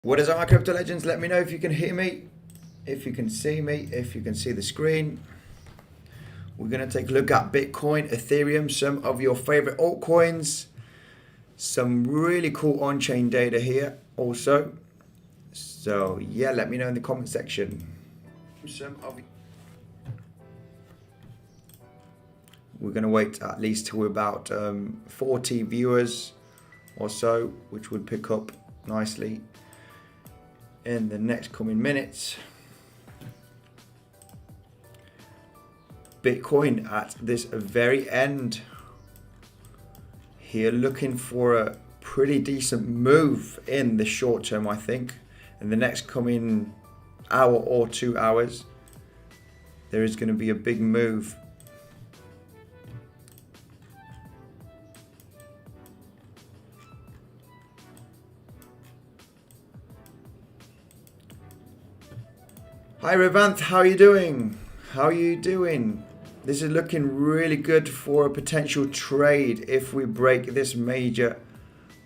What is up, my crypto legends? Let me know if you can hear me, if you can see me, if you can see the screen. We're going to take a look at Bitcoin, Ethereum, some of your favorite altcoins, some really cool on-chain data here also. So yeah, let me know in the comment section. We're going to wait at least till about 40 viewers or so, which would pick up nicely in the next coming minutes. Bitcoin at this very end here, looking for a pretty decent move in the short term, I think. In the next coming hour or 2 hours, there is going to be a big move. Hi Revanth, how are you doing? How are you doing? This is looking really good for a potential trade if we break this major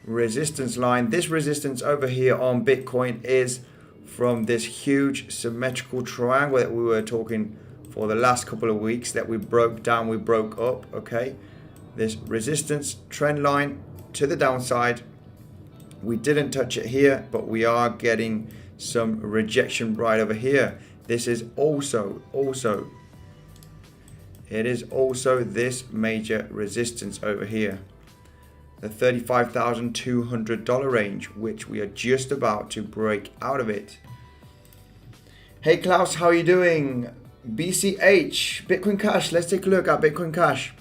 resistance line. This resistance over here on Bitcoin is from this huge symmetrical triangle that we were talking for the last couple of weeks that we broke down, we broke up, okay? This resistance trend line to the downside. We didn't touch it here, but we are getting some rejection right over here. This is also this major resistance over here, the $35,200 range, which we are just about to break out of it. Hey Klaus, how are you doing? BCH, Bitcoin Cash, let's take a look at Bitcoin Cash.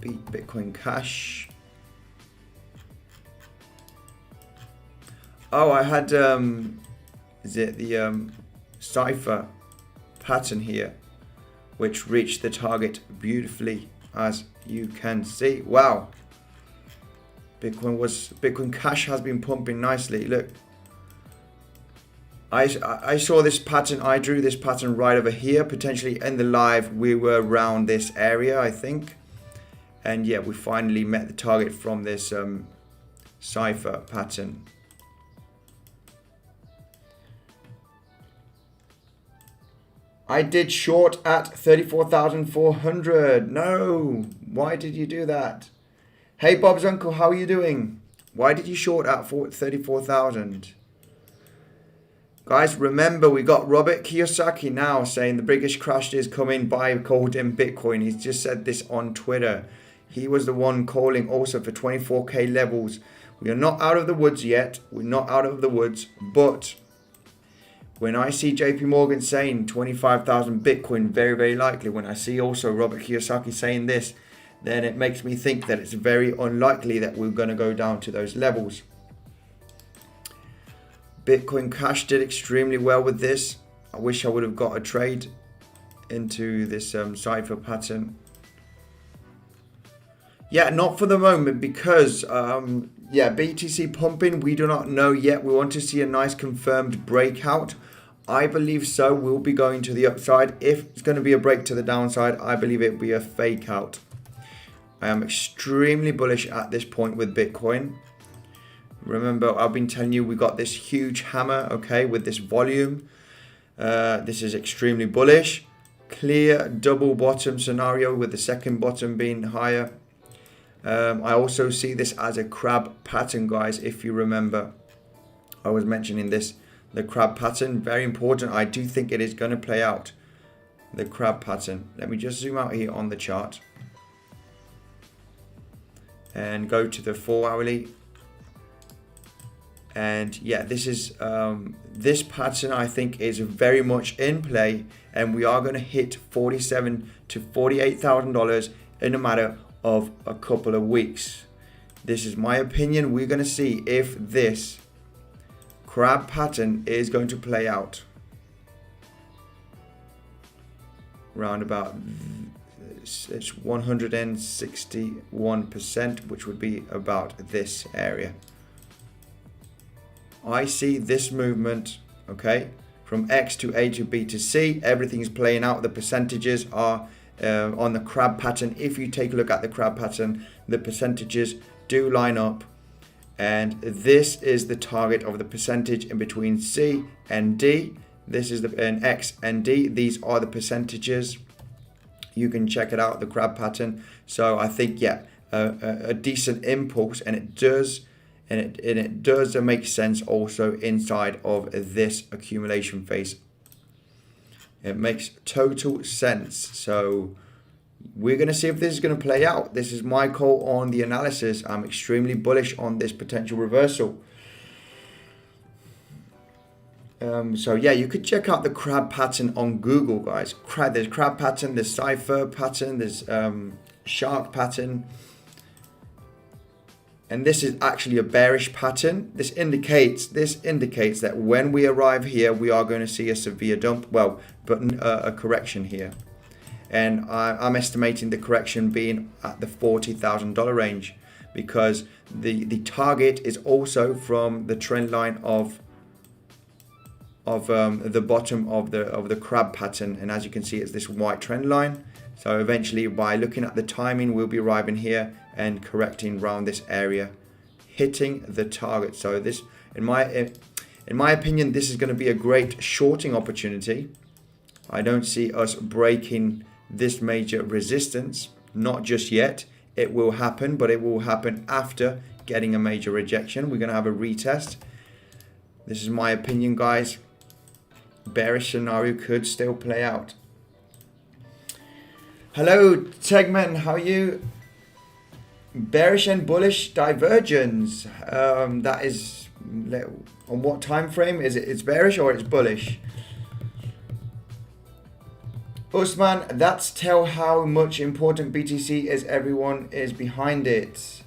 Bitcoin Cash. Oh, I had, is it the cipher pattern here, which reached the target beautifully, as you can see. Wow. Bitcoin Cash has been pumping nicely. Look, I saw this pattern, I drew this pattern right over here. Potentially in the live, we were around this area, I think. And yeah, we finally met the target from this cipher pattern. I did short at 34,400. No, why did you do that? Hey Bob's uncle, how are you doing? Why did you short at 34,000? Guys, remember we got Robert Kiyosaki now saying the biggest crash is coming, buy gold in Bitcoin. He's just said this on Twitter. He was the one calling also for 24K levels. We are not out of the woods yet. We're not out of the woods, but when I see JP Morgan saying 25,000 Bitcoin, very, very likely. When I see also Robert Kiyosaki saying this, then it makes me think that it's very unlikely that we're going to go down to those levels. Bitcoin Cash did extremely well with this. I wish I would have got a trade into this cipher pattern. Yeah, not for the moment because, yeah, BTC pumping, we do not know yet. We want to see a nice confirmed breakout. I believe so. We'll be going to the upside. If it's going to be a break to the downside, I believe it will be a fake out. I am extremely bullish at this point with Bitcoin. Remember, I've been telling you we got this huge hammer, okay, with this volume. This is extremely bullish. Clear double bottom scenario with the second bottom being higher. I also see this as a crab pattern, guys, if you remember. I was mentioning this, the crab pattern, very important. I do think it is going to play out, the crab pattern. Let me just zoom out here on the chart and go to the 4 hourly. And yeah, this is this pattern I think is very much in play, and we are going to hit $47,000 to $48,000 in a matter of a couple of weeks. This is my opinion. We're going to see if this crab pattern is going to play out round about, it's 161%, which would be about this area. I see this movement, okay, from X to A to B to C. Everything is playing out. The percentages are on the crab pattern. If you take a look at the crab pattern, the percentages do line up And this is the target of the percentage in between C and D. This is an X and D. These are the percentages. You can check it out, the crab pattern. So I think, yeah, a decent impulse, and it does make sense also inside of this accumulation phase. It makes total sense. So we're going to see if this is going to play out. This is my call on the analysis. I'm extremely bullish on this potential reversal. So yeah, you could check out the crab pattern on Google, guys. There's crab pattern, there's cipher pattern, there's shark pattern. And this is actually a bearish pattern. This indicates that when we arrive here, we are going to see a severe dump. Well, but a correction here. And I'm estimating the correction being at the $40,000 range, because the target is also from the trend line of the bottom of the crab pattern, and as you can see, it's this white trend line. So eventually, by looking at the timing, we'll be arriving here and correcting around this area, hitting the target. So this, in my opinion, this is going to be a great shorting opportunity. I don't see us breaking this major resistance, not just yet. It will happen, but it will happen after getting a major rejection. We're going to have a retest. This is my opinion, guys. Bearish scenario could still play out. Hello, Tegman, how are you? Bearish and bullish divergence. That is, on what time frame is it? It's bearish or it's bullish? Usman, that's tell how much important BTC is. Everyone is behind it.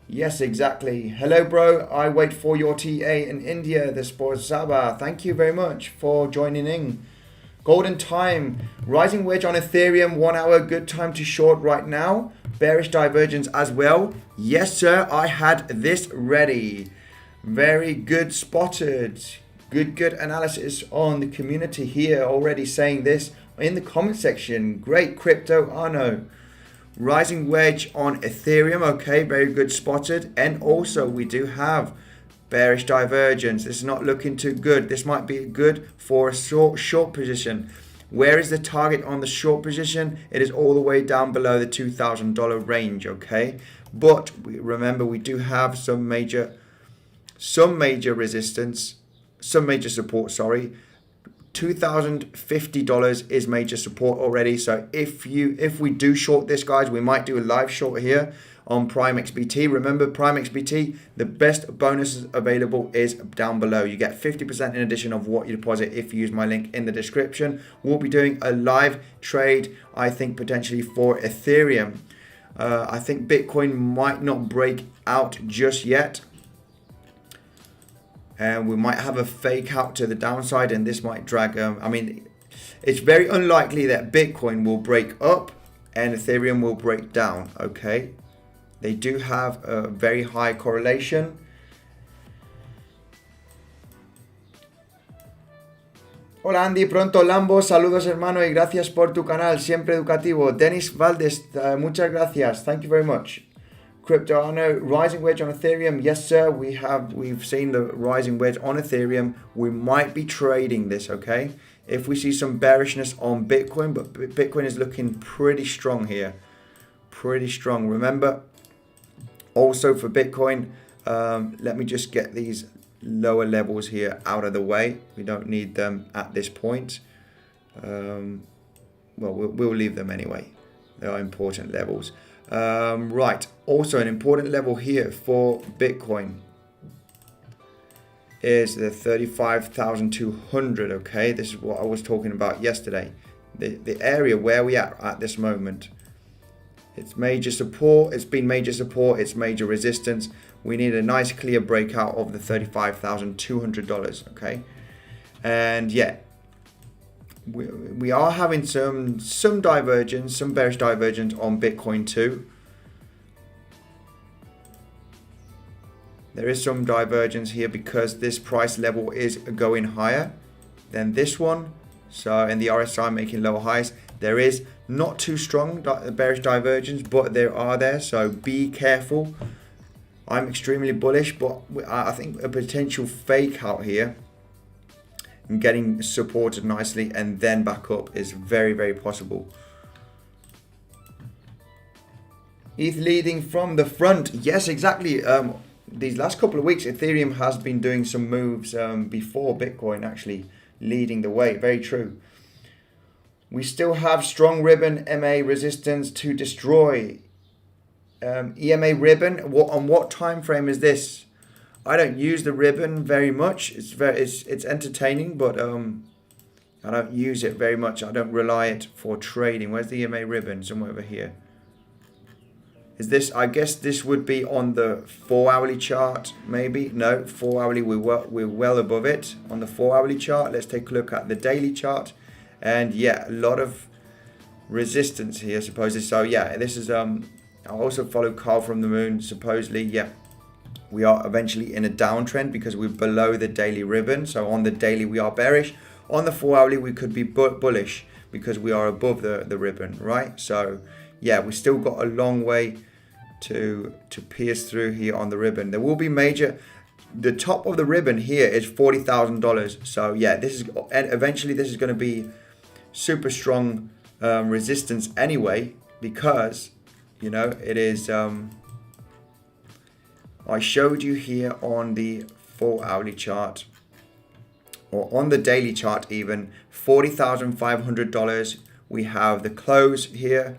Yes, exactly. Hello, bro. I wait for your TA in India, the Sports Saba. Thank you very much for joining in. Golden time. Rising wedge on Ethereum, 1 hour. Good time to short right now. Bearish divergence as well. Yes, sir. I had this ready. Very good spotted. Good analysis on the community here. Already saying this in the comment section. Great, Crypto Arno. Rising wedge on Ethereum. Okay, very good spotted. And also we do have bearish divergence. This is not looking too good. This might be good for a short position. Where is the target on the short position? It is all the way down below the $2,000 range. Okay, but remember, we do have some major resistance, some major support. Sorry. $2,050 is major support already. So if we do short this, guys, we might do a live short here on PrimeXbt. Remember, PrimeXbt, the best bonuses available is down below. You get 50% in addition of what you deposit if you use my link in the description. We'll be doing a live trade, I think, potentially for Ethereum. I think Bitcoin might not break out just yet. And we might have a fake out to the downside, and this might drag. I mean, it's very unlikely that Bitcoin will break up and Ethereum will break down. Okay, they do have a very high correlation. Hola Andy, pronto Lambo, saludos hermano y gracias por tu canal, siempre educativo. Denis Valdez, muchas gracias, thank you very much. Crypto Arno, rising wedge on Ethereum. Yes, sir. We've seen the rising wedge on Ethereum. We might be trading this, okay? If we see some bearishness on Bitcoin, but Bitcoin is looking pretty strong here. Pretty strong. Remember, also for Bitcoin, let me just get these lower levels here out of the way. We don't need them at this point. Well, we'll leave them anyway. They are important levels. Right, also an important level here for Bitcoin is the 35,200. Okay, this is what I was talking about yesterday. The area where we are at this moment. It's major support, it's been major support, it's major resistance. We need a nice clear breakout of the $35,200. Okay, and yeah, we are having some divergence, some bearish divergence on Bitcoin too. There is some divergence here because this price level is going higher than this one. So, and the RSI making lower highs. There is not too strong bearish divergence, but there are there. So be careful. I'm extremely bullish, but I think a potential fake out here and getting supported nicely and then back up is very, very possible. ETH leading from the front. Yes, exactly. These last couple of weeks, Ethereum has been doing some moves before Bitcoin actually leading the way. Very true. We still have strong ribbon MA resistance to destroy. EMA ribbon. On what time frame is this? I don't use the ribbon very much. It's entertaining, but I don't use it very much. I don't rely it for trading. Where's the EMA ribbon? Somewhere over here. Is this? I guess this would be on the 4-hourly chart, maybe. No, 4-hourly. We're well above it on the 4-hourly chart. Let's take a look at the daily chart, and yeah, a lot of resistance here supposedly. So yeah, this is I also follow Carl from the Moon. Supposedly, yeah, we are eventually in a downtrend because we're below the daily ribbon. So on the daily we are bearish. On the 4-hourly we could be bullish because we are above the ribbon, right? So yeah, we still got a long way to pierce through here on the ribbon. There will be the top of the ribbon here is $40,000. So yeah, eventually this is going to be super strong resistance anyway, because you know it is I showed you here on the 4-hourly chart, or on the daily chart even, $40,500. We have the close here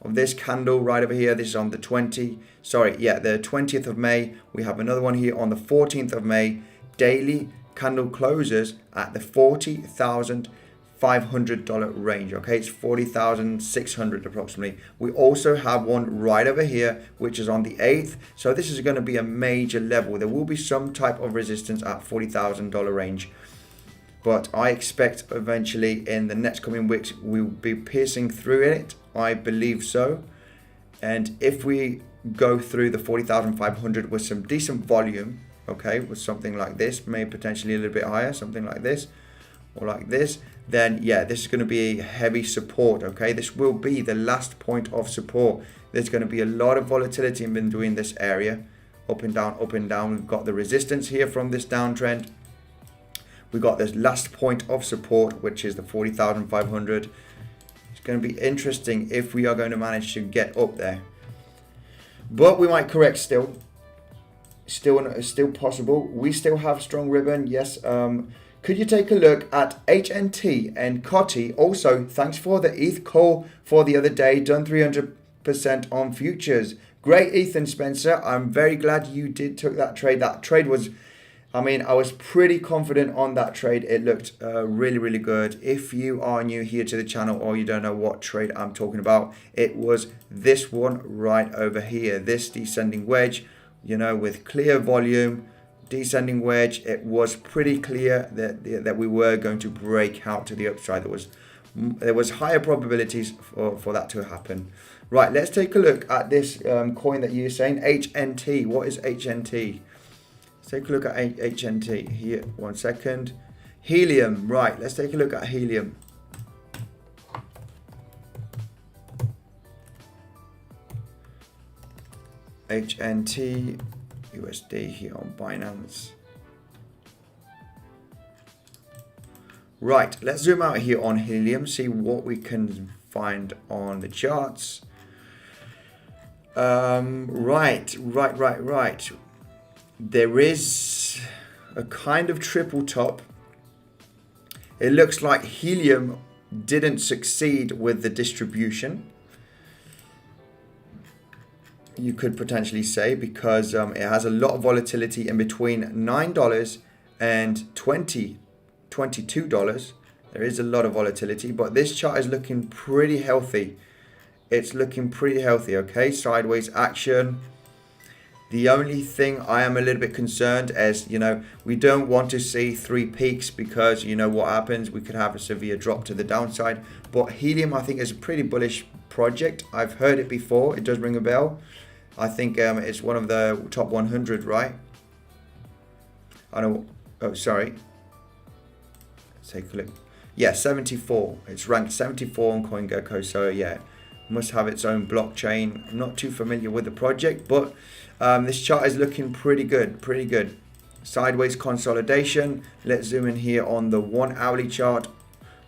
of this candle right over here. This is on the 20th of May. We have another one here on the 14th of May. Daily candle closes at the $40,500 range. Okay, it's $40,600 approximately. We also have one right over here, which is on the 8th. So this is going to be a major level. There will be some type of resistance at $40,000 range, but I expect eventually in the next coming weeks we'll be piercing through it. I believe so. And if we go through the 40,500 with some decent volume, okay, with something like this, maybe potentially a little bit higher, something like this or like this, then yeah, this is going to be a heavy support. Okay, this will be the last point of support. There's going to be a lot of volatility in between this area, up and down, up and down. We've got the resistance here from this downtrend. We've got this last point of support, which is the 40,500. It's going to be interesting if we are going to manage to get up there, but we might correct still possible. We still have strong ribbon. Yes. Could you take a look at HNT and Cotty? Also, thanks for the ETH call for the other day, done 300% on futures. Great, Ethan Spencer. I'm very glad you took that trade. That trade was, I mean, I was pretty confident on that trade. It looked really, really good. If you are new here to the channel or you don't know what trade I'm talking about, it was this one right over here. This descending wedge, you know, with clear volume, descending wedge. It was pretty clear that we were going to break out to the upside. There was higher probabilities for that to happen. Right, let's take a look at this coin that you're saying, HNT. What is HNT? Take a look at HNT here. 1 second. Helium. Right, let's take a look at Helium. HNT USD here on Binance. Right, let's zoom out here on Helium, see what we can find on the charts. Right. There is a kind of triple top. It looks like Helium didn't succeed with the distribution, you could potentially say, because it has a lot of volatility in between $9 and $22. There is a lot of volatility, but this chart is looking pretty healthy. It's looking pretty healthy, okay? Sideways action. The only thing I am a little bit concerned is, you know, we don't want to see 3 peaks, because you know what happens. We could have a severe drop to the downside. But Helium, I think, is a pretty bullish project. I've heard it before. It does ring a bell. I think it's one of the top 100, right? I know. Oh, sorry. Let's take a look. Yeah, 74. It's ranked 74 on CoinGecko. So yeah, must have its own blockchain. I'm not too familiar with the project, but this chart is looking pretty good, pretty good. Sideways consolidation. Let's zoom in here on the 1 hourly chart.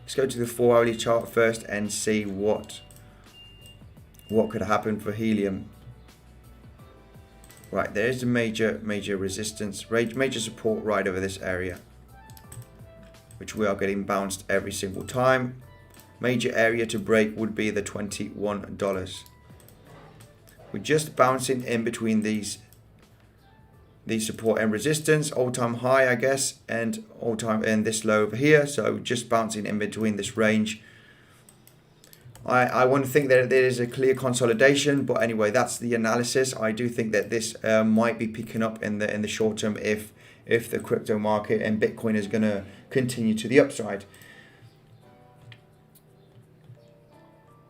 Let's go to the 4 hourly chart first and see what could happen for Helium. Right, there's a major resistance, major support right over this area, which we are getting bounced every single time. Major area to break would be the $21. We're just bouncing in between these support and resistance, all-time high, I guess, and all-time and this low over here. So just bouncing in between this range. I want to think that there is a clear consolidation, but anyway, that's the analysis. I do think that this might be picking up in the short term if the crypto market and Bitcoin is going to continue to the upside.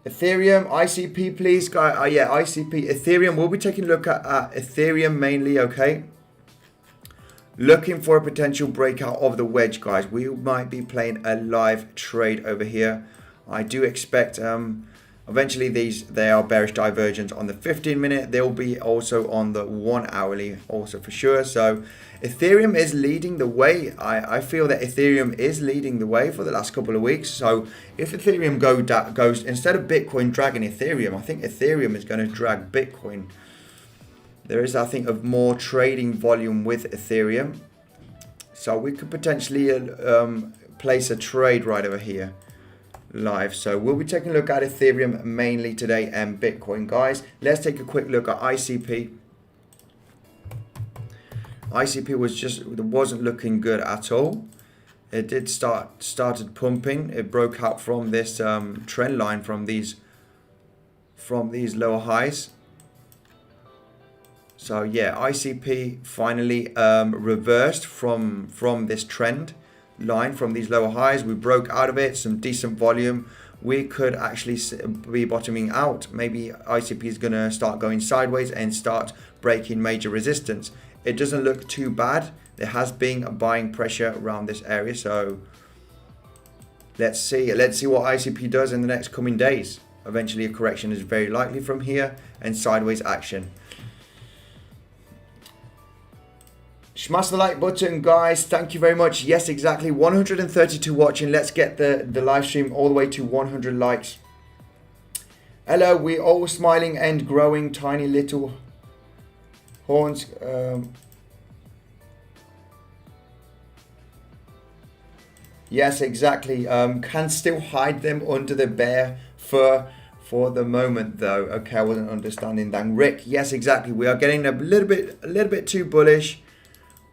Ethereum, ICP, please, guys. Yeah, ICP, Ethereum. We'll be taking a look at Ethereum mainly, okay? Looking for a potential breakout of the wedge, guys. We might be playing a live trade over here. I do expect eventually they are bearish divergence on the 15-minute. They'll be also on the 1 hourly also for sure. So Ethereum is leading the way. I feel that Ethereum is leading the way for the last couple of weeks. So if Ethereum goes instead of Bitcoin dragging Ethereum, I think Ethereum is going to drag Bitcoin. There is, I think, of more trading volume with Ethereum. So we could potentially place a trade right over here live. So we'll be taking a look at Ethereum mainly today and Bitcoin, guys. Let's take a quick look at ICP. ICP wasn't looking good at all. It did started pumping. It broke out from this trend line from these lower highs. So yeah, ICP finally reversed from this trend line from these lower highs. We broke out of it, some decent volume. We could actually be bottoming out. Maybe ICP is going to start going sideways and start breaking major resistance. It doesn't look too bad. There has been a buying pressure around this area, so let's see what ICP does in the next coming days. Eventually a correction is very likely from here and sideways action. Smash the like button, guys. Thank you very much. Yes, exactly. 132 watching. Let's get the live stream all the way to 100 likes. Hello, we all smiling and growing tiny little horns. Yes, exactly. Can still hide them under the bear fur for the moment, though. Okay, I wasn't understanding that. Rick, yes, exactly. We are getting a little bit too bullish.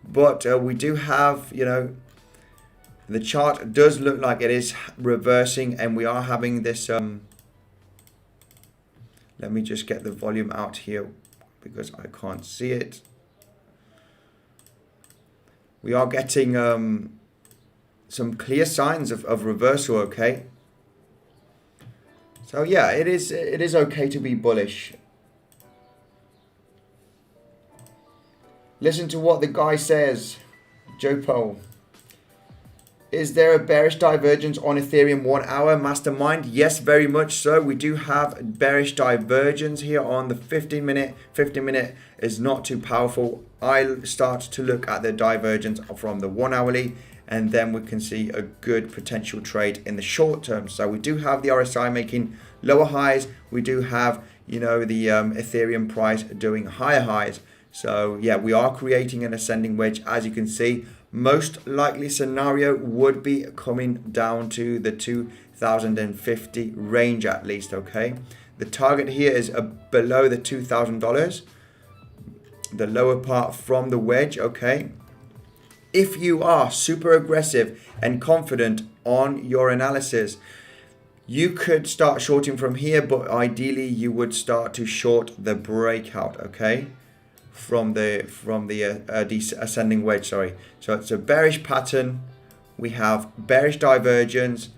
But we do have, the chart does look like it is reversing, and we are having this. Let me just get the volume out here because I can't see it. We are getting some clear signs of reversal. Okay. So yeah, it is okay to be bullish. Listen to what the guy says. Joe Poll. Is there a bearish divergence on Ethereum 1 hour mastermind? Yes, very much so. We do have bearish divergence here on the 15-minute. 15-minute is not too powerful. I'll start to look at the divergence from the 1 hourly, and then we can see a good potential trade in the short term. So we do have the RSI making lower highs. We do have, the Ethereum price doing higher highs. So yeah, we are creating an ascending wedge. As you can see, most likely scenario would be coming down to the 2050 range at least, okay? The target here is below the $2,000, the lower part from the wedge, okay? If you are super aggressive and confident on your analysis, you could start shorting from here, but ideally you would start to short the breakout, okay? From the ascending wedge, sorry. So it's a bearish pattern. We have bearish divergence.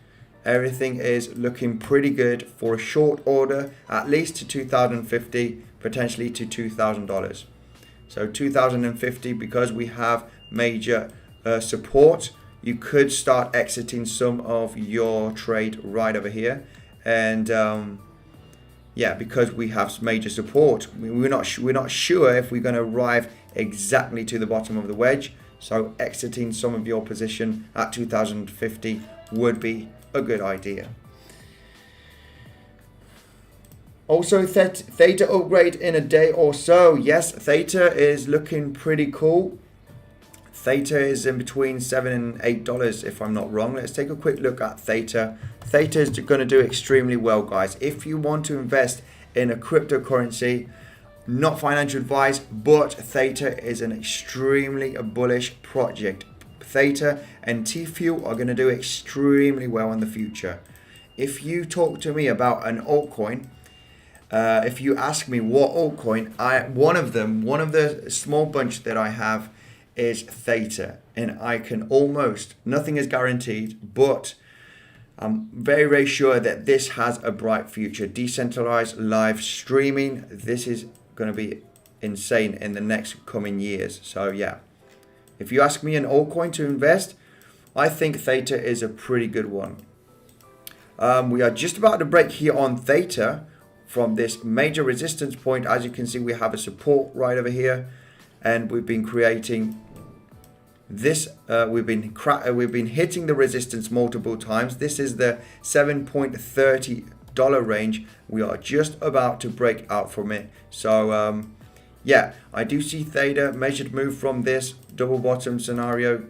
Everything is looking pretty good for a short order, at least to 2050, potentially to $2,000. So 2050, because we have major support, you could start exiting some of your trade right over here. And yeah, because we have major support. We're not sure if we're going to arrive exactly to the bottom of the wedge. So exiting some of your position at 2050 would be a good idea. Also, Theta upgrade in a day or so. Yes, Theta is looking pretty cool. Theta is in between $7 and $8 if I'm not wrong. Let's take a quick look at Theta. Theta is going to do extremely well, guys. If you want to invest in a cryptocurrency, not financial advice, but Theta is an extremely bullish project. Theta and T-Fuel are going to do extremely well in the future. If you talk to me about an altcoin, if you ask me what altcoin, one of the small bunch that I have is Theta, and I can almost, nothing is guaranteed, but I'm very, very sure that this has a bright future. Decentralized live streaming, this is going to be insane in the next coming years. So yeah, if you ask me an altcoin to invest, I think Theta is a pretty good one. We are just about to break here on Theta from this major resistance point. As you can see, we have a support right over here, and we've been creating this. We've been hitting the resistance multiple times. This is the $7.30 range. We are just about to break out from it. So yeah, I do see Theta measured move from this double bottom scenario.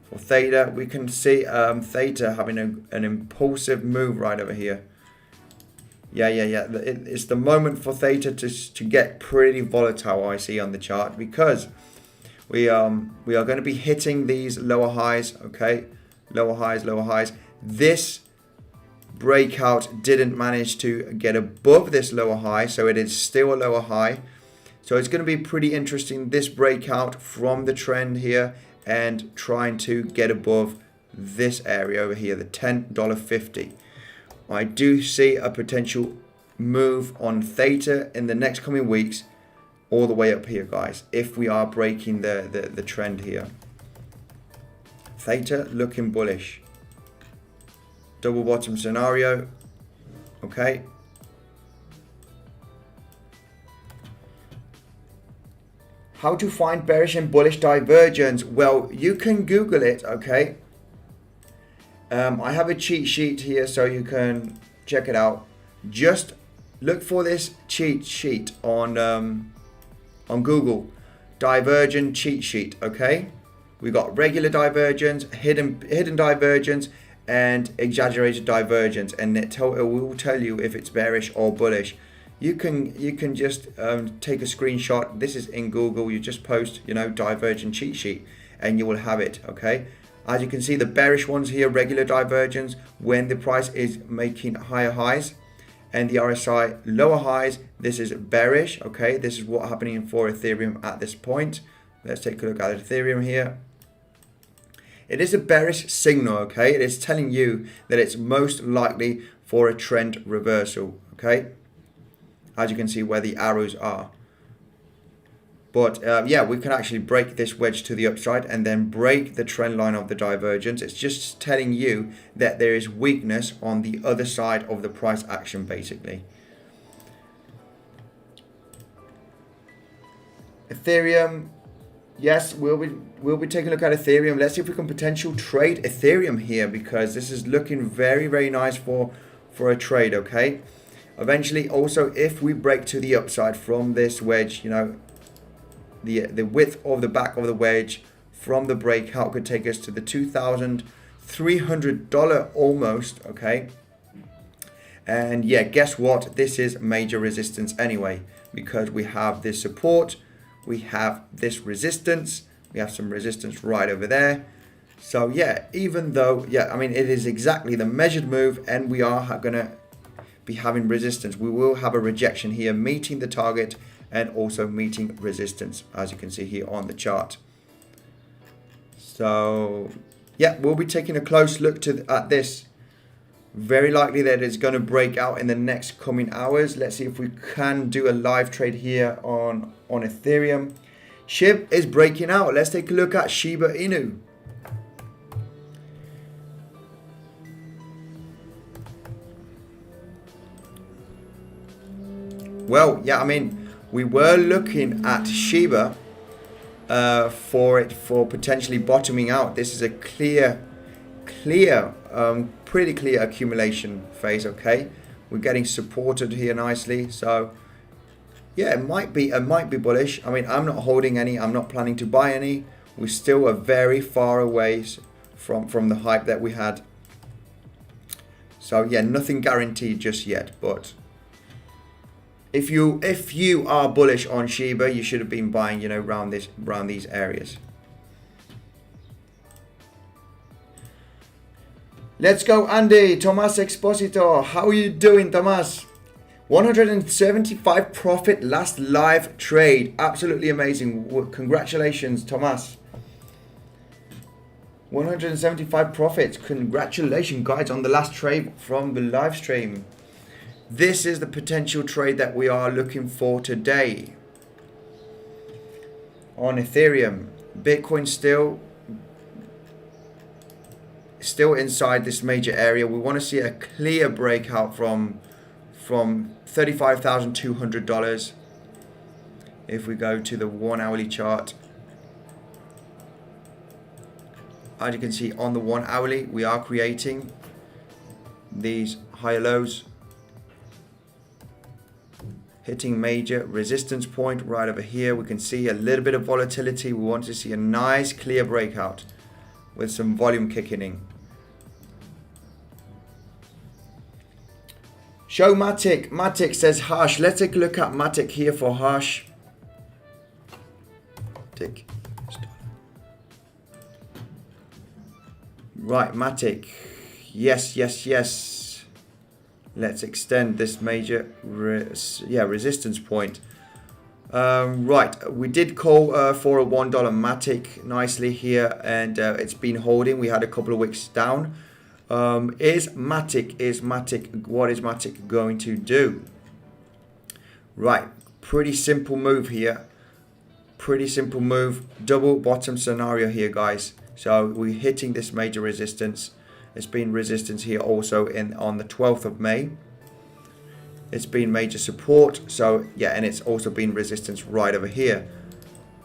For Theta, we can see Theta having an impulsive move right over here. Yeah. It's the moment for Theta to get pretty volatile, I see on the chart, because we are going to be hitting these lower highs, okay? Lower highs. This breakout didn't manage to get above this lower high, so it is still a lower high. So it's going to be pretty interesting, this breakout from the trend here and trying to get above this area over here, the $10.50. I do see a potential move on Theta in the next coming weeks, all the way up here, guys, if we are breaking the trend here. Theta looking bullish. Double bottom scenario. Okay. How to find bearish and bullish divergence? Well, you can Google it, okay? I have a cheat sheet here so you can check it out. Just look for this cheat sheet on Google. Divergent cheat sheet, okay? We got regular divergence, hidden divergence, and exaggerated divergence, and it will tell you if it's bearish or bullish. You can just take a screenshot. This is in Google. You just post, divergent cheat sheet, and you will have it, okay? As you can see, the bearish ones here, regular divergence, when the price is making higher highs, and the RSI lower highs, this is bearish, okay? This is what's happening for Ethereum at this point. Let's take a look at Ethereum here. It is a bearish signal, okay? It is telling you that it's most likely for a trend reversal, okay? As you can see where the arrows are. But yeah, we can actually break this wedge to the upside and then break the trend line of the divergence. It's just telling you that there is weakness on the other side of the price action, basically. Ethereum, yes, we'll be taking a look at Ethereum. Let's see if we can potentially trade Ethereum here, because this is looking very, very nice for a trade, okay? Eventually, also, if we break to the upside from this wedge, the width of the back of the wedge from the breakout could take us to the $2,300 almost, okay? And yeah, guess what? This is major resistance anyway, because we have this support, we have this resistance, we have some resistance right over there. So yeah, even though, yeah, I mean, it is exactly the measured move, and we are going to be having resistance. We will have a rejection here, meeting the target and also meeting resistance, as you can see here on the chart. So yeah, we'll be taking a close look at this. Very likely that it's going to break out in the next coming hours. Let's see if we can do a live trade here on Ethereum. SHIB is breaking out. Let's take a look at Shiba Inu. Well, yeah, I mean, we were looking at Shiba for potentially bottoming out. This is a pretty clear accumulation phase. Okay, we're getting supported here nicely. So yeah, it might be bullish. I mean, I'm not holding any. I'm not planning to buy any. We still are very far away from the hype that we had. So yeah, nothing guaranteed just yet. But if you are bullish on Shiba, you should have been buying, you know, around these areas. Let's go, Andy. Tomas Exposito. How are you doing, Tomas? 175 profit last live trade. Absolutely amazing. Congratulations, Tomas. 175 profits. Congratulations, guys, on the last trade from the live stream. This is the potential trade that we are looking for today. On Ethereum, Bitcoin still inside this major area. We want to see a clear breakout from $35,200. If we go to the 1 hourly chart, as you can see on the 1 hourly, we are creating these higher lows, hitting major resistance point right over here. We can see a little bit of volatility. We want to see a nice clear breakout with some volume kicking in. Show Matic. Matic says Harsh. Let's take a look at Matic here for Harsh. Right, Matic. Yes. Let's extend this major resistance point. Right, we did call for a $1 Matic nicely here, and it's been holding. We had a couple of weeks down. What is Matic going to do? Right, pretty simple move here. Pretty simple move. Double bottom scenario here, guys. So we're hitting this major resistance. It's been resistance here also on the 12th of May. It's been major support. So yeah, and it's also been resistance right over here.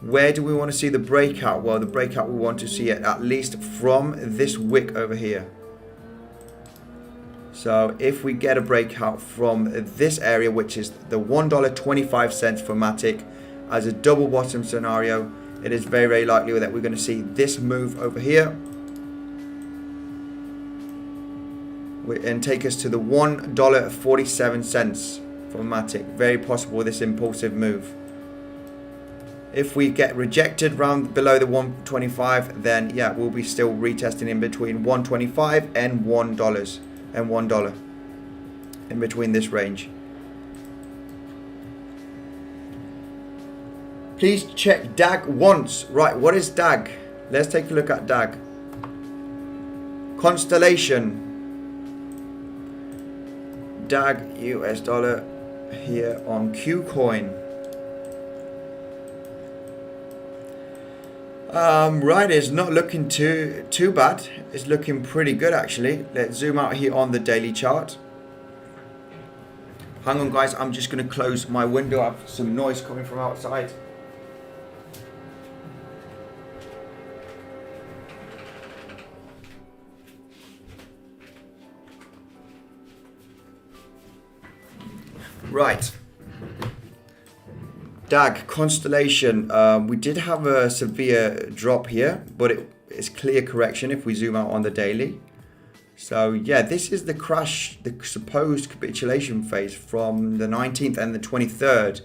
Where do we want to see the breakout? Well, the breakout we want to see it at least from this wick over here. So if we get a breakout from this area, which is the $1.25 for Matic, as a double bottom scenario, it is very, very likely that we're going to see this move over here and take us to the $1.47 for Matic. Very possible, this impulsive move. If we get rejected round below the 125, then yeah, we'll be still retesting in between 125 and $1 in between this range. Please check DAG once. Right, what is DAG? Let's take a look at DAG. Constellation. DAG US dollar here on KuCoin. Right, it's not looking too bad. It's looking pretty good actually. Let's zoom out here on the daily chart. Hang on, guys. I'm just going to close my window. I have some noise coming from outside. Right. DAG, Constellation. We did have a severe drop here, but it's clear correction if we zoom out on the daily. So yeah, this is the crash, the supposed capitulation phase from the 19th and the 23rd.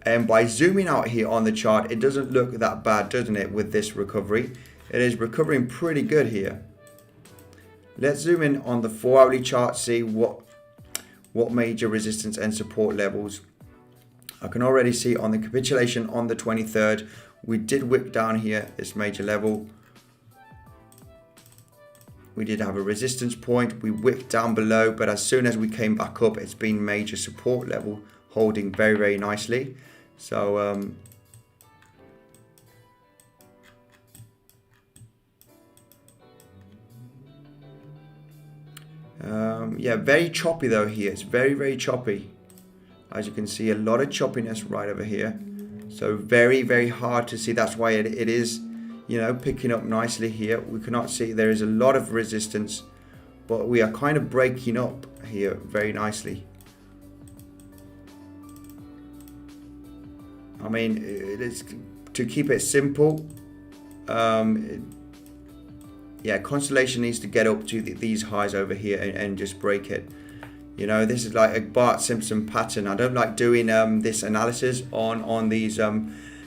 And by zooming out here on the chart, it doesn't look that bad, doesn't it, with this recovery? It is recovering pretty good here. Let's zoom in on the 4-hourly chart, see what major resistance and support levels. I can already see on the capitulation on the 23rd, we did wick down here, this major level. We did have a resistance point, we wicked down below, but as soon as we came back up, it's been major support level, holding very, very nicely. So, yeah, very choppy though here. It's very, very choppy. As you can see, a lot of choppiness right over here. So very, very hard to see. That's why it is, you know, picking up nicely here. We cannot see, there is a lot of resistance, but we are kind of breaking up here very nicely. I mean, it is, to keep it simple, yeah, Constellation needs to get up to these highs over here and just break it. You know, this is like a Bart Simpson pattern. I don't like doing this analysis on these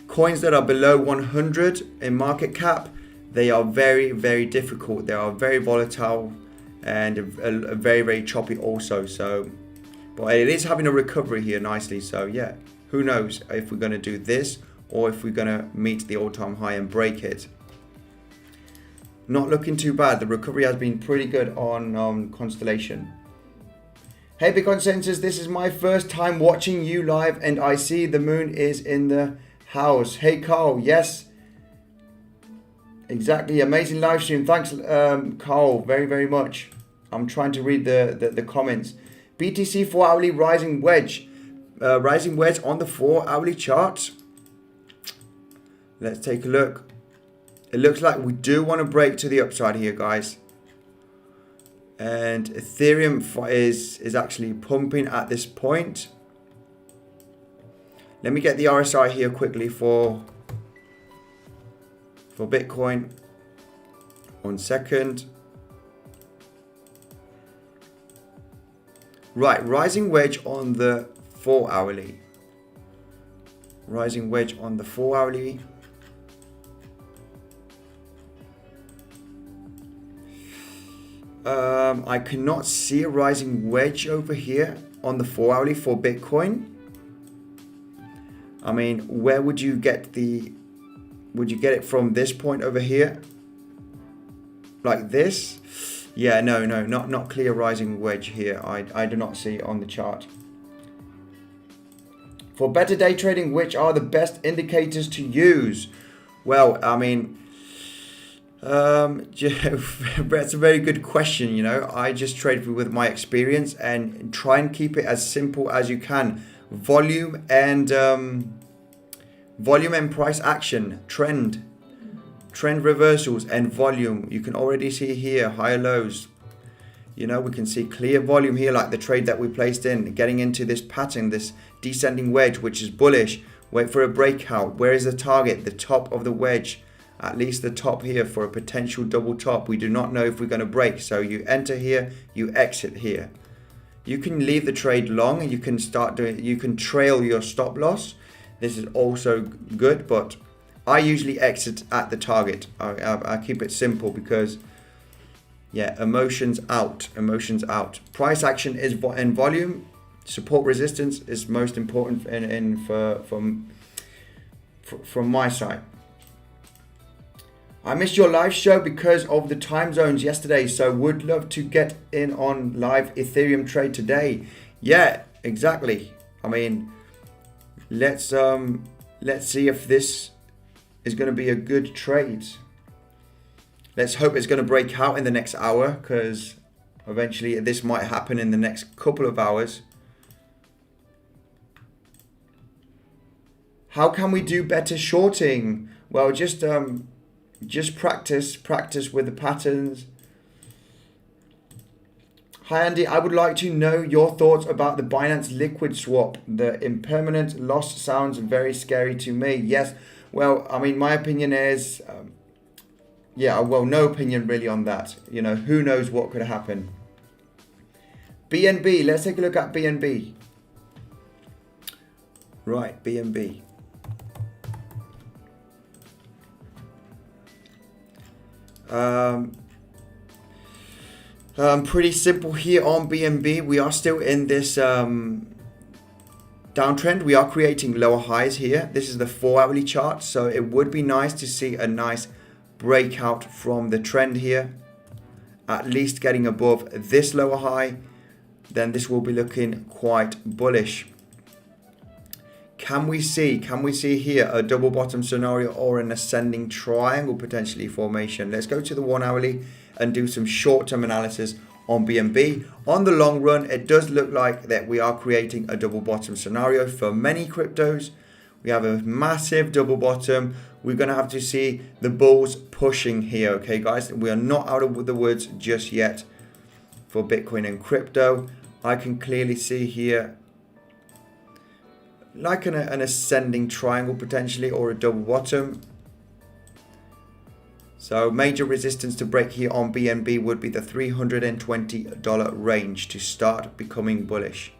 coins that are below 100 in market cap. They are very, very difficult. They are very volatile and very, very choppy also. So, but it is having a recovery here nicely. So yeah, who knows if we're going to do this or if we're going to meet the all-time high and break it. Not looking too bad. The recovery has been pretty good on Constellation. Hey Bitcoin Sensors, this is my first time watching you live and I see the moon is in the house. Hey Carl, yes. Exactly, amazing live stream. Thanks Carl, very, very much. I'm trying to read the comments. BTC 4 hourly rising wedge. Rising wedge on the 4 hourly chart. Let's take a look. It looks like we do want to break to the upside here, guys. And Ethereum is actually pumping at this point. Let me get the RSI here quickly for Bitcoin. 1 second. Right, rising wedge on the 4 hourly. Rising wedge on the 4 hourly. I cannot see a rising wedge over here on the 4 hourly for Bitcoin. I mean, where would you get would you get it from this point over here? Like this? Yeah, no, not clear rising wedge here. I do not see it on the chart. For better day trading, which are the best indicators to use? Well, I mean, that's a very good question. You know, I just trade with my experience and try and keep it as simple as you can. Volume and price action, trend reversals and volume. You can already see here higher lows. You know, we can see clear volume here, like the trade that we placed in, getting into this pattern, this descending wedge, which is bullish. Wait for a breakout. Where is the target? The top of the wedge. At least the top here for a potential double top. We do not know if we're going to break. So you enter here, you exit here. You can leave the trade long and you can start doing, you can trail your stop loss. This is also good, but I usually exit at the target. I keep it simple because, yeah, emotions out. Price action is in volume. Support resistance is most important from my side. I missed your live show because of the time zones yesterday, so would love to get in on live Ethereum trade today. Yeah, exactly. I mean, let's see if this is going to be a good trade. Let's hope it's going to break out in the next hour, because eventually this might happen in the next couple of hours. How can we do better shorting? Well, just practice with the patterns. Hi Andy, I would like to know your thoughts about the Binance liquid swap. The impermanent loss sounds very scary to me. Yes, well, I mean, my opinion is, yeah, well, no opinion really on that. You know, who knows what could happen. BNB, let's take a look at BNB. Right, BNB. Pretty simple here on BNB. We are still in this downtrend. We are creating lower highs here. This is the 4 hourly chart, so it would be nice to see a nice breakout from the trend here, at least getting above this lower high. Then this will be looking quite bullish. Can we see here a double bottom scenario or an ascending triangle potentially formation? Let's go to the 1 hourly and do some short-term analysis on BNB. On the long run, it does look like that we are creating a double bottom scenario for many cryptos. We have a massive double bottom. We're going to have to see the bulls pushing here, okay, guys? We are not out of the woods just yet for Bitcoin and crypto. I can clearly see here like an ascending triangle potentially, or a double bottom. So major resistance to break here on BNB would be the $320 range to start becoming bullish.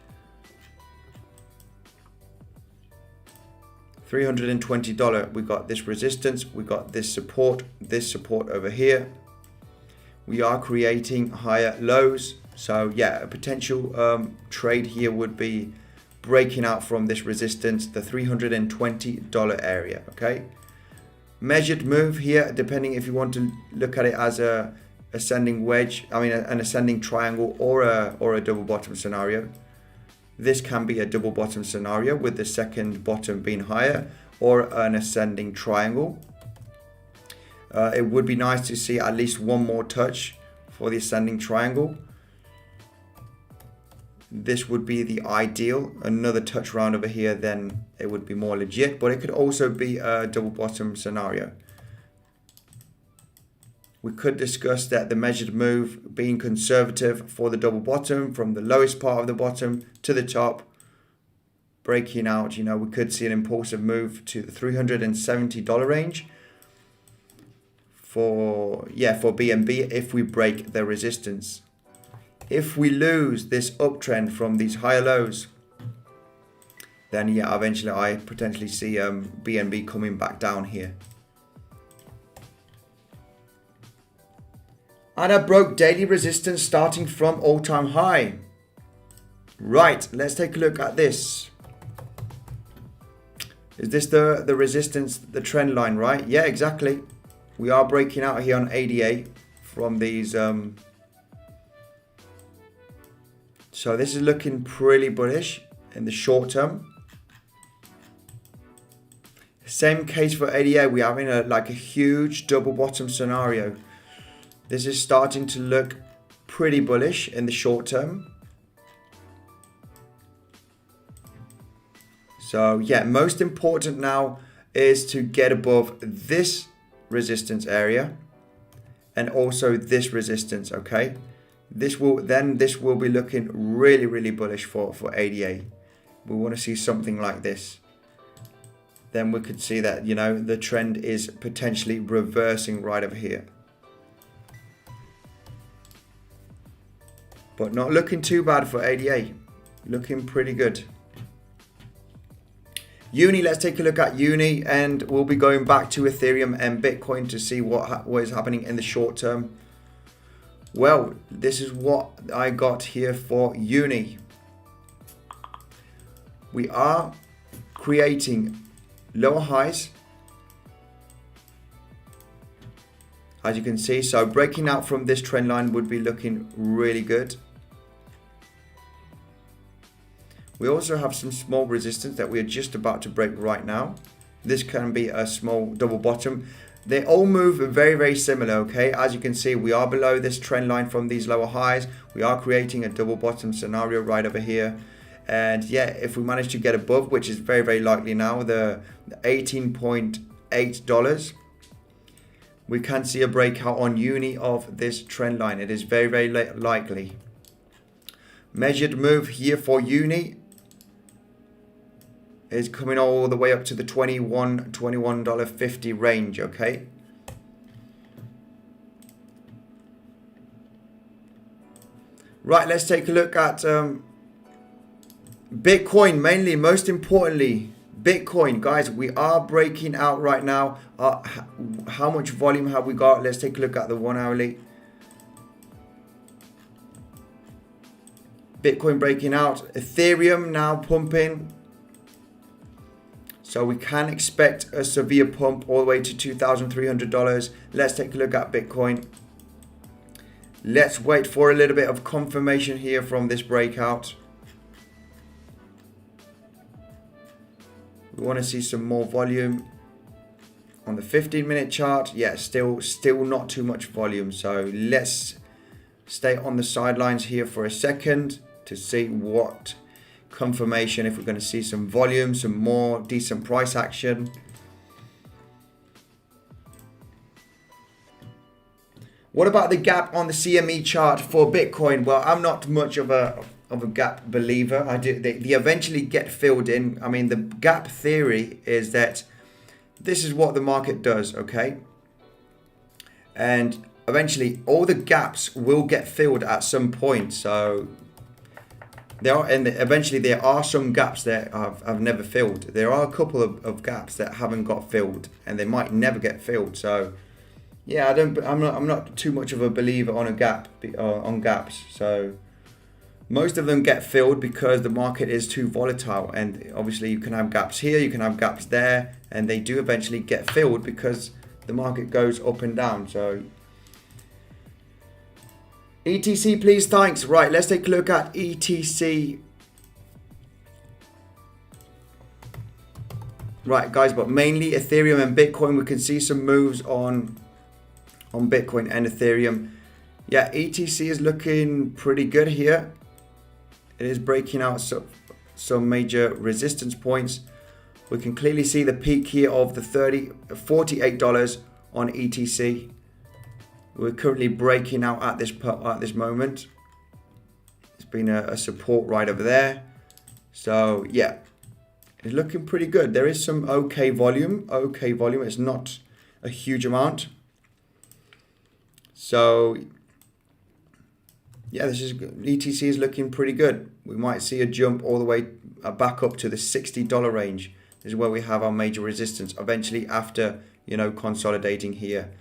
$320, we got this resistance, we got this support over here. We are creating higher lows. So yeah, a potential trade here would be breaking out from this resistance, the $320 area, okay? Measured move here, depending if you want to look at it as a ascending wedge, an ascending triangle, or a double bottom scenario. This can be a double bottom scenario with the second bottom being higher, or an ascending triangle. It would be nice to see at least one more touch for the ascending triangle. This would be the ideal. Another touch round over here, then it would be more legit, but it could also be a double bottom scenario. We could discuss that the measured move being conservative for the double bottom from the lowest part of the bottom to the top, breaking out. You know, we could see an impulsive move to the $370 range for BNB if we break the resistance. If we lose this uptrend from these higher lows, then yeah, eventually I potentially see BNB coming back down here. And I broke daily resistance starting from all-time high. Right, let's take a look at this. Is this the resistance, the trend line, right? Yeah, exactly. We are breaking out here on ADA from these. So this is looking pretty bullish in the short term. Same case for ADA. We're having a huge double bottom scenario. This is starting to look pretty bullish in the short term. So yeah, most important now is to get above this resistance area and also this resistance, okay? This will be looking really, really bullish for ADA. We want to see something like this. Then we could see that, you know, the trend is potentially reversing right over here. But not looking too bad for ADA. Looking pretty good. Uni, let's take a look at Uni, and we'll be going back to Ethereum and Bitcoin to see what is happening in the short term. Well, this is what I got here for Uni. We are creating lower highs, as you can see. So breaking out from this trend line would be looking really good. We also have some small resistance that we are just about to break right now. This can be a small double bottom. They all move very, very similar, okay? As you can see, we are below this trend line from these lower highs. We are creating a double bottom scenario right over here. And yeah, if we manage to get above, which is very, very likely now, the $18.8, we can see a breakout on Uni of this trend line. It is very, very likely. Measured move here for Uni is coming all the way up to the $21.50 range, okay? Right, let's take a look at Bitcoin mainly, most importantly, Bitcoin. Guys, we are breaking out right now. How much volume have we got? Let's take a look at the 1 hourly. Bitcoin breaking out. Ethereum now pumping. So we can expect a severe pump all the way to $2,300. Let's take a look at Bitcoin. Let's wait for a little bit of confirmation here from this breakout. We want to see some more volume on the 15-minute chart. Yeah, still not too much volume. So let's stay on the sidelines here for a second to see what confirmation, if we're going to see some volume, some more decent price action. What about the gap on the CME chart for Bitcoin? Well, I'm not much of a gap believer. They eventually get filled in. I mean, the gap theory is that this is what the market does, okay? And eventually all the gaps will get filled at some point. So eventually there are some gaps that have never filled. There are a couple of gaps that haven't got filled, and they might never get filled. So yeah, I'm not too much of a believer on on gaps. So most of them get filled because the market is too volatile, and obviously you can have gaps here, you can have gaps there, and they do eventually get filled because the market goes up and down. So ETC, please, thanks. Right, let's take a look at ETC. Right, guys, but mainly Ethereum and Bitcoin. We can see some moves on Bitcoin and Ethereum. Yeah, ETC is looking pretty good here. It is breaking out some major resistance points. We can clearly see the peak here of the $48 on ETC. We're currently breaking out at this moment. It's been a support right over there. So yeah, it's looking pretty good. There is some okay volume. It's not a huge amount. So yeah, ETC is looking pretty good. We might see a jump all the way back up to the $60 range. This is where we have our major resistance eventually after, consolidating here.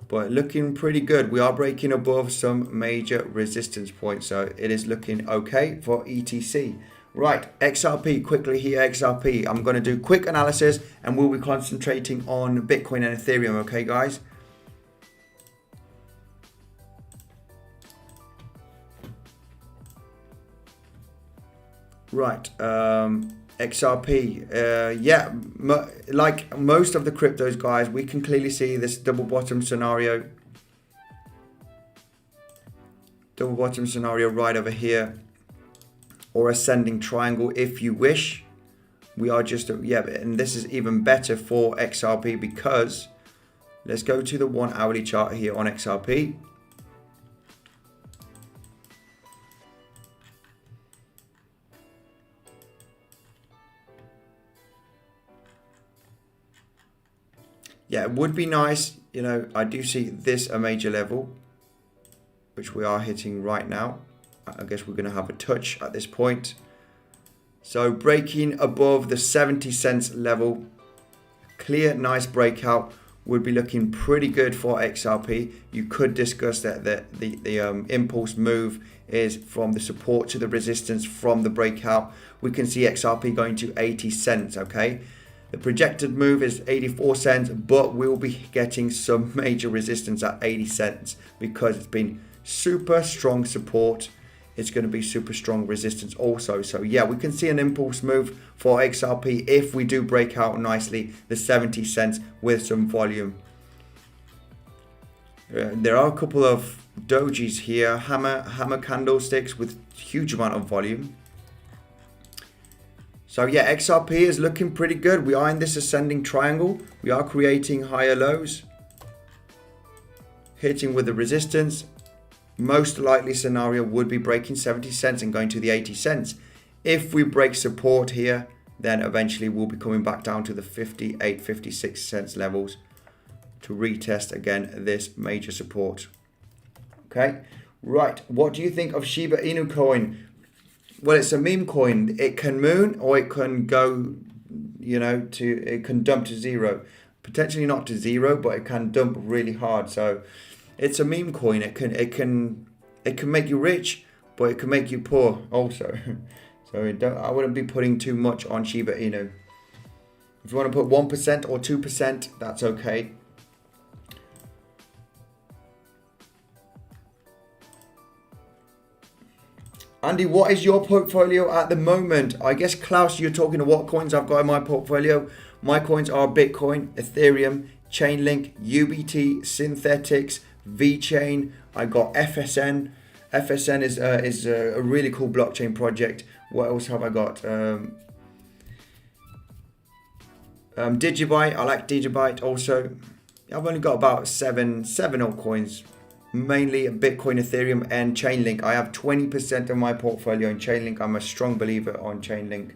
But looking pretty good. We are breaking above some major resistance points, so it is looking okay for ETC. Right, XRP, quickly here, XRP. I'm going to do quick analysis and we'll be concentrating on Bitcoin and Ethereum, okay guys? Right, XRP, yeah, like most of the cryptos, guys, we can clearly see this double bottom scenario right over here, or ascending triangle if you wish. We are just, and this is even better for XRP because let's go to the 1 hourly chart here on XRP. Yeah, it would be nice, I do see this a major level, which we are hitting right now. I guess we're going to have a touch at this point. So breaking above the 70 cents level, clear, nice breakout, would be looking pretty good for XRP. You could discuss that the impulse move is from the support to the resistance from the breakout. We can see XRP going to 80 cents, okay? The projected move is 84 cents, but we'll be getting some major resistance at 80 cents because it's been super strong support. It's going to be super strong resistance also. So yeah, we can see an impulse move for XRP if we do break out nicely the 70 cents with some volume. There are a couple of dojis here, hammer candlesticks with huge amount of volume. So yeah, XRP is looking pretty good. We are in this ascending triangle. We are creating higher lows, hitting with the resistance. Most likely scenario would be breaking 70 cents and going to the 80 cents. If we break support here, then eventually we'll be coming back down to the 58, 56 cents levels to retest again this major support. Okay, right. What do you think of Shiba Inu coin? Well, it's a meme coin. It can moon or it can go, it can dump to zero. Potentially not to zero, but it can dump really hard. So it's a meme coin. It can make you rich, but it can make you poor also. So I wouldn't be putting too much on Shiba Inu. If you want to put 1% or 2%, that's okay. Andy, what is your portfolio at the moment? I guess, Klaus, you're talking to what coins I've got in my portfolio. My coins are Bitcoin, Ethereum, Chainlink, UBT, Synthetics, VeChain, I got FSN. FSN is a really cool blockchain project. What else have I got? DigiByte, I like DigiByte also. I've only got about seven altcoins, mainly Bitcoin, Ethereum, and Chainlink. I have 20% of my portfolio in Chainlink. I'm a strong believer on Chainlink.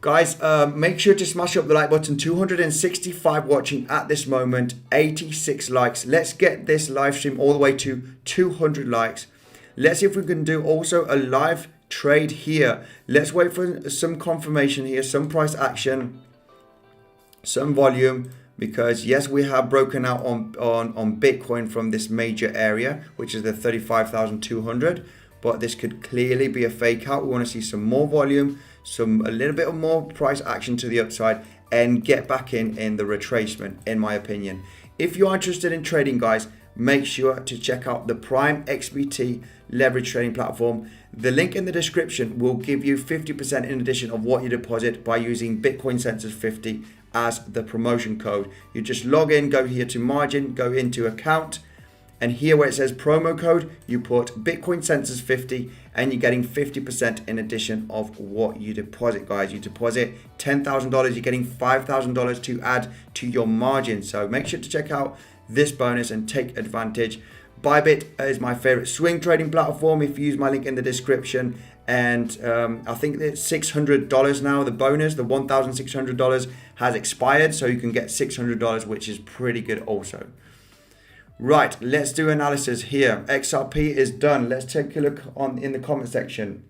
Guys, make sure to smash up the like button. 265 watching at this moment, 86 likes. Let's get this live stream all the way to 200 likes. Let's see if we can do also a live trade here. Let's wait for some confirmation here, some price action, some volume, because yes, we have broken out on Bitcoin from this major area, which is the 35,200, but this could clearly be a fake out. We want to see some more volume, a little bit of more price action to the upside, and get back in the retracement, in my opinion. If you are interested in trading, guys, make sure to check out the PrimeXbt leverage trading platform. The link in the description will give you 50% in addition of what you deposit by using Bitcoin Census 50 as the promotion code. You just log in, go here to margin, go into account, and here where it says promo code, you put Bitcoin Census 50, and you're getting 50% in addition of what you deposit, guys. You deposit $10,000, you're getting $5,000 to add to your margin. So make sure to check out this bonus and take advantage. Bybit is my favorite swing trading platform. If you use my link in the description, and I think it's $600 now. The bonus, the $1,600 has expired, so you can get $600, which is pretty good also. Right, let's do analysis here. XRP is done. Let's take a look in the comment section.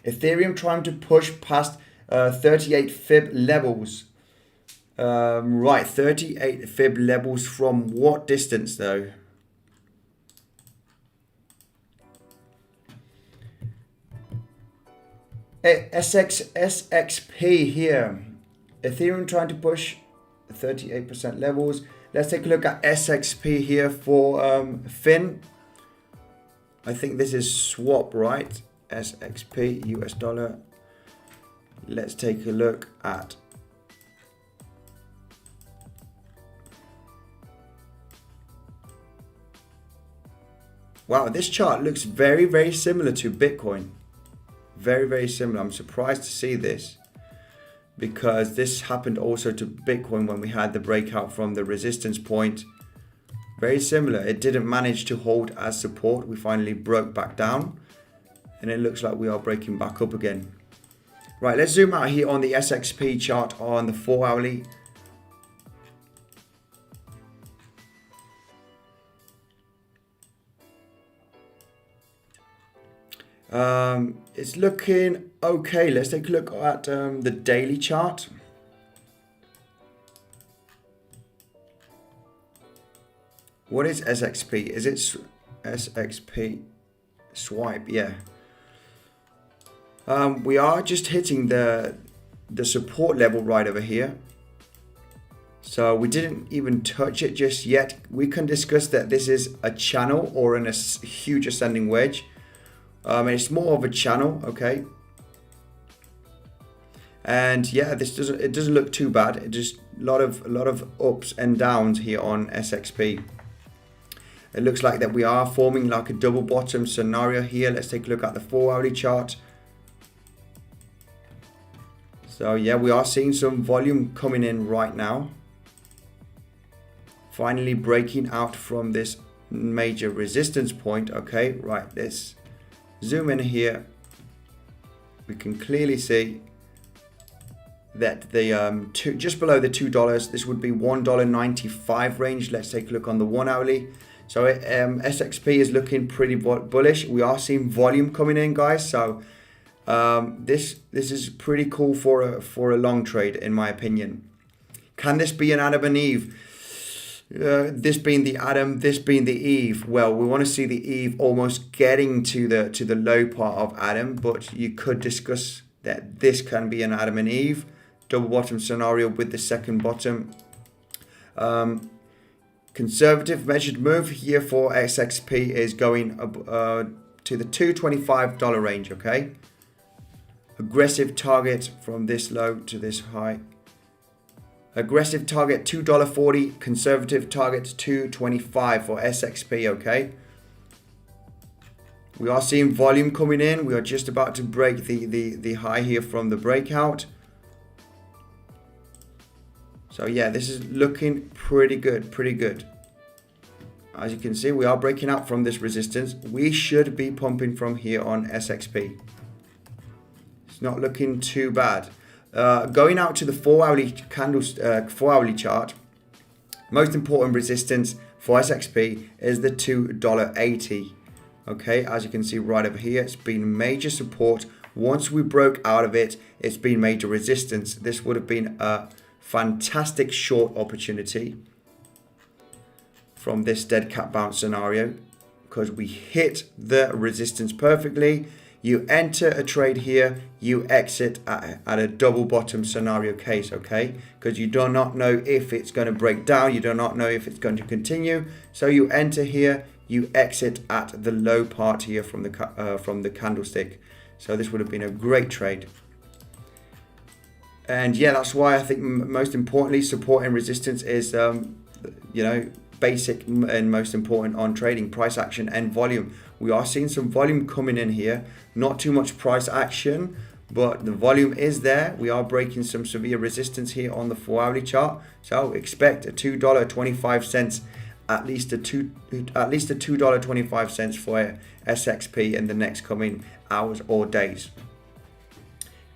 Ethereum trying to push past 38 fib levels. Right, 38 fib levels from what distance though? SXP here. Ethereum trying to push 38% levels. Let's take a look at SXP here for Fin. I think this is swap, right? SXP, US dollar. Let's take a look at wow, this chart looks very, very similar to Bitcoin. Very, very similar. I'm surprised to see this, because this happened also to Bitcoin when we had the breakout from the resistance point. Very similar. It didn't manage to hold as support. We finally broke back down, and it looks like we are breaking back up again. Right, let's zoom out here on the SXP chart on the 4 hourly. It's looking okay. Let's take a look at the daily chart. What is SXP? Is it SXP swipe? Yeah. We are just hitting the support level right over here. So we didn't even touch it just yet. We can discuss that this is a channel or a huge ascending wedge. It's more of a channel, okay. And yeah, it doesn't look too bad. It just a lot of ups and downs here on SXP. It looks like that we are forming like a double bottom scenario here. Let's take a look at the 4 hourly chart. So yeah, we are seeing some volume coming in right now. Finally breaking out from this major resistance point. Okay, right, let's zoom in here. We can clearly see that the just below the $2, this would be $1.95 range. Let's take a look on the 1 hourly. So SXP is looking pretty bullish. We are seeing volume coming in, guys. So this is pretty cool for a long trade, in my opinion. Can this be an Adam and Eve? This being the Adam, this being the Eve. Well, we want to see the Eve almost getting to the low part of Adam, but you could discuss that this can be an Adam and Eve double bottom scenario with the second bottom. Conservative measured move here for SXP is going to the $225 range. Okay. Aggressive target from this low to this high. Aggressive target $2.40, conservative target $2.25 for SXP, okay? We are seeing volume coming in. We are just about to break the high here from the breakout. So yeah, this is looking pretty good, pretty good. As you can see, we are breaking out from this resistance. We should be pumping from here on SXP. It's not looking too bad. Going out to the 4-hourly candles, 4-hourly chart, most important resistance for SXP is the $2.80. Okay, as you can see right over here, it's been major support. Once we broke out of it, it's been major resistance. This would have been a fantastic short opportunity from this dead cat bounce scenario, because we hit the resistance perfectly. You enter a trade here, you exit at a double bottom scenario case, okay? Because you do not know if it's going to break down, you do not know if it's going to continue. So you enter here, you exit at the low part here from the candlestick. So this would have been a great trade. And yeah, that's why I think most importantly, support and resistance is, you know, basic and most important on trading, price action and volume. We are seeing some volume coming in here, not too much price action, but the volume is there. We are breaking some severe resistance here on the 4-hourly chart. So expect a $2.25, at least a $2.25 for SXP in the next coming hours or days.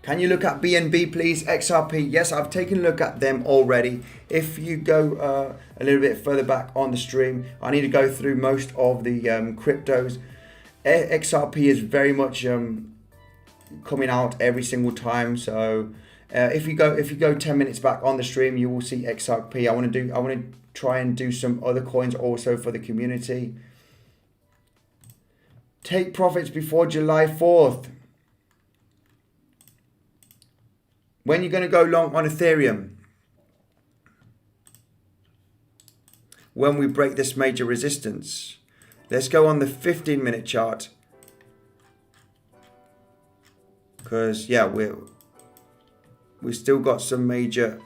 Can you look at BNB, please? XRP, yes, I've taken a look at them already. If you go a little bit further back on the stream, I need to go through most of the cryptos. XRP is very much coming out every single time. So if you go 10 minutes back on the stream, you will see XRP. I want to try and do some other coins also for the community. Take profits before July 4th. When you're going to go long on Ethereum? When we break this major resistance. Let's go on the 15-minute chart. Because yeah, we still got some major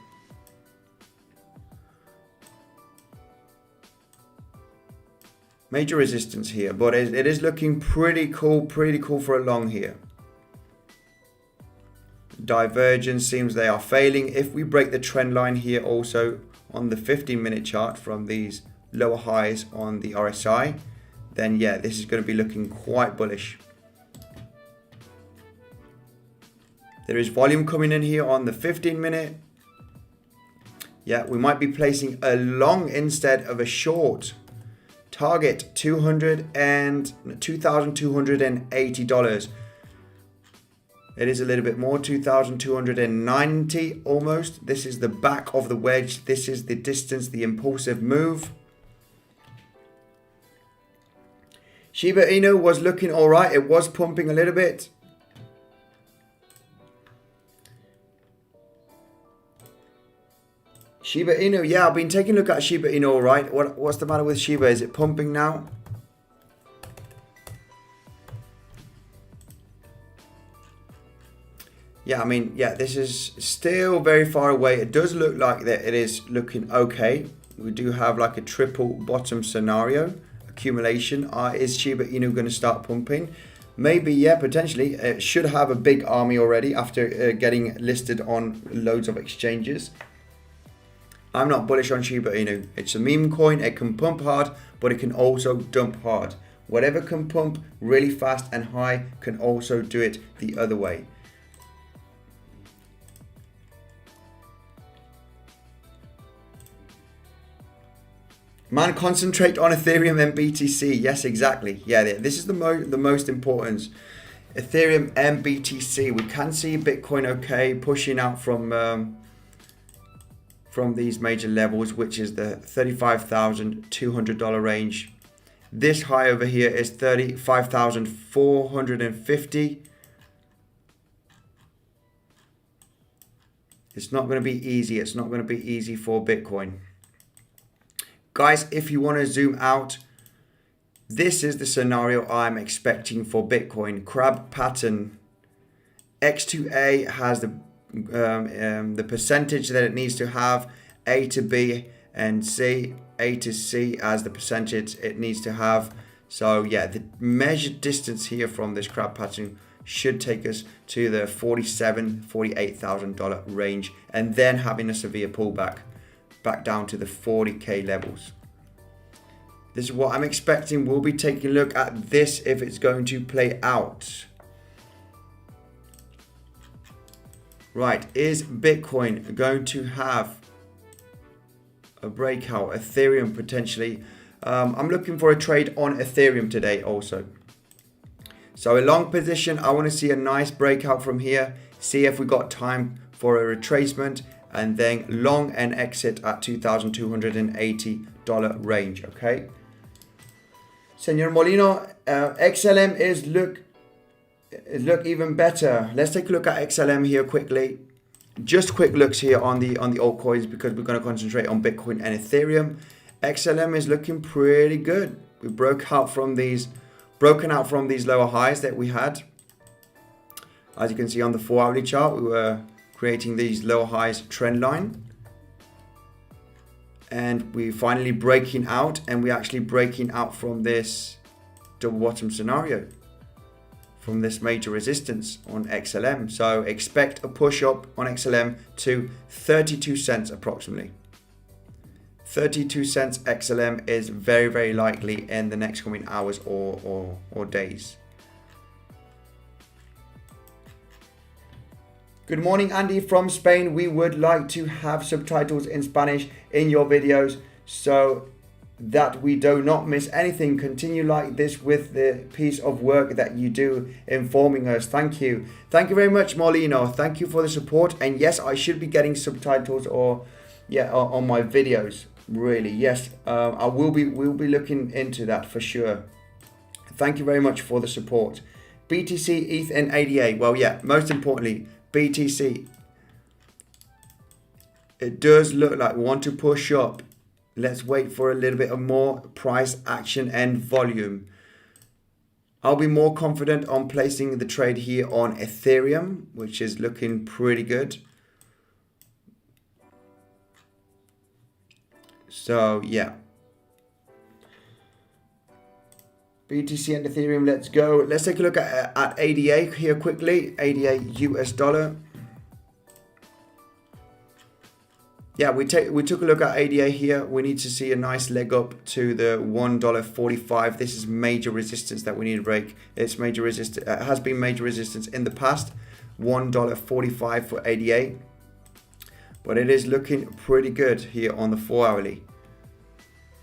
resistance here, but it is looking pretty cool for a long here. Divergence seems they are failing. If we break the trend line here also on the 15-minute chart from these lower highs on the RSI, then yeah, this is going to be looking quite bullish. There is volume coming in here on the 15-minute. Yeah, we might be placing a long instead of a short. Target $2,280. It is a little bit more, $2,290 almost. This is the back of the wedge. This is the distance, the impulsive move. Shiba Inu was looking all right. It was pumping a little bit. Shiba Inu, yeah, I've been taking a look at Shiba Inu all right. What's the matter with Shiba? Is it pumping now? Yeah, I mean, yeah, this is still very far away. It does look like that it is looking okay. We do have like a triple bottom scenario. Accumulation. Is Shiba Inu going to start pumping? Maybe, yeah, potentially. It should have a big army already after getting listed on loads of exchanges. I'm not bullish on Shiba Inu. It's a meme coin. It can pump hard, but it can also dump hard. Whatever can pump really fast and high can also do it the other way. Man, concentrate on Ethereum and BTC. Yes, exactly. Yeah, this is the most important. Ethereum and BTC. We can see Bitcoin okay, pushing out from these major levels, which is the $35,200 range. This high over here is $35,450. It's not going to be easy. It's not going to be easy for Bitcoin. Guys, if you want to zoom out, this is the scenario I'm expecting for Bitcoin. Crab pattern. X2A has the percentage that it needs to have, A to B and C, A to C as the percentage it needs to have. So yeah, the measured distance here from this crab pattern should take us to the $48,000 range, and then having a severe pullback back down to the 40k levels. This is what I'm expecting. We'll be taking a look at this if it's going to play out. Right, is Bitcoin going to have a breakout? Ethereum potentially. I'm looking for a trade on Ethereum today also. So a long position, I want to see a nice breakout from here. See if we got time for a retracement, and then long and exit at $2,280 range, okay? Senor Molino, XLM is look even better. Let's take a look at XLM here quickly. Just quick looks here on the altcoins, because we're going to concentrate on Bitcoin and Ethereum. XLM is looking pretty good. We broken out from these lower highs that we had. As you can see on the 4-hourly chart, we were creating these lower highs trend line. And we finally breaking out, and we're actually breaking out from this double bottom scenario, from this major resistance on XLM. So expect a push up on XLM to 32 cents approximately. 32 cents XLM is very, very likely in the next coming hours or days. Good morning, Andy from Spain. We would like to have subtitles in Spanish in your videos so that we do not miss anything. Continue like this with the piece of work that you do informing us. Thank you. Thank you very much, Molino. Thank you for the support. And yes, I should be getting subtitles on my videos. Really, yes. We'll be looking into that for sure. Thank you very much for the support. BTC, ETH, and ADA. Well, yeah, most importantly, BTC. It does look like we want to push up. Let's wait for a little bit of more price action and volume. I'll be more confident on placing the trade here on Ethereum, which is looking pretty good. So yeah, BTC and Ethereum, let's go. Let's take a look at ADA here quickly. ADA US dollar. Yeah, we took a look at ADA here. We need to see a nice leg up to the $1.45. This is major resistance that we need to break. It's major resistance. It has been major resistance in the past. $1.45 for ADA. But it is looking pretty good here on the 4-hourly.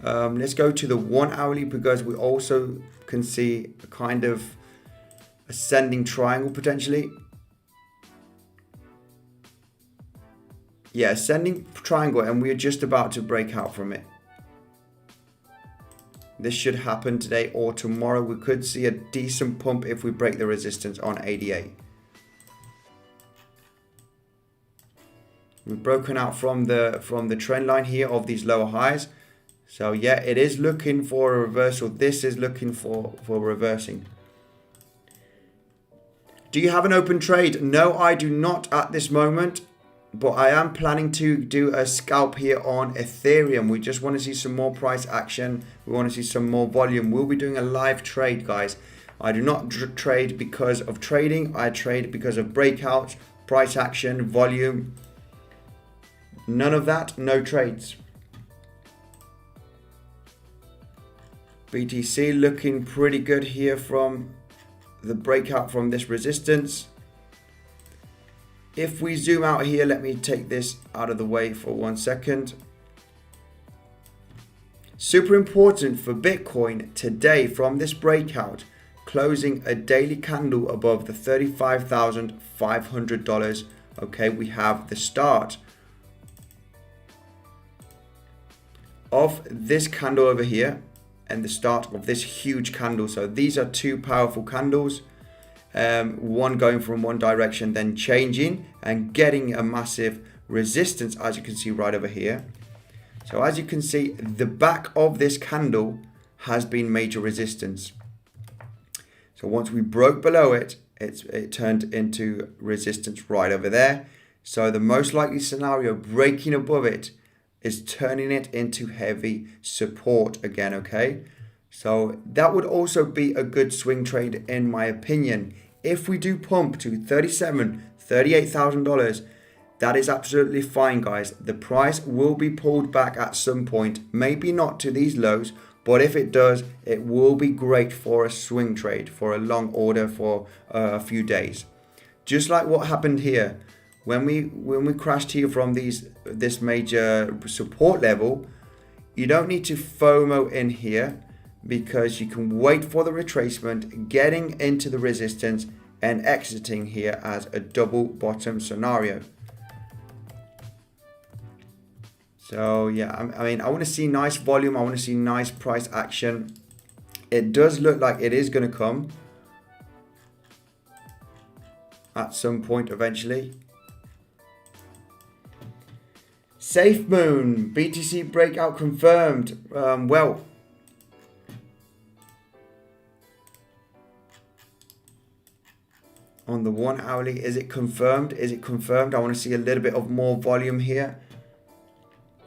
Let's go to the 1-hourly, because we also can see a kind of ascending triangle potentially. Yeah, ascending triangle, and we're just about to break out from it. This should happen today or tomorrow. We could see a decent pump if we break the resistance on ADA. We've broken out from the trend line here of these lower highs. So yeah, it is looking for a reversal. This is looking for reversing. Do you have an open trade? No, I do not at this moment. But I am planning to do a scalp here on Ethereum. We just want to see some more price action. We want to see some more volume. We'll be doing a live trade, guys. I do not trade because of trading. I trade because of breakouts, price action, volume. None of that, no trades. BTC looking pretty good here from the breakout from this resistance. If we zoom out here, let me take this out of the way for 1 second. Super important for Bitcoin today from this breakout, closing a daily candle above the $35,500. Okay, we have the start of this candle over here and the start of this huge candle. So these are two powerful candles. One going from one direction, then changing and getting a massive resistance, as you can see right over here. So as you can see, the back of this candle has been major resistance. So once we broke below it, it turned into resistance right over there. So the most likely scenario, breaking above it is turning it into heavy support again, okay? So that would also be a good swing trade in my opinion. If we do pump to $37,000, $38,000, that is absolutely fine, guys. The price will be pulled back at some point, maybe not to these lows, but if it does, it will be great for a swing trade, for a long order for a few days. Just like what happened here. When we crashed here from this major support level, you don't need to FOMO in here, because you can wait for the retracement, getting into the resistance and exiting here as a double bottom scenario. So yeah, I mean, I want to see nice volume. I want to see nice price action. It does look like it is going to come at some point eventually. SafeMoon, BTC breakout confirmed. Well, on the 1 hourly, is it confirmed? Is it confirmed? I want to see a little bit of more volume here.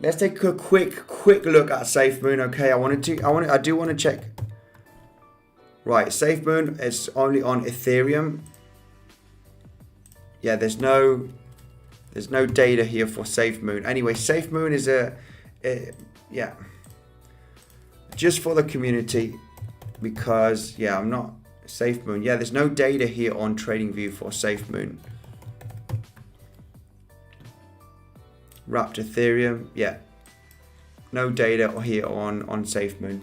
Let's take a quick look at SafeMoon. Okay, I do want to check. Right, SafeMoon is only on Ethereum. Yeah, there's no data here for SafeMoon. Anyway, SafeMoon is yeah, just for the community, because yeah, I'm not SafeMoon. Yeah, there's no data here on TradingView for SafeMoon. Wrapped Ethereum, yeah, no data here on SafeMoon.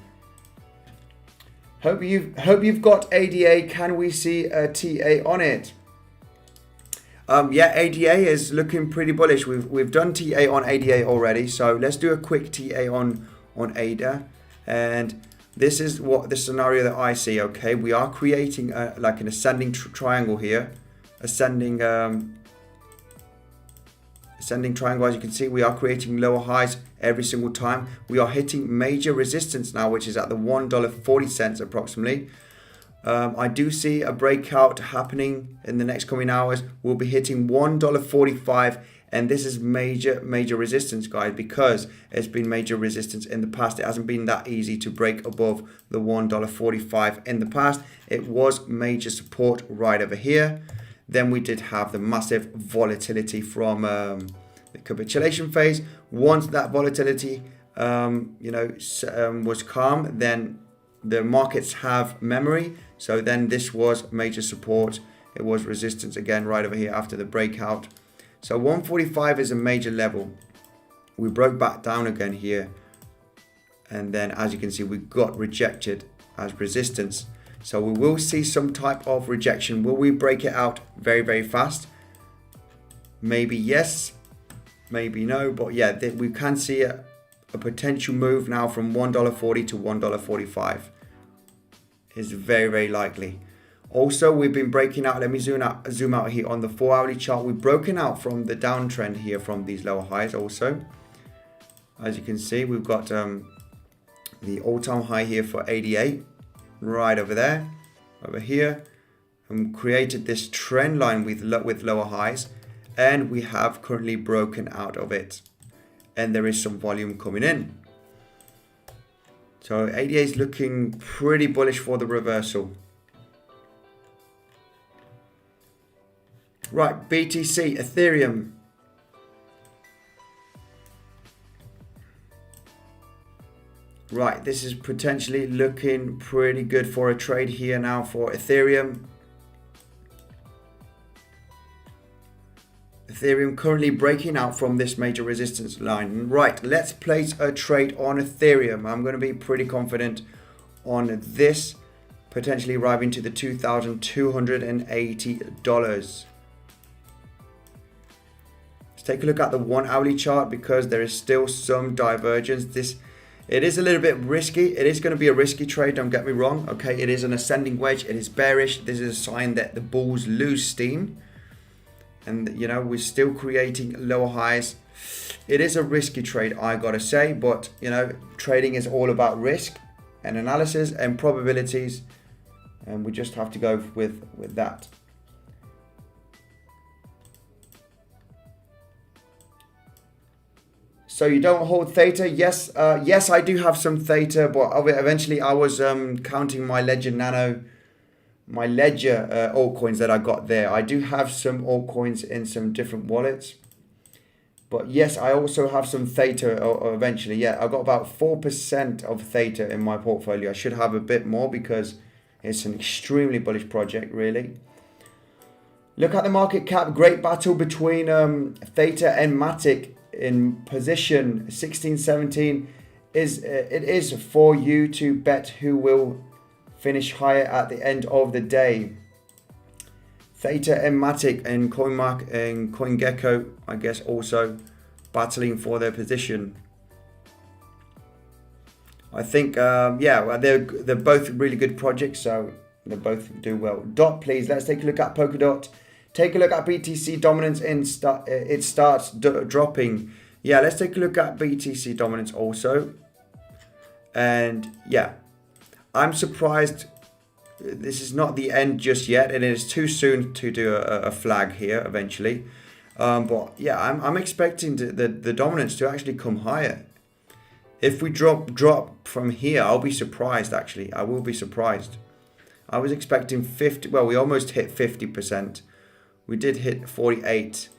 Hope you've got ADA. Can we see a TA on it? Yeah, ADA is looking pretty bullish. We've done TA on ADA already, so let's do a quick TA on ADA. And this is what the scenario that I see. Okay, we are creating like an ascending triangle here, ascending triangle. As you can see, we are creating lower highs every single time. We are hitting major resistance now, which is at the $1.40 approximately. I do see a breakout happening in the next coming hours. We'll be hitting $1.45, and this is major resistance, guys, because it's been major resistance in the past. It hasn't been that easy to break above the $1.45 in the past. It was major support right over here. Then we did have the massive volatility from the capitulation phase. Once that volatility was calm, then the markets have memory. So then this was major support. It was resistance again right over here after the breakout. So 145 is a major level. We broke back down again here. And then as you can see, we got rejected as resistance. So we will see some type of rejection. Will we break it out very fast? Maybe yes, maybe no. But yeah, we can see a potential move now from $1.40 to $1.45. Is very likely. Also, we've been breaking out. Let me zoom out here on the 4 hourly chart. We've broken out from the downtrend here from these lower highs. Also, as you can see, we've got the all-time high here for 88 right over there, over here, and created this trend line with lower highs, and we have currently broken out of it, and there is some volume coming in. So ADA is looking pretty bullish for the reversal. Right, BTC, Ethereum. Right, this is potentially looking pretty good for a trade here now for Ethereum. Ethereum currently breaking out from this major resistance line. Right, let's place a trade on Ethereum. I'm going to be pretty confident on this potentially arriving to the $2,280. Let's take a look at the 1 hourly chart, because there is still some divergence. It is a little bit risky. It is going to be a risky trade, don't get me wrong. Okay, it is an ascending wedge. It is bearish. This is a sign that the bulls lose steam. And, you know, we're still creating lower highs. It is a risky trade, I gotta say. But, you know, trading is all about risk and analysis and probabilities. And we just have to go with that. So you don't hold Theta? Yes, yes, I do have some Theta, but eventually I was counting my Ledger Nano, my Ledger altcoins that I got there. I do have some altcoins in some different wallets. But yes, I also have some Theta eventually. Yeah, I got about 4% of Theta in my portfolio. I should have a bit more because it's an extremely bullish project, really. Look at the market cap. Great battle between Theta and Matic in position 16, 17. It is for you to bet who will finish higher at the end of the day. Theta and Matic and CoinGecko, I guess, also battling for their position. I think, yeah, they're both really good projects, so they both do well. Dot, please. Let's take a look at Polkadot. Take a look at BTC dominance. It starts dropping. Yeah, let's take a look at BTC dominance also. And yeah, I'm surprised. This is not the end just yet, and it is too soon to do a flag here eventually. But yeah, I'm expecting the dominance to actually come higher. If we drop from here, I'll be surprised. Actually, I will be surprised. I was expecting 50. Well, we almost hit 50%. We did hit 48,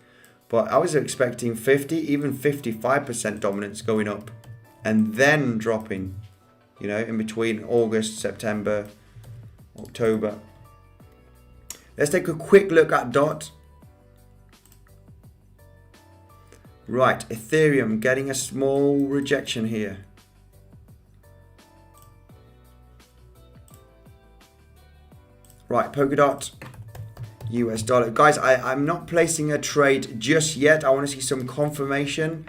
but I was expecting 50, even 55% dominance going up, and then dropping. You know, in between August, September, October. Let's take a quick look at DOT. Right, Ethereum getting a small rejection here. Right, Polkadot, US dollar. Guys, I'm not placing a trade just yet. I want to see some confirmation.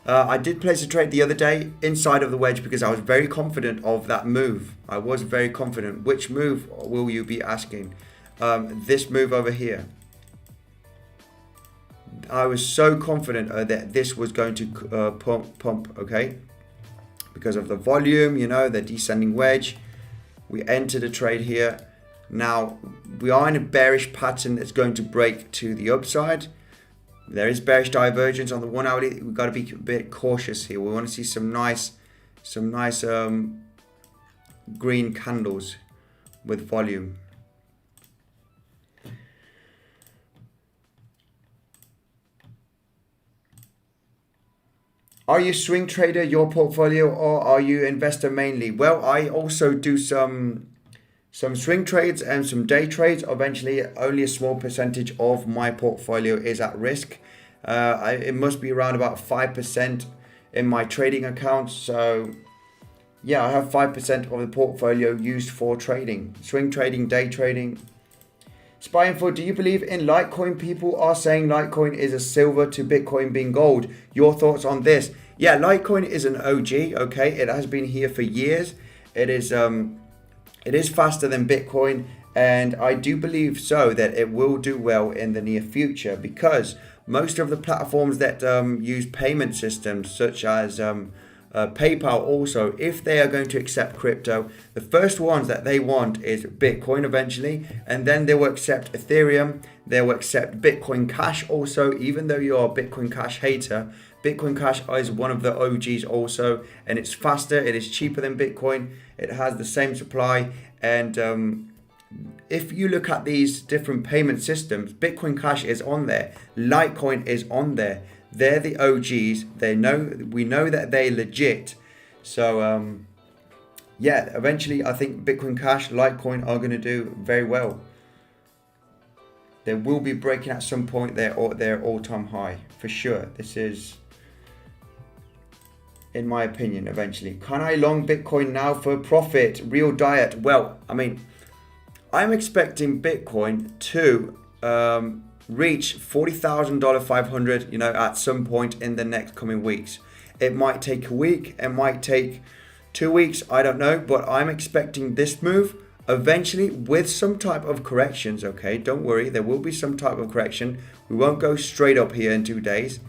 I did place a trade the other day inside of the wedge because I was very confident of that move. I was very confident. Which move will you be asking? This move over here. I was so confident that this was going to pump, okay? Because of the volume, you know, the descending wedge. We entered a trade here. Now, we are in a bearish pattern that's going to break to the upside. There is bearish divergence on the 1 hourly. We've got to be a bit cautious here. We want to see some nice green candles with volume. Are you swing trader, your portfolio, or are you investor mainly? Well, I also do some swing trades and some day trades. Eventually, only a small percentage of my portfolio is at risk. It must be around about 5% in my trading account. So yeah, I have 5% of the portfolio used for trading, swing trading, day trading. Spy info, do you believe in Litecoin? People are saying Litecoin is a silver to Bitcoin being gold. Your thoughts on this? Yeah, Litecoin is an OG, okay? It has been here for years. It is faster than Bitcoin, and I do believe so that it will do well in the near future, because most of the platforms that use payment systems such as PayPal also, if they are going to accept crypto, the first ones that they want is Bitcoin eventually, and then they will accept Ethereum, they will accept Bitcoin Cash also. Even though you're a Bitcoin Cash hater, Bitcoin Cash is one of the OGs also, and it's faster, it is cheaper than Bitcoin, it has the same supply, and if you look at these different payment systems, Bitcoin Cash is on there, Litecoin is on there. They're the OGs. We know that they're legit. So yeah, eventually I think Bitcoin Cash, Litecoin are going to do very well. They will be breaking at some point their all-time high for sure. This is, in my opinion, eventually. Can I long Bitcoin now for profit? Real diet. Well, I mean, I'm expecting Bitcoin to reach $40,000 500, you know, at some point in the next coming weeks. It might take a week, it might take 2 weeks, I don't know, but I'm expecting this move eventually with some type of corrections, okay? Don't worry, there will be some type of correction. We won't go straight up here in 2 days.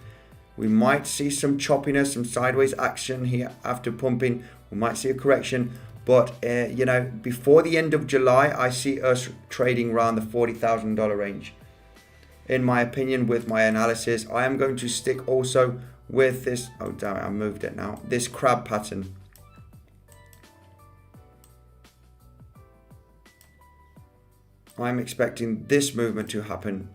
We might see some choppiness, some sideways action here after pumping. We might see a correction, but you know, before the end of July, I see us trading around the $40,000 range. In my opinion, with my analysis, I am going to stick also with this, oh damn it, I moved it now, this crab pattern. I'm expecting this movement to happen.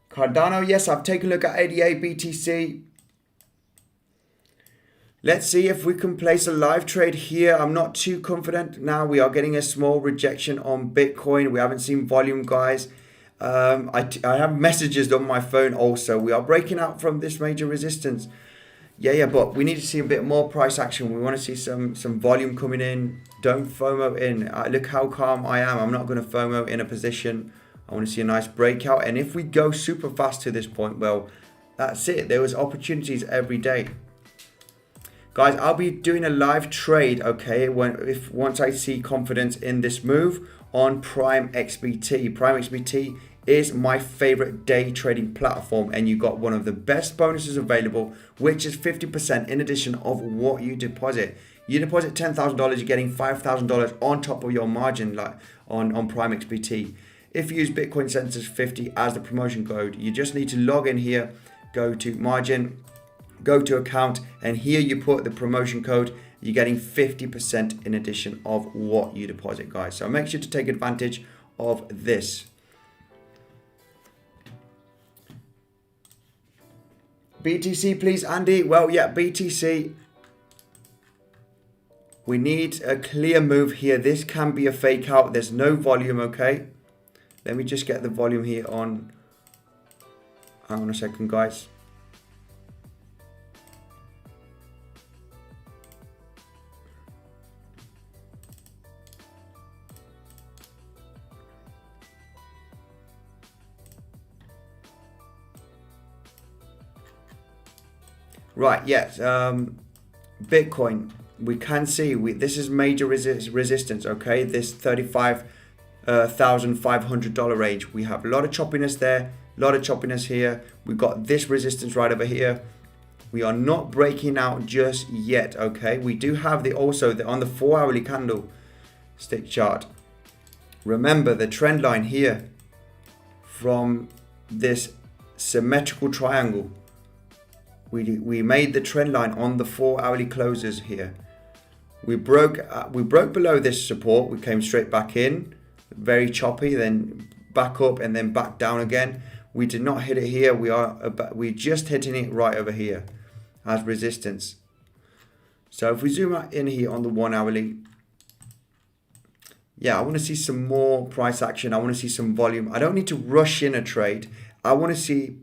Cardano, yes, I've taken a look at 88 BTC. Let's see if we can place a live trade here. I'm not too confident now. We are getting a small rejection on Bitcoin. We haven't seen volume, guys. I have messages on my phone also. We are breaking out from this major resistance. Yeah, but we need to see a bit more price action. We want to see some volume coming in. Don't FOMO in. Look how calm I am. I'm not going to FOMO in a position. I want to see a nice breakout. And if we go super fast to this point, well, that's it. There was opportunities every day. Guys, I'll be doing a live trade, okay, once I see confidence in this move on PrimeXbt. PrimeXbt is my favorite day trading platform, and you got one of the best bonuses available, which is 50% in addition of what you deposit. You deposit $10,000, you're getting $5,000 on top of your margin, like on PrimeXbt. If you use Bitcoin Census 50 as the promotion code, you just need to log in here, go to margin, go to account, and here you put the promotion code. You're getting 50% in addition of what you deposit, guys. So make sure to take advantage of this. BTC, please, Andy. Well, yeah, BTC. We need a clear move here. This can be a fake out. There's no volume, okay? Let me just get the volume here on. Hang on a second, guys. Right, yes, Bitcoin, we can see, this is major resistance, okay? This $35,500 range. We have a lot of choppiness there, a lot of choppiness here. We've got this resistance right over here. We are not breaking out just yet, okay? We do have on the 4 hourly candlestick chart. Remember the trend line here from this symmetrical triangle. We made the trend line on the 4 hourly closes here. We broke below this support. We came straight back in, very choppy, then back up and then back down again. We did not hit it here. We just hitting it right over here as resistance. So if we zoom out in here on the 1 hourly, yeah, I want to see some more price action. I want to see some volume. I don't need to rush in a trade. I want to see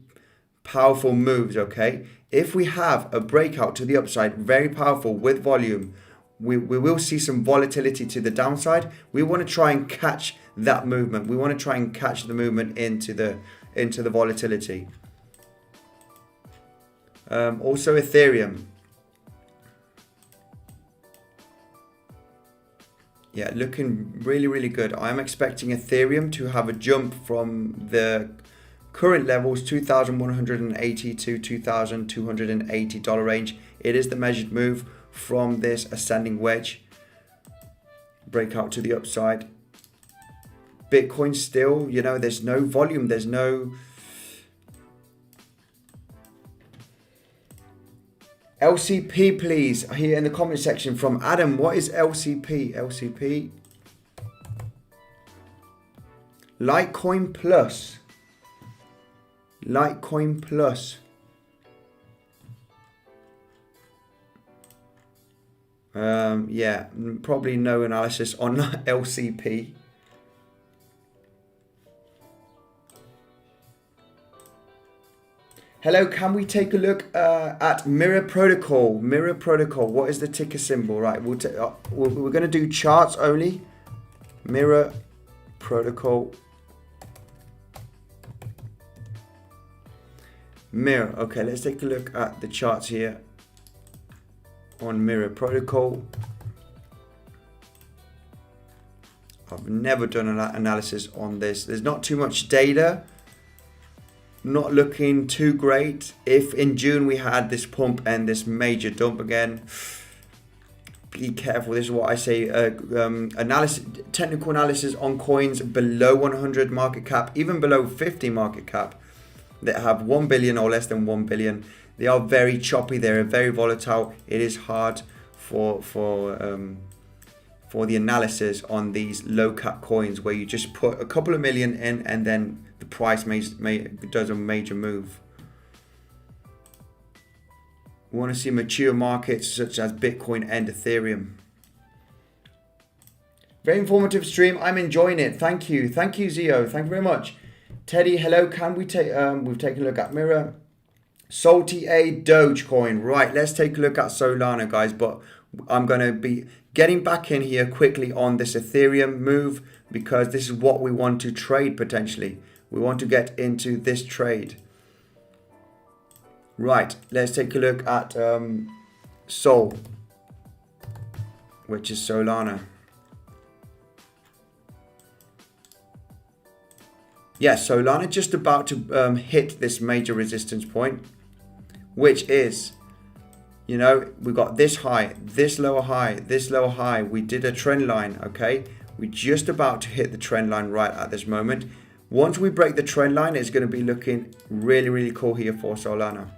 powerful moves, okay? If we have a breakout to the upside, very powerful with volume, we will see some volatility to the downside. We want to try and catch that movement. We want to try and catch the movement into the volatility. Also Ethereum. Yeah, looking really, really good. I'm expecting Ethereum to have a jump from the current levels, $2,180 to $2,280 range. It is the measured move from this ascending wedge. Breakout to the upside. Bitcoin still, there's no volume. There's no LCP, please, here in the comment section from Adam. What is LCP? LCP. Litecoin Plus. Litecoin Plus. Yeah, probably no analysis on LCP. Hello, can we take a look at Mirror Protocol? Mirror Protocol, what is the ticker symbol? Right, we're going to do charts only. Mirror Protocol. Mirror, okay, let's take a look at the charts here on Mirror Protocol. I've never done an analysis on this. There's not too much data. Not looking too great. If in June we had this pump and this major dump again, be careful. This is what I say. Technical analysis on coins below 100 market cap, even below 50 market cap. that have 1 billion or less than 1 billion. They are very choppy. They're very volatile. It is hard for the analysis on these low cap coins where you just put a couple of million in and then the price does a major move. We want to see mature markets such as Bitcoin and Ethereum. Very informative stream. I'm enjoying it. Thank you. Thank you, Zio. Thank you very much. Teddy, hello. Can we take, we've taken a look at Mirror. Salty A Dogecoin. Right, let's take a look at Solana, guys. But I'm going to be getting back in here quickly on this Ethereum move because this is what we want to trade potentially. We want to get into this trade. Right, let's take a look at Sol, which is Solana. Yeah, Solana just about to hit this major resistance point, which is, you know, we got this high, this lower high, this lower high. We did a trend line, okay? We're just about to hit the trend line right at this moment. Once we break the trend line, it's going to be looking really, really cool here for Solana.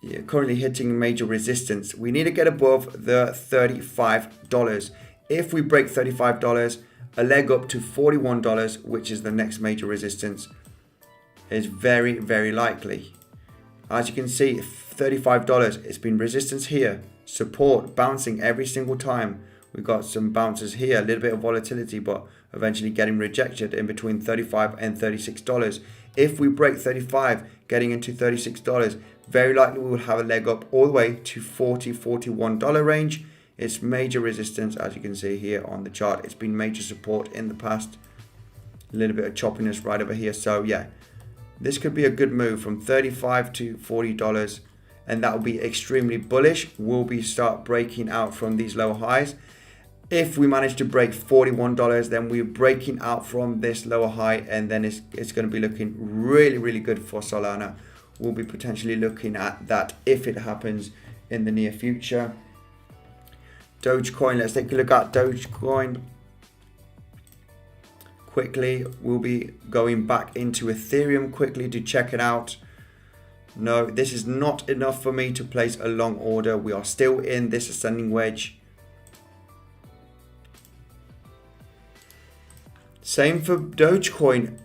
Yeah, currently hitting major resistance. We need to get above the $35. If we break $35, a leg up to $41, which is the next major resistance, is very, very likely. As you can see, $35, it's been resistance here, support bouncing every single time. We've got some bounces here, a little bit of volatility, but eventually getting rejected in between $35 and $36. If we break 35, getting into $36, very likely we will have a leg up all the way to $40, $41 range. It's major resistance, as you can see here on the chart. It's been major support in the past. A little bit of choppiness right over here. So yeah, this could be a good move from $35 to $40, and that will be extremely bullish. We'll be start breaking out from these low highs. If we manage to break $41, then we're breaking out from this lower high, and then it's going to be looking really, really good for Solana. We'll be potentially looking at that if it happens in the near future. Dogecoin, let's take a look at Dogecoin. Quickly, we'll be going back into Ethereum quickly to check it out. No, this is not enough for me to place a long order. We are still in this ascending wedge. Same for Dogecoin.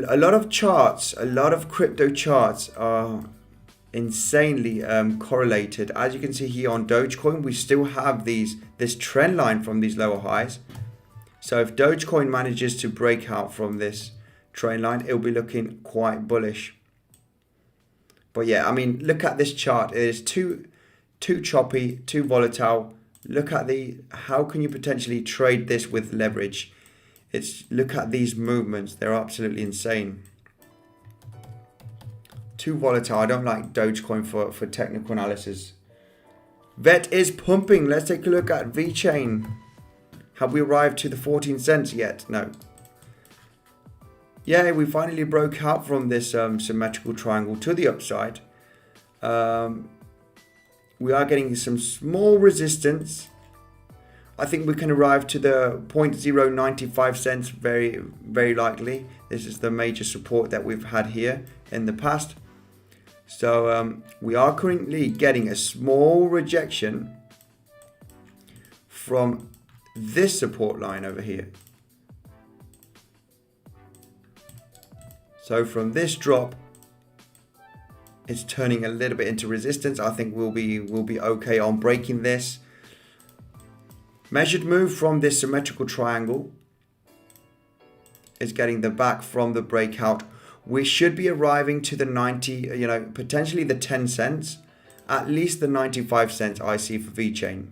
A lot of charts, a lot of crypto charts are insanely correlated. As you can see here on Dogecoin, we still have this trend line from these lower highs. So if Dogecoin manages to break out from this trend line, it'll be looking quite bullish. But yeah, I mean, look at this chart. It is too choppy, too volatile. Look at how can you potentially trade this with leverage? Look at these movements. They're absolutely insane. Too volatile. I don't like Dogecoin for technical analysis. VET is pumping. Let's take a look at VeChain. Have we arrived to the 14 cents yet? No. Yeah, we finally broke out from this symmetrical triangle to the upside. We are getting some small resistance. I think we can arrive to the 0.095 cents very, very likely. This is the major support that we've had here in the past. So we are currently getting a small rejection from this support line over here. So from this drop, it's turning a little bit into resistance. I think we'll be okay on breaking this. Measured move from this symmetrical triangle is getting the back from the breakout. We should be arriving to the 90, potentially the 10 cents, at least the 95 cents I see for VeChain.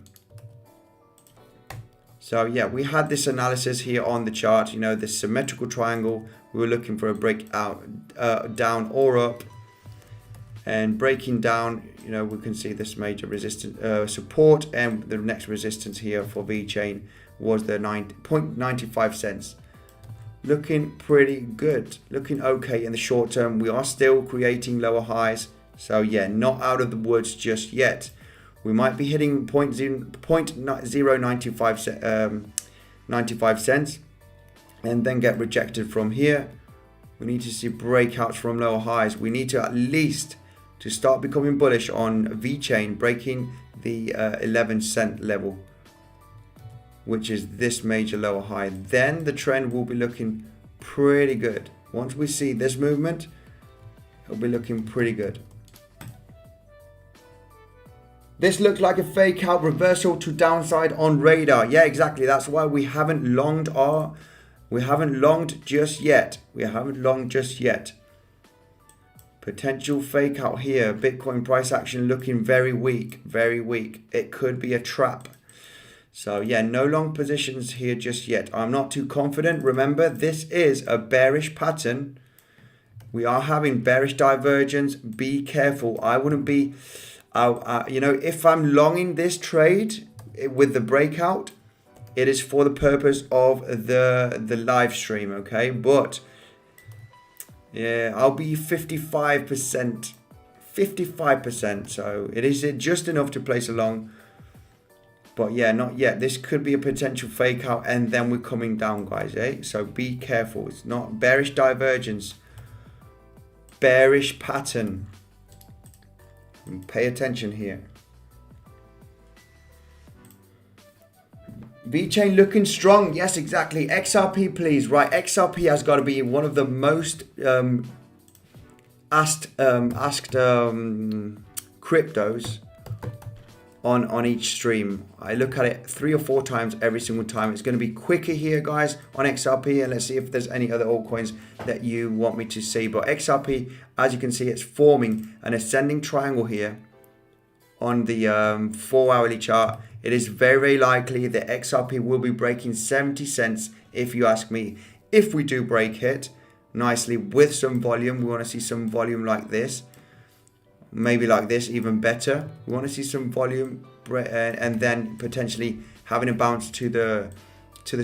So yeah, we had this analysis here on the chart, this symmetrical triangle. We were looking for a breakout down or up, and breaking down, we can see this major resistance support, and the next resistance here for VeChain was the 0.95 cents. Looking pretty good, looking okay in the short term. We are still creating lower highs, so yeah, not out of the woods just yet. We might be hitting 0.095 95 cents and then get rejected from here. We need to see breakouts from lower highs. We need to at least to start becoming bullish on VeChain breaking the 11 cent level, which is this major lower high. Then the trend will be looking pretty good. Once we see this movement, it'll be looking pretty good. This looks like a fake out reversal to downside on radar. Yeah, exactly. That's why we haven't longed just yet. We haven't longed just yet. Potential fake out here. Bitcoin price action looking very weak, very weak. It could be a trap. So yeah, no long positions here just yet. I'm not too confident. Remember, this is a bearish pattern. We are having bearish divergence. Be careful. I wouldn't be, you know, if I'm longing this trade with the breakout, it is for the purpose of the live stream, okay? But yeah, I'll be 55%, 55%. So it is just enough to place a long. But yeah, not yet. This could be a potential fake out and then we're coming down, guys, eh? So be careful. It's not bearish divergence. Bearish pattern. And pay attention here. VeChain looking strong. Yes, exactly. XRP, please. Right, XRP has got to be one of the most asked cryptos on each stream. I look at it 3 or 4 times every single time. It's going to be quicker here, guys, on XRP, and let's see if there's any other altcoins that you want me to see. But XRP, as you can see, it's forming an ascending triangle here on the 4-hourly chart. It is very, very likely that XRP will be breaking 70 cents, if you ask me. If we do break it nicely with some volume, we want to see some volume like this. Maybe like this, even better. We want to see some volume and then potentially having a bounce to the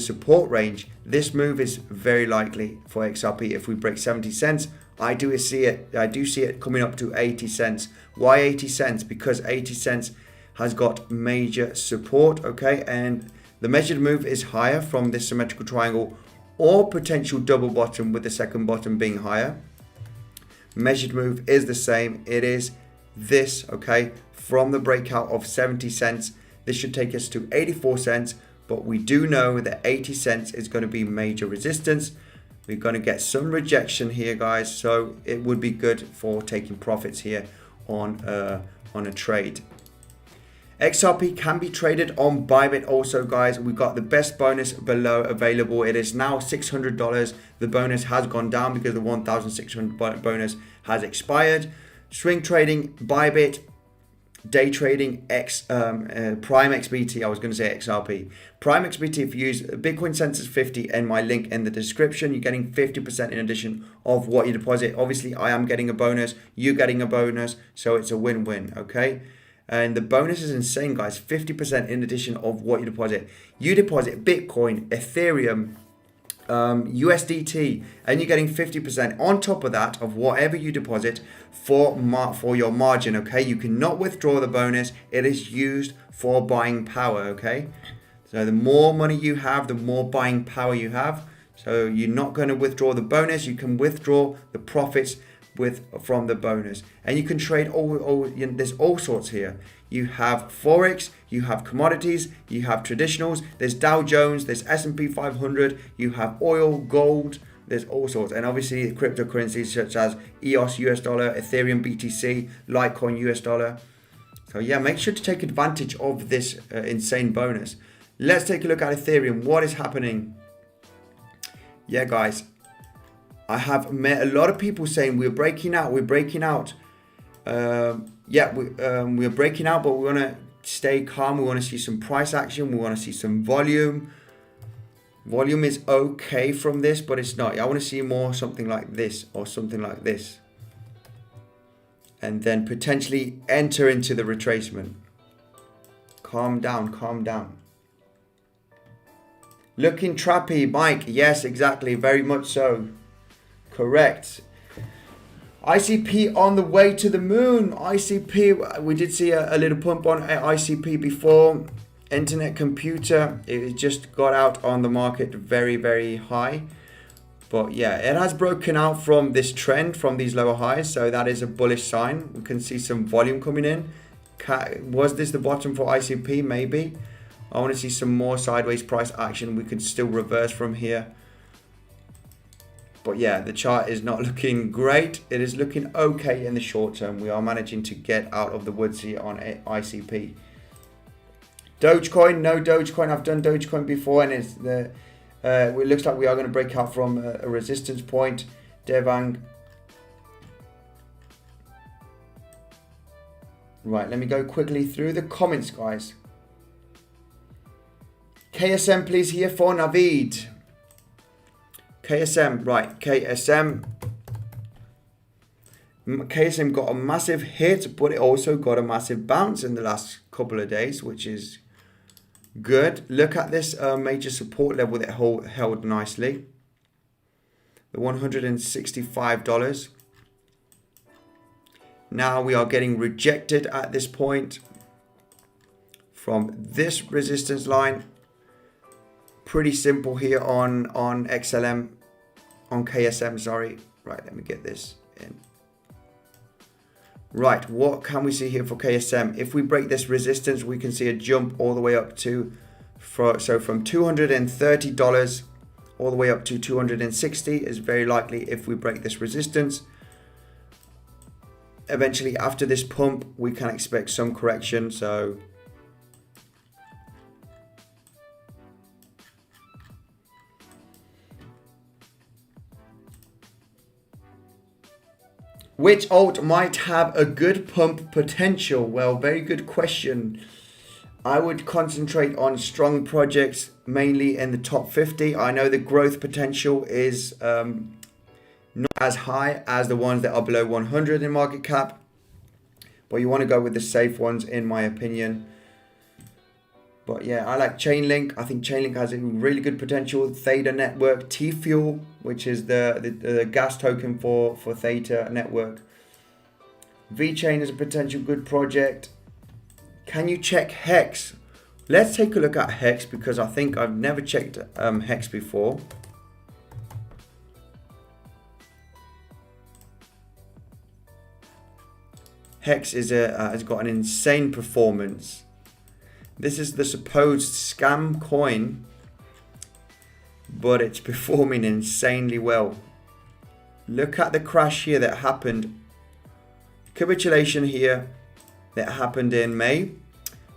support range. This move is very likely for XRP. If we break 70 cents, I do see it coming up to 80 cents. Why 80 cents? Because 80 cents has got major support, okay? And the measured move is higher from this symmetrical triangle or potential double bottom with the second bottom being higher. Measured move is the same. It is this, okay, from the breakout of 70 cents. This should take us to 84 cents, but we do know that 80 cents is going to be major resistance. We're going to get some rejection here, guys, so it would be good for taking profits here on a trade. XRP can be traded on Bybit also, guys. We've got the best bonus below available. It is now $600. The bonus has gone down because the 1,600 bonus has expired. Swing trading, Bybit. Day trading, PrimeXbt. I was going to say XRP. PrimeXbt, if you use Bitcoin Census 50 and my link in the description, you're getting 50% in addition of what you deposit. Obviously, I am getting a bonus. You're getting a bonus. So it's a win-win, okay? And the bonus is insane, guys. 50% in addition of what you deposit. You deposit Bitcoin, Ethereum, USDT, and you're getting 50% on top of that of whatever you deposit for your margin, okay? You cannot withdraw the bonus. It is used for buying power, okay? So the more money you have, the more buying power you have. So you're not going to withdraw the bonus. You can withdraw the profits from the bonus, and you can trade there's all sorts here. You have forex, you have commodities, you have traditionals, there's Dow Jones, there's S&P 500, you have oil, gold, there's all sorts, and obviously cryptocurrencies such as EOS US dollar, Ethereum BTC, Litecoin US dollar. So yeah, make sure to take advantage of this insane bonus. Let's take a look at Ethereum. What is happening? Yeah, guys, I have met a lot of people saying we're breaking out. We're breaking out. We're breaking out, but we want to stay calm. We want to see some price action. We want to see some volume. Volume is okay from this, but it's not. I want to see more something like this or something like this. And then potentially enter into the retracement. Calm down, calm down. Looking trappy, Mike. Yes, exactly. Very much so. Correct. ICP on the way to the moon. ICP, we did see a little pump on ICP before. Internet computer, it just got out on the market very, very high. But yeah, it has broken out from this trend, from these lower highs. So that is a bullish sign. We can see some volume coming in. Was this the bottom for ICP? Maybe. I want to see some more sideways price action. We could still reverse from here. But yeah, the chart is not looking great. It is looking okay in the short term. We are managing to get out of the woods here on ICP. Dogecoin, no Dogecoin. I've done Dogecoin before, and it's it looks like we are going to break out from a resistance point. Devang. Right, let me go quickly through the comments, guys. KSM, please, here for Naveed. KSM, right, KSM got a massive hit, but it also got a massive bounce in the last couple of days, which is good. Look at this major support level that held nicely. The $165. Now we are getting rejected at this point from this resistance line. Pretty simple here on XLM, on KSM, sorry. Right, let me get this in. Right, what can we see here for KSM? If we break this resistance, we can see a jump all the way up to, from $230 all the way up to $260 is very likely if we break this resistance. Eventually, after this pump, we can expect some correction, so which alt might have a good pump potential? Well, very good question. I would concentrate on strong projects, mainly in the top 50. I know the growth potential is not as high as the ones that are below 100 in market cap, but you want to go with the safe ones, in my opinion. But yeah, I like Chainlink. I think Chainlink has a really good potential. Theta network, T-Fuel, which is the gas token for Theta network. VeChain is a potential good project. Can you check Hex? Let's take a look at Hex, because I think I've never checked Hex before. Hex is has got an insane performance. This is the supposed scam coin, but it's performing insanely well. Look at the crash here that happened. Capitulation here that happened in May,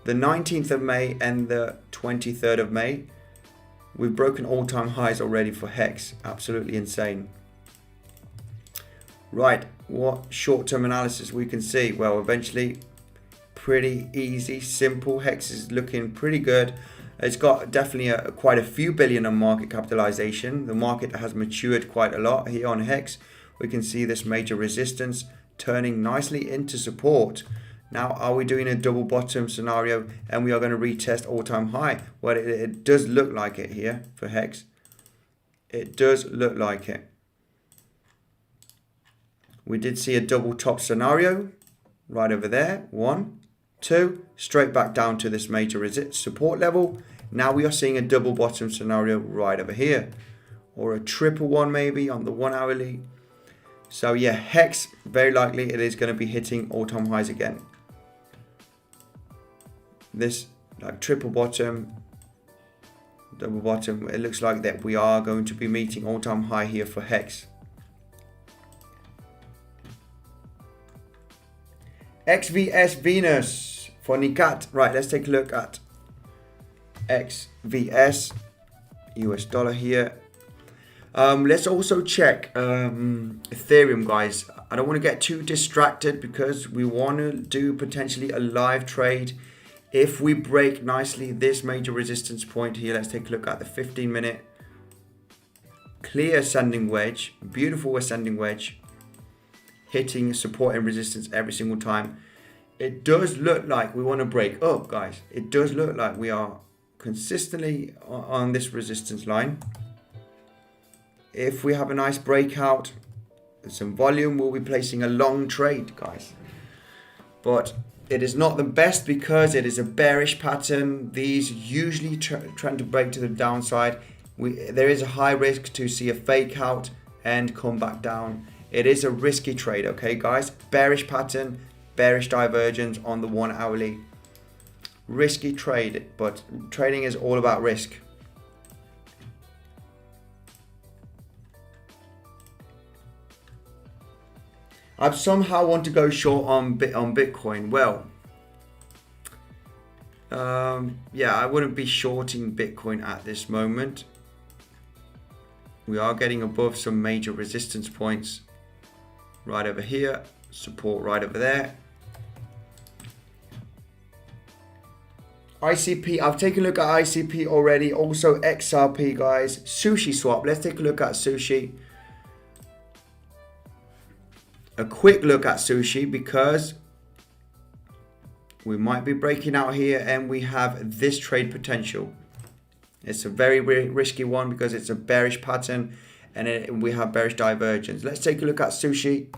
the 19th of May and the 23rd of May. We've broken all-time highs already for Hex. Absolutely insane. Right, what short-term analysis we can see? Well, eventually, pretty easy, simple. Hex is looking pretty good. It's got definitely quite a few billion on market capitalization. The market has matured quite a lot here on Hex. We can see this major resistance turning nicely into support. Now, are we doing a double bottom scenario and we are going to retest all-time high? Well, it does look like it here for Hex. It does look like it. We did see a double top scenario right over there. 1, 2, straight back down to this major support level. Now we are seeing a double bottom scenario right over here, or a triple one maybe on the 1 hourly. So yeah, Hex, very likely it is going to be hitting all-time highs again. This like triple bottom, double bottom, it looks like that we are going to be meeting all-time high here for Hex. XVS Venus for Nikat. Right, let's take a look at XVS US dollar here. Let's also check Ethereum, guys. I don't want to get too distracted because we want to do potentially a live trade. If we break nicely this major resistance point here, let's take a look at the 15-minute clear ascending wedge, beautiful ascending wedge, hitting support and resistance every single time. It does look like we want to break up, guys. It does look like we are consistently on this resistance line. If we have a nice breakout and some volume, we'll be placing a long trade, guys. But it is not the best because it is a bearish pattern. These usually trying to break to the downside. There is a high risk to see a fake out and come back down. It is a risky trade, okay guys? Bearish pattern, bearish divergence on the 1 hourly. Risky trade, but trading is all about risk. I somehow want to go short on Bitcoin. Well, yeah, I wouldn't be shorting Bitcoin at this moment. We are getting above some major resistance points right over here, support right over there. ICP, I've taken a look at ICP already, also XRP guys. SushiSwap, let's take a look at Sushi. A quick look at Sushi because we might be breaking out here and we have this trade potential. It's a very risky one because it's a bearish pattern and we have bearish divergence. Let's take a look at Sushi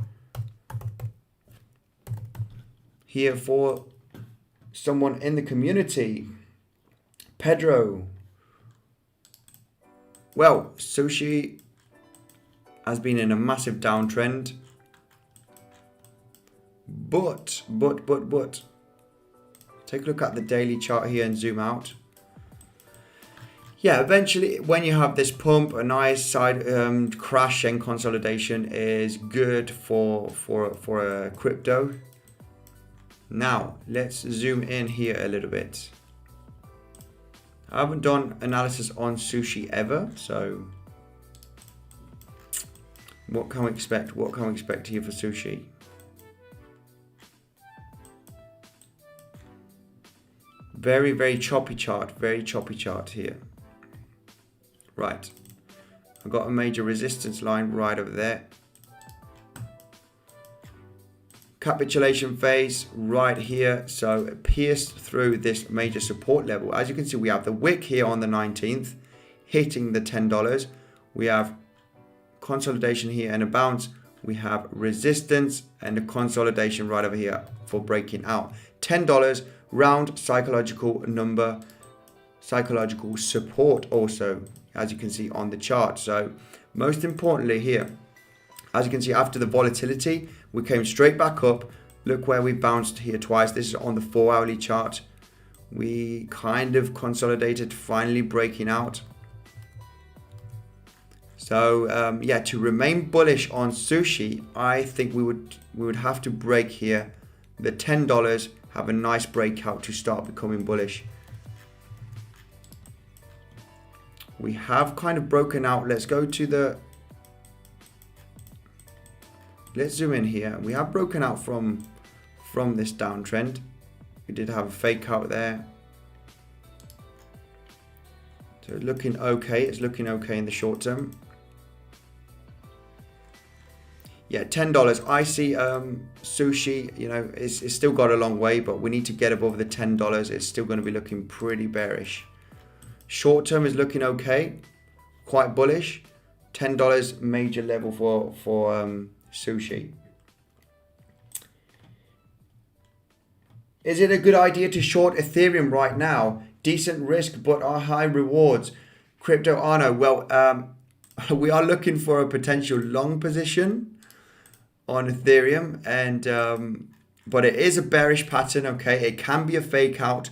here for someone in the community. Pedro. Well, Sushi has been in a massive downtrend. But take a look at the daily chart here and zoom out. Yeah, eventually when you have this pump, a nice side crash and consolidation is good for a crypto. Now let's zoom in here a little bit. I haven't done analysis on Sushi ever, so what can we expect? What can we expect here for Sushi? Very choppy chart, very choppy chart here. Right, I've got a major resistance line right over there. Capitulation phase right here, so it pierced through this major support level. As you can see, we have the wick here on the 19th hitting the $10. We have consolidation here and a bounce. We have resistance and a consolidation right over here for breaking out. $10, round psychological number, psychological support also, as you can see on the chart. So most importantly here, as you can see, after the volatility, we came straight back up. Look where we bounced here twice. This is on the 4 hourly chart. We kind of consolidated, finally breaking out. So yeah, to remain bullish on Sushi, I think we would have to break here the $10, have a nice breakout to start becoming bullish. We have kind of broken out. Let's go to the, let's zoom in here. We have broken out from this downtrend. We did have a fake out there. So looking okay. It's looking okay in the short term. Yeah, $10. I see Sushi, you know, it's still got a long way, but we need to get above the $10. It's still going to be looking pretty bearish. Short term is looking okay, quite bullish. $10 major level for Sushi. Is it a good idea to short Ethereum right now? Decent risk, but are high rewards. Crypto Arno, well, we are looking for a potential long position on Ethereum, and but it is a bearish pattern. Okay, it can be a fake out.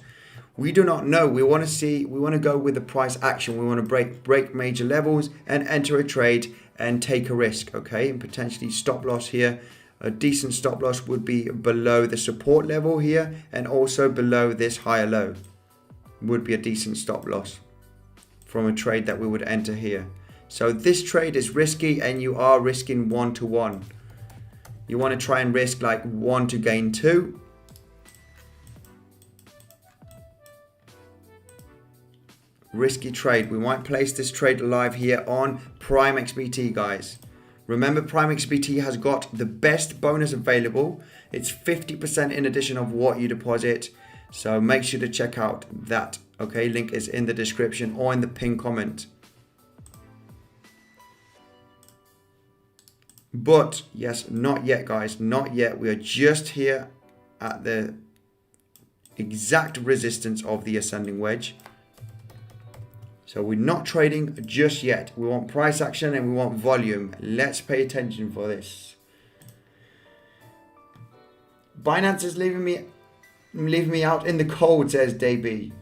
We do not know. We want to go with the price action. We want to break major levels and enter a trade and take a risk, okay, and potentially stop loss here. A decent stop loss would be below the support level here, and also below this higher low would be a decent stop loss from a trade that we would enter here. So this trade is risky, and you are risking 1 to 1. You want to try and risk like 1 to gain 2. Risky trade. We might place this trade live here on PrimeXbt, guys. Remember, PrimeXbt has got the best bonus available. It's 50% in addition of what you deposit. So make sure to check out that. Okay, link is in the description or in the pinned comment. But yes, not yet, guys, not yet. We are just here at the exact resistance of the ascending wedge. So we're not trading just yet. We want price action and we want volume. Let's pay attention for this. Binance is leaving me out in the cold, says Davey.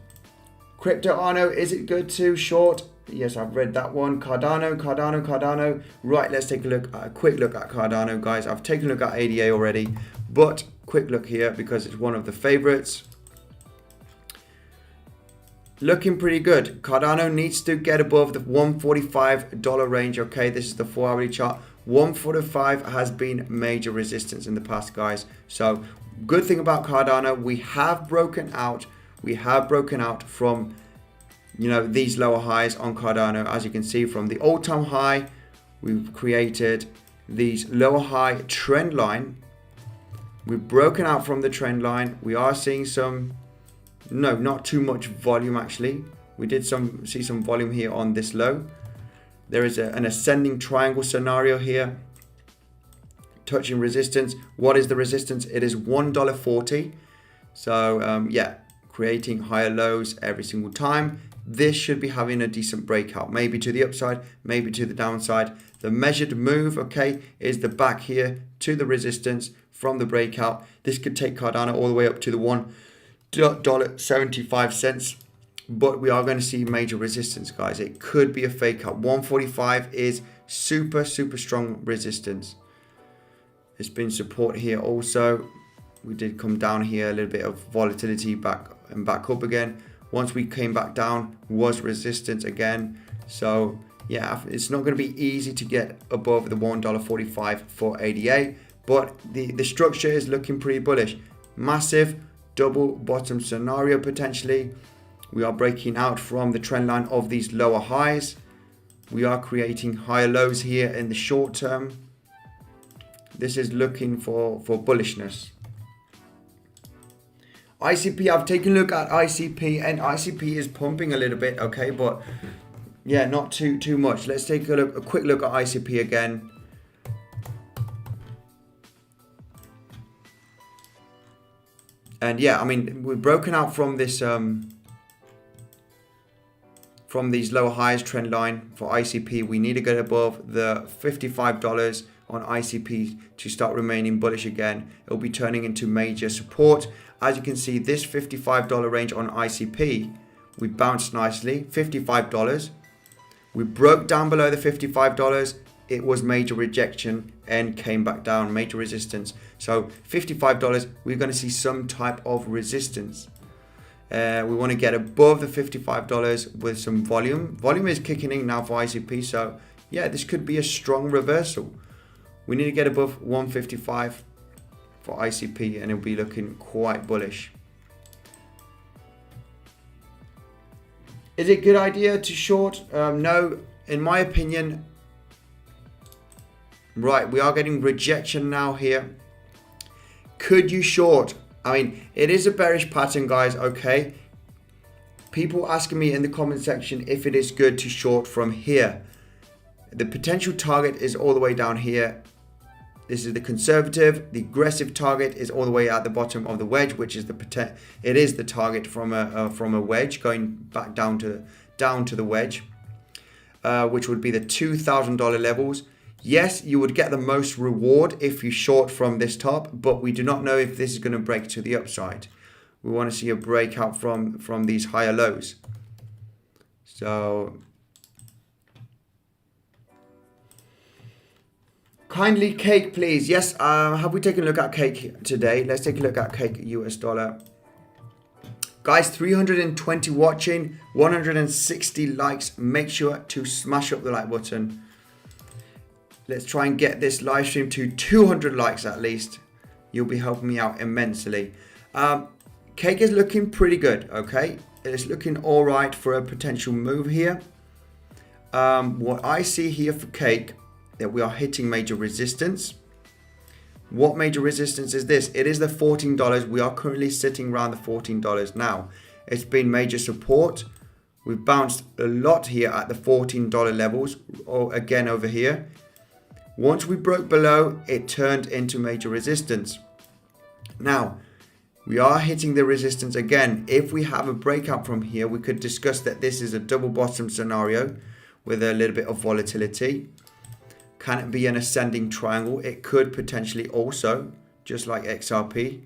Crypto Arno, is it good to short? Yes, I've read that one. Cardano. Right, let's take a quick look at Cardano, guys. I've taken a look at ADA already, but quick look here because it's one of the favorites. Looking pretty good. Cardano needs to get above the $145 range. Okay, this is the 4-hourly chart. 145 has been major resistance in the past, guys. So good thing about Cardano, we have broken out from, you know, these lower highs on Cardano. As you can see from the all-time high, we've created these lower high trend line. We've broken out from the trend line. We are seeing some, no, not too much volume actually. We did see some volume here on this low. There is an ascending triangle scenario here, touching resistance. What is the resistance? It is $1.40. So yeah, creating higher lows every single time. This should be having a decent breakout, maybe to the upside, maybe to the downside. The measured move, okay, is the back here to the resistance from the breakout. This could take Cardano all the way up to the $1.75. But we are going to see major resistance, guys. It could be a fake out. 145 is super strong resistance. There's been support here also. We did come down here, a little bit of volatility back and back up again. Once we came back down, was resistance again. So yeah, it's not going to be easy to get above the $1.45 for ADA, but the structure is looking pretty bullish. Massive double bottom scenario potentially. We are breaking out from the trend line of these lower highs. We are creating higher lows here in the short term. This is looking for bullishness. ICP, I've taken a look at ICP and ICP is pumping a little bit, okay, but yeah, not too much. Let's take a quick look at ICP again. And yeah, I mean, we've broken out from this from these lower highs trend line for ICP. We need to get above the $55 on ICP to start remaining bullish again. It'll be turning into major support. As you can see, this $55 range on ICP, we bounced nicely, $55. We broke down below the $55. It was major rejection and came back down, major resistance. So $55, we're going to see some type of resistance. We want to get above the $55 with some volume. Volume is kicking in now for ICP. So yeah, this could be a strong reversal. We need to get above 155 for ICP and it'll be looking quite bullish. Is it a good idea to short? No, in my opinion. Right, we are getting rejection now here. Could you short? I mean, it is a bearish pattern, guys, okay? People asking me in the comment section if it is good to short from here. The potential target is all the way down here. This is the conservative. The aggressive target is all the way at the bottom of the wedge, which is it is the target from a wedge going back down to the wedge, which would be the $2,000 levels. Yes, you would get the most reward if you short from this top, but we do not know if this is going to break to the upside. We want to see a breakout from these higher lows. So kindly Cake, please. Yes, have we taken a look at Cake today? Let's take a look at Cake US dollar. Guys, 320 watching, 160 likes. Make sure to smash up the like button. Let's try and get this live stream to 200 likes at least. You'll be helping me out immensely. Cake is looking pretty good, okay? It's looking all right for a potential move here. What I see here for Cake, that we are hitting major resistance. What major resistance is this? It is the $14. We are currently sitting around the $14 now. It's been major support. We've bounced a lot here at the $14 levels, or again over here. Once we broke below, it turned into major resistance. Now, We are hitting the resistance again. If we have a breakout from here, we could discuss that this is a double bottom scenario with a little bit of volatility. Can it be an ascending triangle? It could potentially also, just like XRP,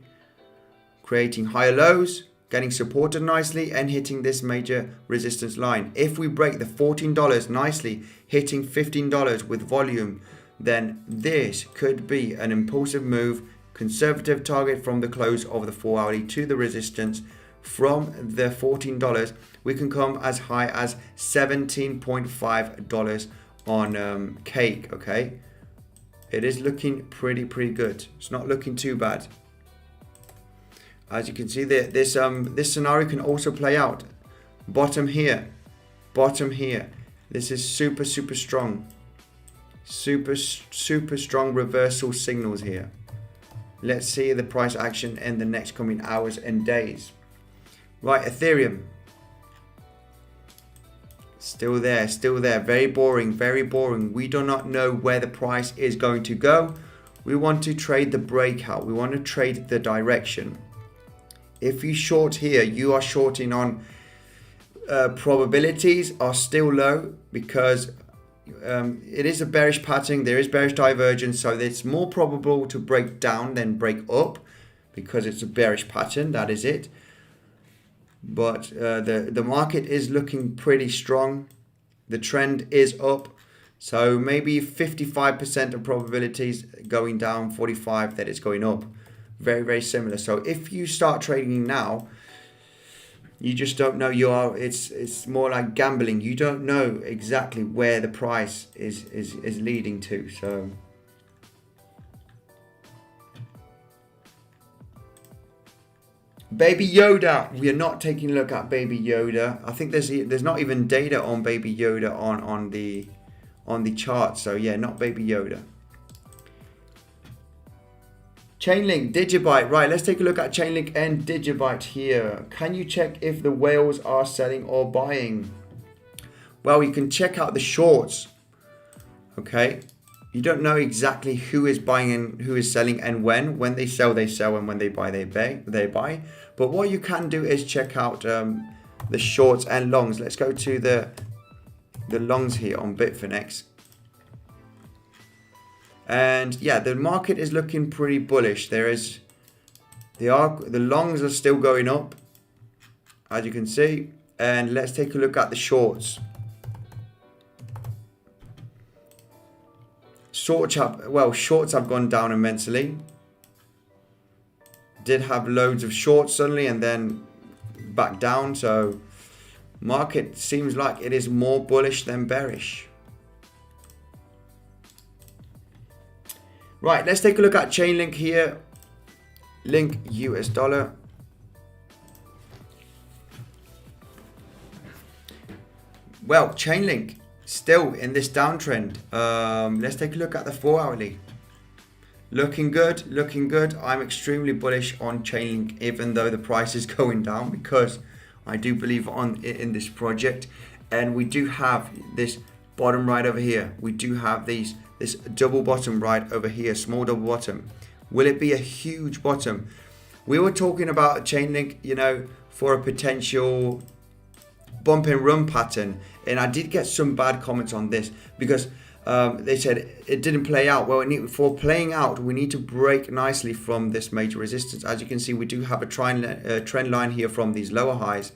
creating higher lows, getting supported nicely and hitting this major resistance line. If we break the $14 nicely, hitting $15 with volume, then this could be an impulsive move, conservative target from the close of the 4-hourly to the resistance. From the $14, we can come as high as $17.5 on cake, okay? It is looking pretty good. It's not looking too bad. As you can see, this scenario can also play out. Bottom here, bottom here. This is super strong. Super strong reversal signals here. Let's see the price action in the next coming hours and days. Right, Ethereum. Still there. Very boring. We do not know where the price is going to go. We want to trade the breakout. We want to trade the direction. If you short here, you are shorting on probabilities are still low because it is a bearish pattern. There is bearish divergence, so it's more probable to break down than break up because it's a bearish pattern. That is it. But the market is looking pretty strong. The trend is up, so maybe 55% of probabilities going down, 45 that it's going up. Very similar. So if you start trading now, you just don't know. It's more like gambling. You don't know exactly where the price is leading to. So Baby Yoda. We are not taking a look at Baby Yoda. I think there's not even data on Baby Yoda on the chart. So yeah, not Baby Yoda. Chainlink, DigiByte. Right, let's take a look at Chainlink and DigiByte here. Can you check if the whales are selling or buying? Well, you can check out the shorts. Okay. You don't know exactly who is buying and who is selling and when. When they sell, and when they buy, they buy. But what you can do is check out the shorts and longs. Let's go to the longs here on Bitfinex. And yeah, the market is looking pretty bullish. The longs are still going up, as you can see. And let's take a look at the shorts. Shorts have gone down immensely. Did have loads of shorts suddenly and then back down. So market seems like it is more bullish than bearish. Right, let's take a look at Chainlink here. Link US dollar. Well, Chainlink still in this downtrend. Let's take a look at the 4-hourly. Looking good. I'm extremely bullish on Chainlink, even though the price is going down, because I do believe in this project. And we do have this bottom right over here. We do have this double bottom right over here, small double bottom. Will it be a huge bottom? We were talking about Chainlink, for a potential bump and run pattern, and I did get some bad comments on this because they said it didn't play out. Well, for playing out, we need to break nicely from this major resistance. As you can see, we do have a trend line here from these lower highs.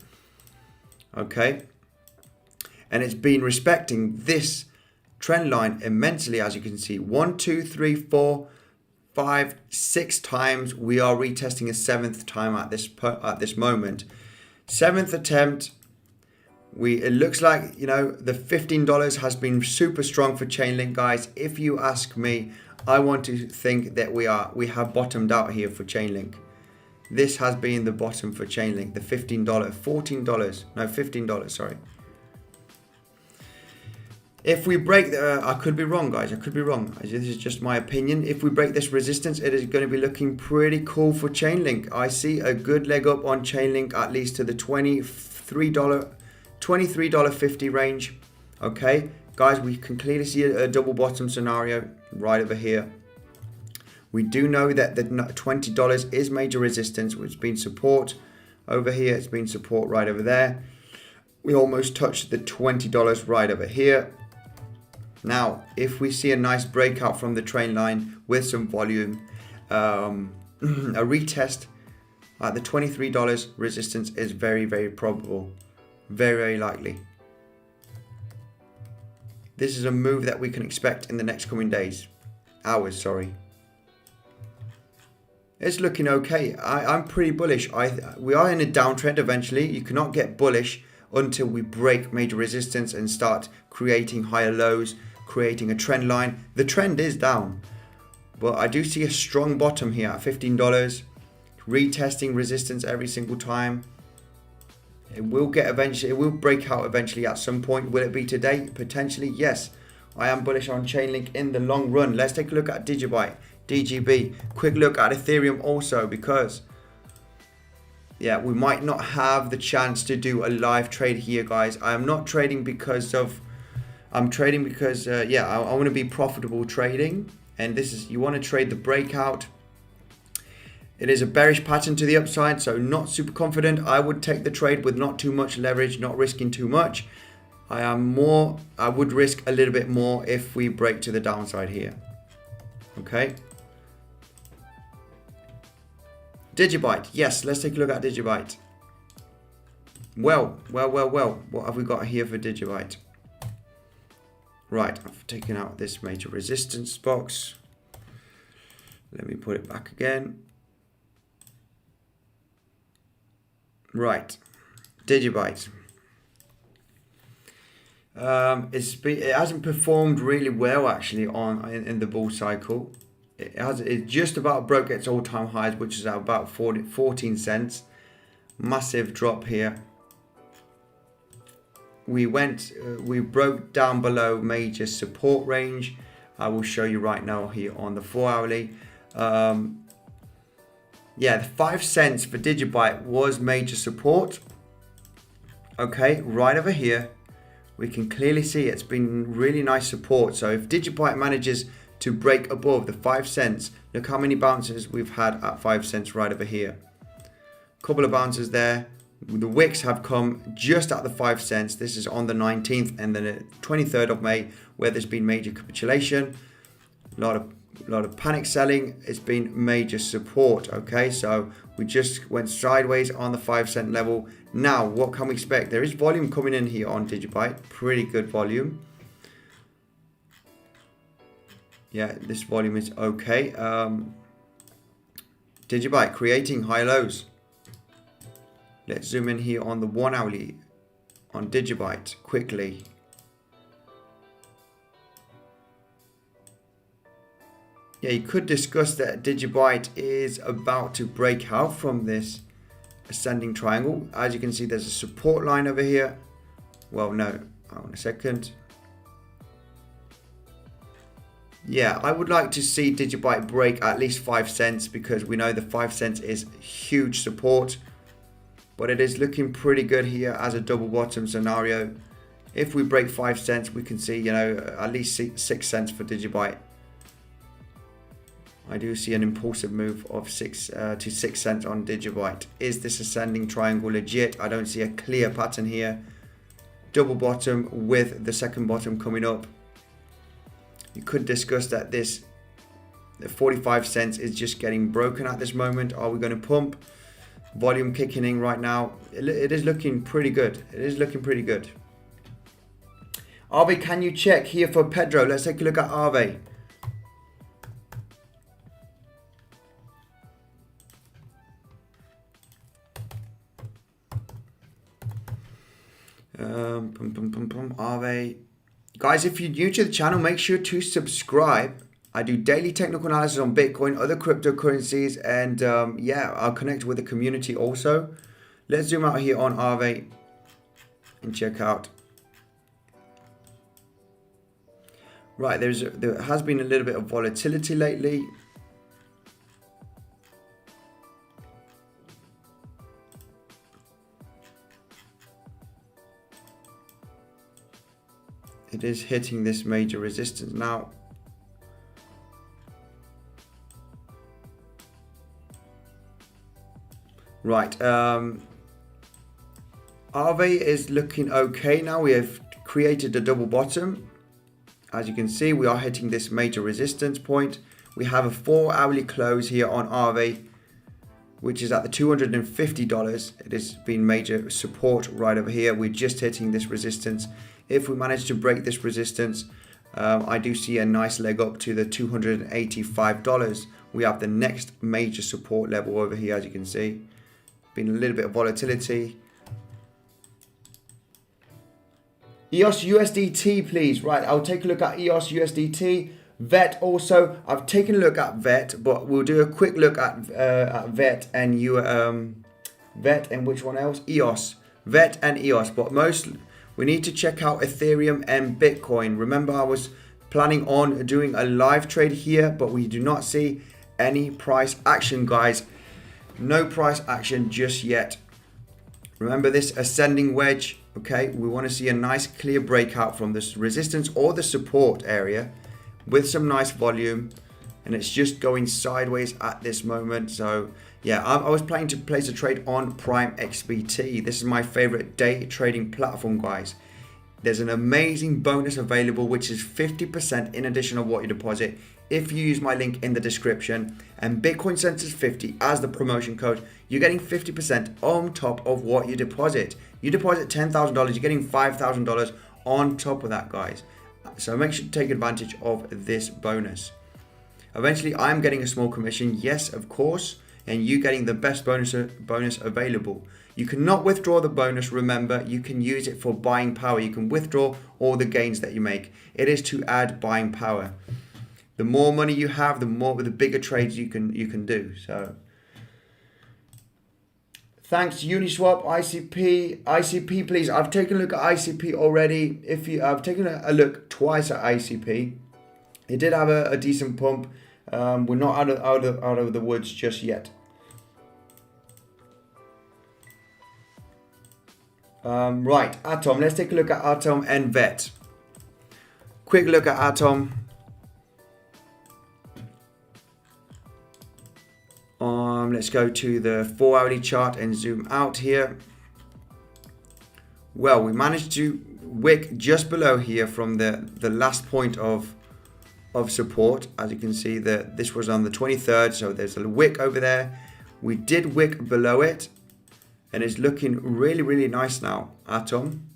Okay, and it's been respecting this trend line immensely, as you can see. 1, 2, 3, 4, 5, 6 times. We are retesting a 7th time at this moment. 7th attempt. It looks like the $15 has been super strong for Chainlink, guys. If you ask me, I want to think that we have bottomed out here for Chainlink. This has been the bottom for Chainlink. The $15, sorry. If we break I could be wrong, guys. I could be wrong. This is just my opinion. If we break this resistance, it is going to be looking pretty cool for Chainlink. I see a good leg up on Chainlink, at least to the $23.50 range. Okay, guys, we can clearly see a double bottom scenario right over here. We do know that the $20 is major resistance, which has been support over here. It's been support right over there. We almost touched the $20 right over here. Now, if we see a nice breakout from the trend line with some volume, a retest at the $23 resistance is very, very probable. Very, very likely. This is a move that we can expect in the next coming days. Hours, sorry. It's looking okay. I'm pretty bullish. We are in a downtrend eventually. You cannot get bullish until we break major resistance and start creating higher lows, creating a trend line. The trend is down, but I do see a strong bottom here at $15, retesting resistance every single time. It will get eventually, it will break out eventually at some point. Will it be today? Potentially, yes. I am bullish on Chainlink in the long run. Let's take a look at DigiByte, DGB. Quick look at Ethereum also, because yeah, we might not have the chance to do a live trade here, guys. I am not trading because of, I'm trading because yeah, I want to be profitable trading, and this is, you want to trade the breakout. It is a bearish pattern to the upside, so not super confident. I would take the trade with not too much leverage, not risking too much. I would risk a little bit more if we break to the downside here. Okay. DigiByte, yes, let's take a look at DigiByte. Well. What have we got here for DigiByte? Right, I've taken out this major resistance box. Let me put it back again. Right, DigiByte. It hasn't performed really well actually in the bull cycle. It just about broke its all-time highs, which is at about 14 cents. Massive drop here. We broke down below major support range. I will show you right now here on the 4-hourly. Yeah, the 5 cents for DigiByte was major support. Okay, right over here, we can clearly see it's been really nice support. So if DigiByte manages to break above the 5 cents, look how many bounces we've had at 5 cents right over here. Couple of bounces there. The wicks have come just at the 5 cents. This is on the 19th and then the 23rd of May, where there's been major capitulation. A lot of panic selling. It's been major support. Okay, so we just went sideways on the 5 cent level. Now, what can we expect? There is volume coming in here on DigiByte. Pretty good volume. Yeah, this volume is okay. DigiByte creating high lows. Let's zoom in here on the 1-hourly on DigiByte quickly. Yeah, you could discuss that DigiByte is about to break out from this ascending triangle. As you can see, there's a support line over here. Well, no, hold on a second. Yeah, I would like to see DigiByte break at least 5 cents, because we know the 5 cents is huge support. But it is looking pretty good here as a double bottom scenario. If we break 5 cents, we can see, you know, at least 6 cents for DigiByte. I do see an impulsive move of 6 to 6 cents on DigiByte. Is this ascending triangle legit? I don't see a clear pattern here. Double bottom with the second bottom coming up. You could discuss that the 45 cents is just getting broken at this moment. Are we going to pump? Volume kicking in right now. It is looking pretty good. It is looking pretty good. Arweave, can you check here for Pedro? Let's take a look at Arweave. Arweave. Guys, if you're new to the channel, make sure to subscribe. I do daily technical analysis on Bitcoin, other cryptocurrencies, and yeah, I'll connect with the community also. Let's zoom out here on Arweave and check out. Right, there has been a little bit of volatility lately. It is hitting this major resistance now. Right. Arweave is looking okay now. We have created a double bottom. As you can see, we are hitting this major resistance point. We have a 4-hourly close here on Arweave, which is at the $250. It has been major support right over here. We're just hitting this resistance. If we manage to break this resistance, I do see a nice leg up to the $285. We have the next major support level over here, as you can see. Been a little bit of volatility. EOS USDT, please. Right, I'll take a look at EOS USDT. VET also. I've taken a look at VET, but we'll do a quick look at VET and VET and which one else? EOS. VET and EOS, but we need to check out Ethereum and Bitcoin. Remember, I was planning on doing a live trade here, but we do not see any price action, guys. No price action just yet. Remember this ascending wedge, okay? We want to see a nice clear breakout from this resistance or the support area with some nice volume, and it's just going sideways at this moment. So yeah, I was planning to place a trade on PrimeXbt. This is my favorite day trading platform, guys. There's an amazing bonus available, which is 50% in addition of what you deposit if you use my link in the description, and Bitcoin Centers 50 as the promotion code. You're getting 50% on top of what you deposit. You deposit $10,000, you're getting $5,000 on top of that, guys. So make sure to take advantage of this bonus. Eventually, I'm getting a small commission, yes, of course, and you getting the best bonus available. You cannot withdraw the bonus. Remember, you can use it for buying power. You can withdraw all the gains that you make. It is to add buying power. The more money you have, the bigger trades you can do. So thanks Uniswap, ICP, please. I've taken a look at ICP already. I've taken a look twice at ICP. It did have a decent pump. We're not out of the woods just yet. Right, Atom. Let's take a look at Atom and VET. Quick look at Atom. Let's go to the 4-hourly chart and zoom out here. Well, we managed to wick just below here from the last point of support. As you can see, this was on the 23rd, so there's a wick over there. We did wick below it, and it's looking really, really nice now. Atom.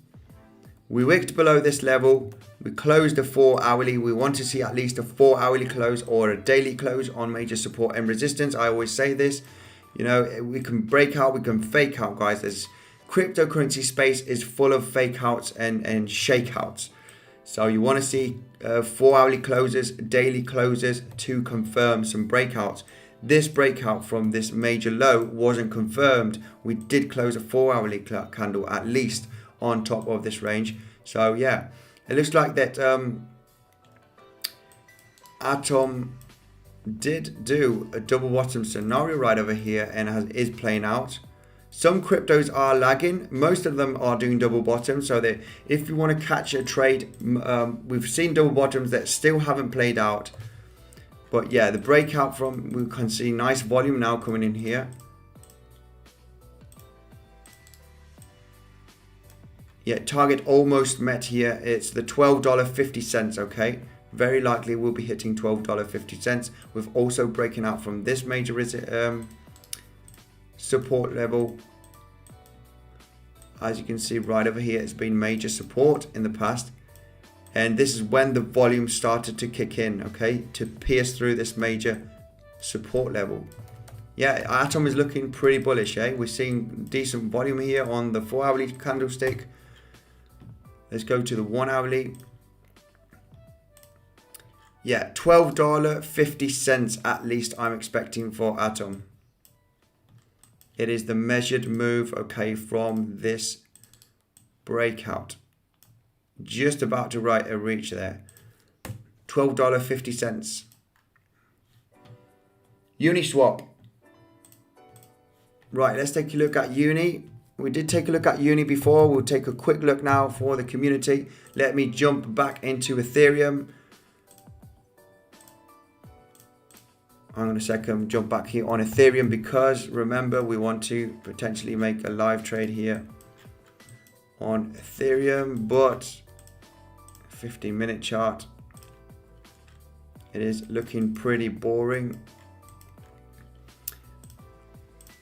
We wicked below this level. We closed a 4-hourly. We want to see at least a 4-hourly close or a daily close on major support and resistance. I always say this. You know, we can break out, we can fake out, guys. This cryptocurrency space is full of fake outs and shakeouts. So you want to see 4-hourly closes, daily closes to confirm some breakouts. This breakout from this major low wasn't confirmed. We did close a 4-hourly candle at least on top of this range. So yeah, it looks like that Atom did do a double bottom scenario right over here and is playing out. Some cryptos are lagging. Most of them are doing double bottoms. So that if you want to catch a trade, we've seen double bottoms that still haven't played out. But yeah, the breakout from, we can see nice volume now coming in here. Yeah, target almost met here. It's the $12.50, okay? Very likely we'll be hitting $12.50. We've also breaking out from this major support level. As you can see right over here, it's been major support in the past. And this is when the volume started to kick in, okay? To pierce through this major support level. Yeah, Atom is looking pretty bullish, eh? We're seeing decent volume here on the 4-hourly candlestick. Let's go to the 1-hourly. Yeah, $12.50 at least I'm expecting for Atom. It is the measured move, okay, from this breakout. Just about to reach there. $12.50. Uniswap. Right, let's take a look at Uni. We did take a look at Uni before. We'll take a quick look now for the community. Let me jump back into Ethereum. hang on a second, jump back here on Ethereum, because remember, we want to potentially make a live trade here on Ethereum, but 15-minute chart, it is looking pretty boring.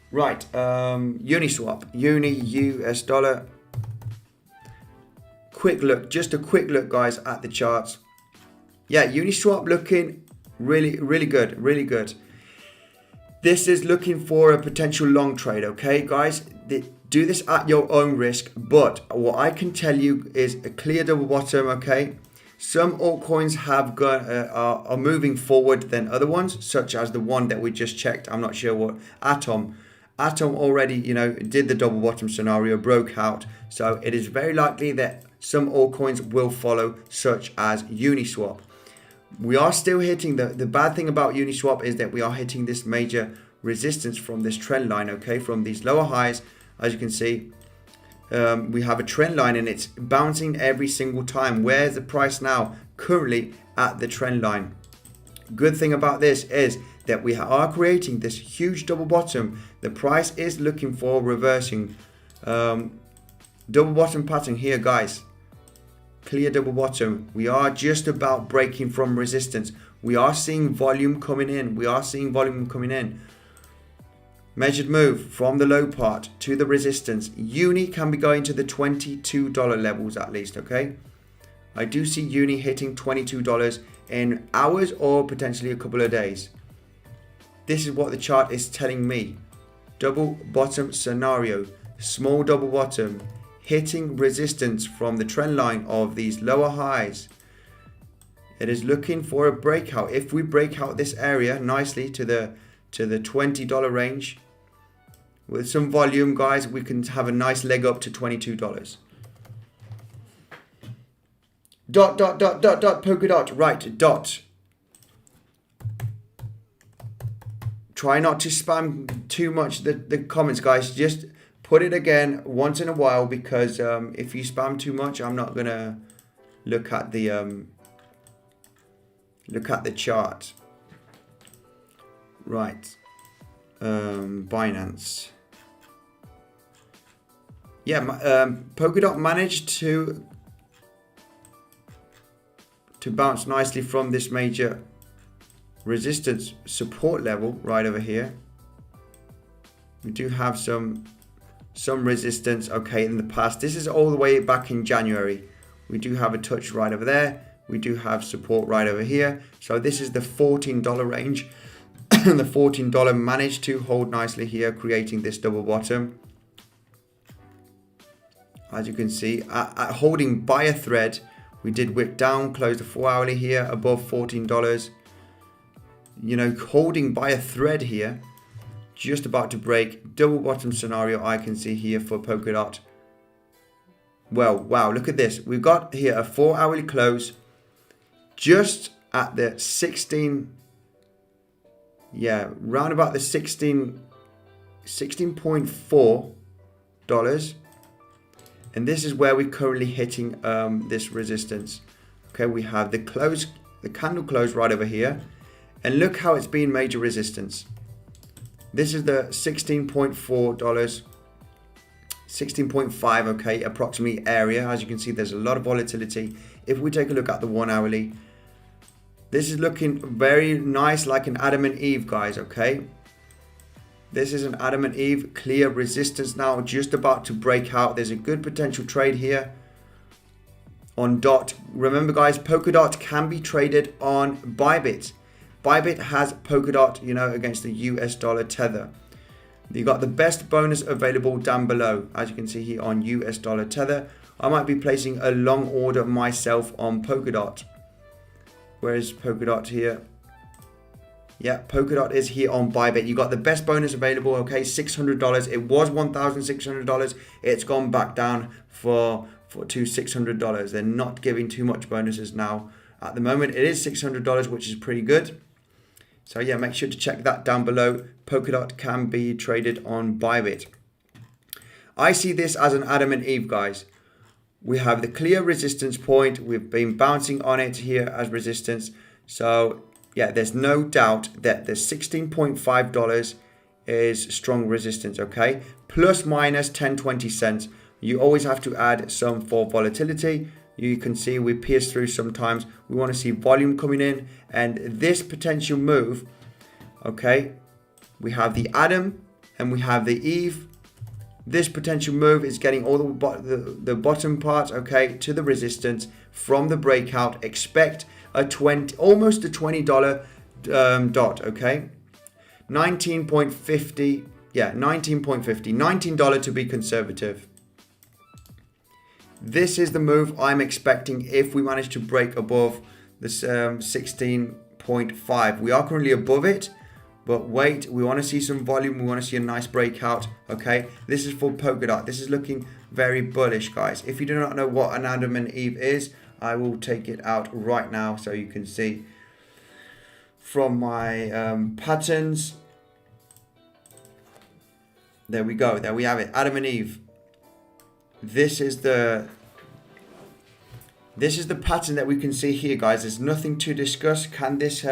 Right, Uniswap, US dollar. Quick look, just a quick look, guys, at the charts. Yeah, Uniswap looking really good, really good. This is looking for a potential long trade, okay, guys? Do this at your own risk, but what I can tell you is a clear double bottom, okay? Some altcoins have are moving forward than other ones, such as the one that we just checked. I'm not sure what, Atom already, did the double bottom scenario, broke out. So it is very likely that some altcoins will follow, such as Uniswap. We are still hitting, the bad thing about Uniswap is that we are hitting this major resistance from this trend line, okay? From these lower highs, as you can see, we have a trend line and it's bouncing every single time. Where's the price now? Currently at the trend line. Good thing about this is that we are creating this huge double bottom. The price is looking for reversing. Double bottom pattern here, guys. Clear double bottom. We are just about breaking from resistance. We are seeing volume coming in. Measured move from the low part to the resistance. Uni can be going to the $22 levels at least, okay? I do see Uni hitting $22 in hours or potentially a couple of days. This is what the chart is telling me. Double bottom scenario. Small double bottom. Hitting resistance from the trend line of these lower highs. It is looking for a breakout. If we break out this area nicely to the $20 range with some volume, guys, we can have a nice leg up to $22. Polkadot, right, dot. Try not to spam too much the comments, guys. Just put it again once in a while, because if you spam too much, I'm not gonna look at the chart. Right, Binance. Yeah, Polkadot managed to bounce nicely from this major resistance support level right over here. We do have some resistance, okay, in the past. This is all the way back in January. We do have a touch right over there. We do have support right over here. So this is the $14 range. The $14 managed to hold nicely here, creating this double bottom. As you can see, at holding by a thread, we did wick down, close the 4-hourly here above $14. Holding by a thread here, just about to break. Double bottom scenario I can see here for Polkadot. Well, wow, look at this. We've got here a 4-hourly close just at the 16, yeah, round about the $16.4. And this is where we're currently hitting this resistance. Okay, we have the candle close right over here. And look how it's been major resistance. This is the $16.4, 16.5, okay, approximately area. As you can see, there's a lot of volatility. If we take a look at the 1-hourly, this is looking very nice, like an Adam and Eve, guys, okay? This is an Adam and Eve, clear resistance now, just about to break out. There's a good potential trade here on DOT. Remember, guys, Polkadot can be traded on Bybit. Bybit has Polkadot, against the US dollar tether. You got the best bonus available down below, as you can see here on US dollar tether. I might be placing a long order myself on Polkadot. Where is Polkadot here? Yeah, Polkadot is here on Bybit. You got the best bonus available, okay, $600. It was $1,600. It's gone back down to $600. They're not giving too much bonuses now. At the moment, it is $600, which is pretty good. So yeah, make sure to check that down below. Polkadot can be traded on Bybit. I see this as an Adam and Eve, guys. We have the clear resistance point. We've been bouncing on it here as resistance. So yeah, there's no doubt that the $16.5 is strong resistance, okay? Plus minus 10, 20 cents. You always have to add some for volatility. You can see we pierce through sometimes. We want to see volume coming in, and this potential move, okay, we have the Atom and we have the Eve. This potential move is getting all the bottom part, okay, to the resistance from the breakout. Expect a almost a $20 dot, okay? 19.50, yeah, 19.50, $19 to be conservative. This is the move I'm expecting if we manage to break above this 16.5. We are currently above it, but wait, we want to see some volume. We want to see a nice breakout, okay? This is for Polkadot. This is looking very bullish, guys. If you do not know what an Adam and Eve is, I will take it out right now so you can see from my patterns. There we go. There we have it. Adam and Eve. This is the pattern that we can see here, guys. There's nothing to discuss. Can this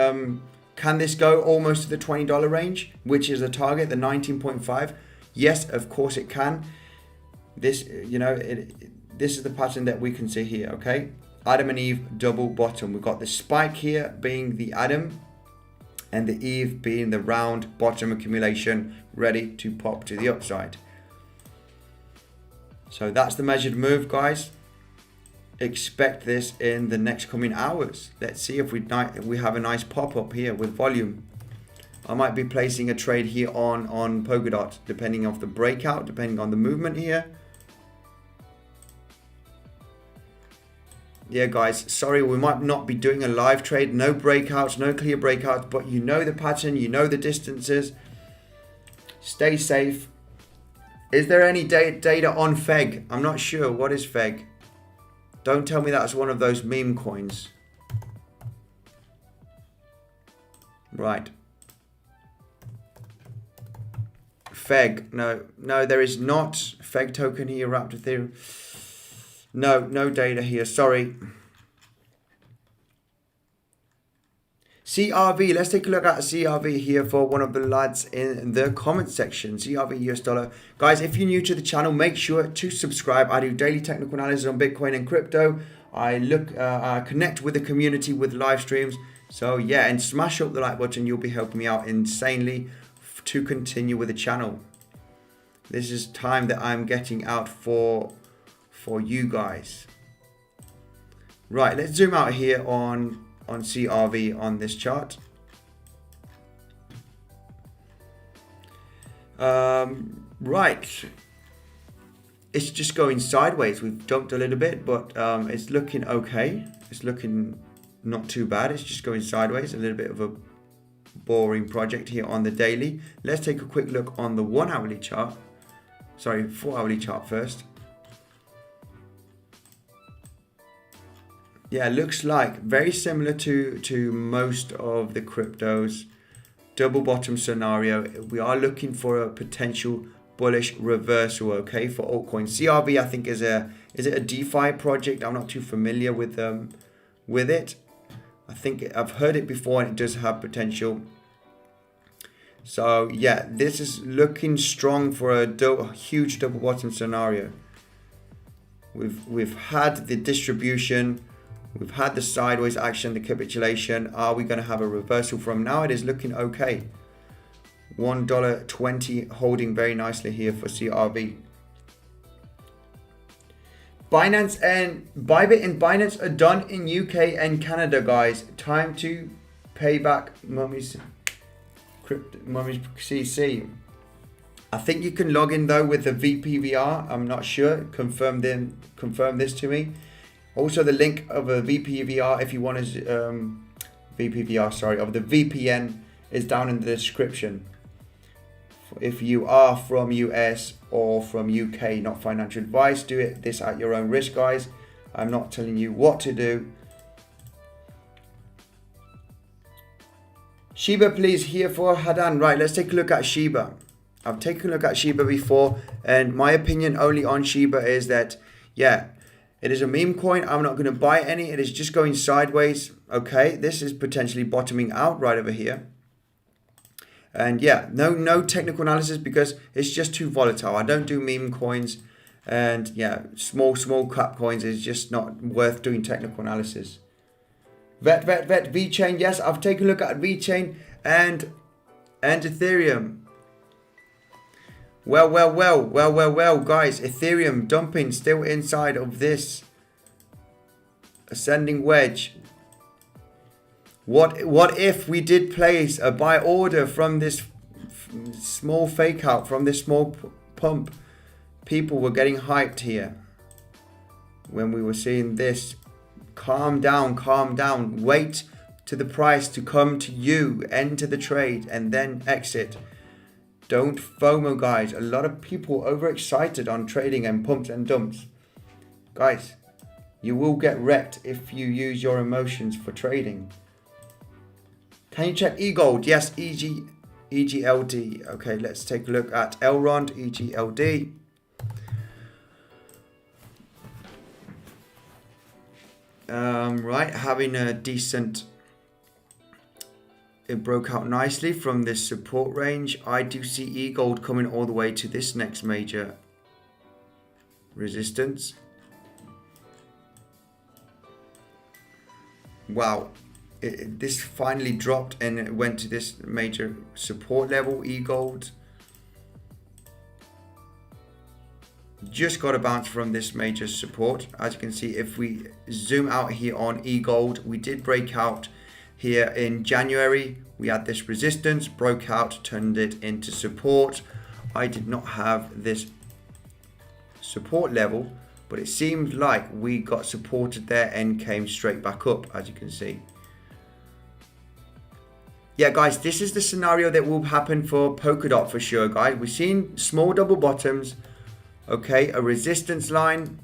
go almost to the $20 range, which is the target, the 19.5? Yes, of course it can. This, you know, this is the pattern that we can see here, okay? Adam and Eve double bottom. We've got the spike here being the Adam and the Eve being the round bottom accumulation ready to pop to the upside. So that's the measured move, guys. Expect this in the next coming hours. Let's see if we have a nice pop up here with volume. I might be placing a trade here on Polkadot, depending on the breakout, depending on the movement here. Yeah, guys, sorry, we might not be doing a live trade. No breakouts, no clear breakouts, but you know the pattern, you know the distances. Stay safe. Is there any data on Feg? I'm not sure. What is Feg? Don't tell me that's one of those meme coins. Right. Feg. No, there is not. Feg token here wrapped Ethereum. No data here. Sorry. CRV, let's take a look at CRV here for one of the lads in the comment section. CRV US dollar. Guys, if you're new to the channel, make sure to subscribe. I do daily technical analysis on Bitcoin and crypto. I connect with the community with live streams. So yeah, and smash up the like button. You'll be helping me out insanely to continue with the channel. This is time that I'm getting out for you guys. Right, let's zoom out here on CRV on this chart. Right, it's just going sideways. We've jumped a little bit, but it's looking okay. It's looking not too bad. It's just going sideways. A little bit of a boring project here on the daily. Let's take a quick look on the 1 hourly chart. Sorry, 4 hourly chart first. Yeah, looks like very similar to most of the cryptos. Double bottom scenario. We are looking for a potential bullish reversal, okay, for altcoins. CRV, I think, is it a DeFi project? I'm not too familiar with it. I think I've heard it before, and it does have potential. So yeah, this is looking strong for a huge double bottom scenario. We've had the distribution. We've had the sideways action, the capitulation. Are we going to have a reversal from now? It is looking okay. $1.20 holding very nicely here for CRV. Binance and Bybit and Binance are done in UK and Canada, guys. Time to pay back Mummy's CC. I think you can log in though with the VPVR. I'm not sure. Confirm this to me. Also, the link of a VPVR, if you want to, VPVR, sorry, of the VPN is down in the description. If you are from US or from UK, not financial advice, do this at your own risk, guys. I'm not telling you what to do. Shiba, please, here for Hadan. Right, let's take a look at Shiba. I've taken a look at Shiba before, and my opinion only on Shiba is that, yeah, it is a meme coin. I'm not going to buy any. It is just going sideways. Okay, this is potentially bottoming out right over here. And yeah, no technical analysis because it's just too volatile. I don't do meme coins, and yeah, small cap coins is just not worth doing technical analysis. VeChain. Yes, I've taken a look at VeChain and Ethereum. Well, guys. Ethereum dumping still inside of this ascending wedge. What if we did place a buy order from this small fake out, from this small pump? People were getting hyped here when we were seeing this. Calm down. Wait to the price to come to you. Enter the trade and then exit. Don't FOMO, guys. A lot of people overexcited on trading and pumps and dumps. Guys, you will get wrecked if you use your emotions for trading. Can you check eGold? Yes, EGLD. Okay, let's take a look at Elrond, EGLD. Right, having a decent... It broke out nicely from this support range. I do see eGold coming all the way to this next major resistance. Wow. This finally dropped and it went to this major support level. eGold just got a bounce from this major support. As you can see, if we zoom out here on eGold, we did break out here in January. We had this resistance, broke out, turned it into support. I did not have this support level, but it seemed like we got supported there and came straight back up, as you can see. Yeah, guys, this is the scenario that will happen for Polkadot for sure, guys. We've seen small double bottoms. Okay, a resistance line.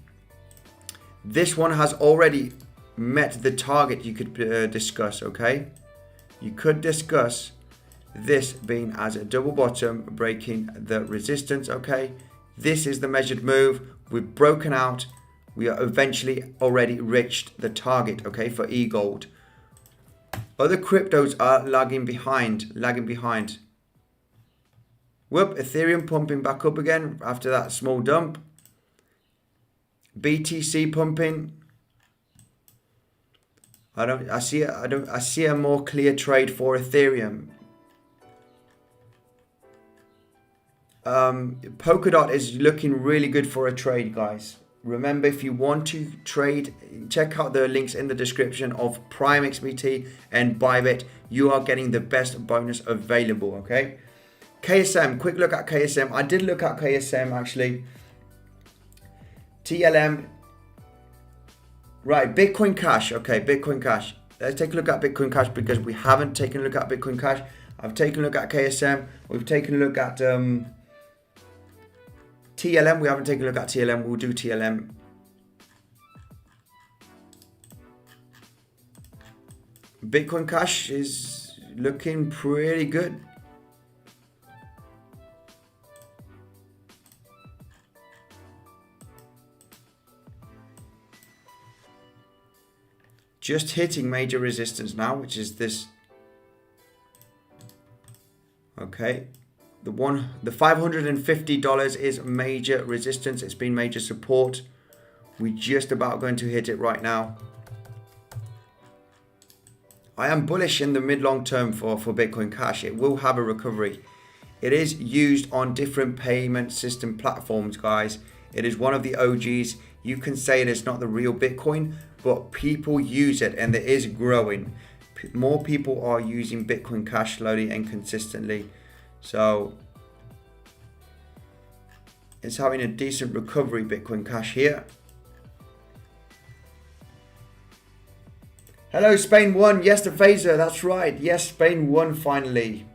This one has already met the target you could discuss, okay? You could discuss this being as a double bottom, breaking the resistance, okay? This is the measured move. We've broken out. We are eventually already reached the target, okay, for eGold. Other cryptos are lagging behind. Whoop, Ethereum pumping back up again after that small dump. BTC pumping. I see a more clear trade for Ethereum. Polkadot is looking really good for a trade, guys. Remember, if you want to trade, check out the links in the description of PrimeXbt and Bybit. You are getting the best bonus available, okay? KSM, quick look at KSM. I did look at KSM actually. TLM. Right, Bitcoin Cash. Okay, Bitcoin Cash. Let's take a look at Bitcoin Cash because we haven't taken a look at Bitcoin Cash. I've taken a look at KSM. We've taken a look at TLM. We haven't taken a look at TLM. We'll do TLM. Bitcoin Cash is looking pretty good. Just hitting major resistance now, which is this. Okay. The $550 is major resistance. It's been major support. We're just about going to hit it right now. I am bullish in the mid-long term for Bitcoin Cash. It will have a recovery. It is used on different payment system platforms, guys. It is one of the OGs. You can say it's not the real Bitcoin, but people use it and it is growing. More people are using Bitcoin Cash slowly and consistently. So it's having a decent recovery, Bitcoin Cash here. Hello, Spain won. Yes, the phaser. That's right. Yes, Spain won finally.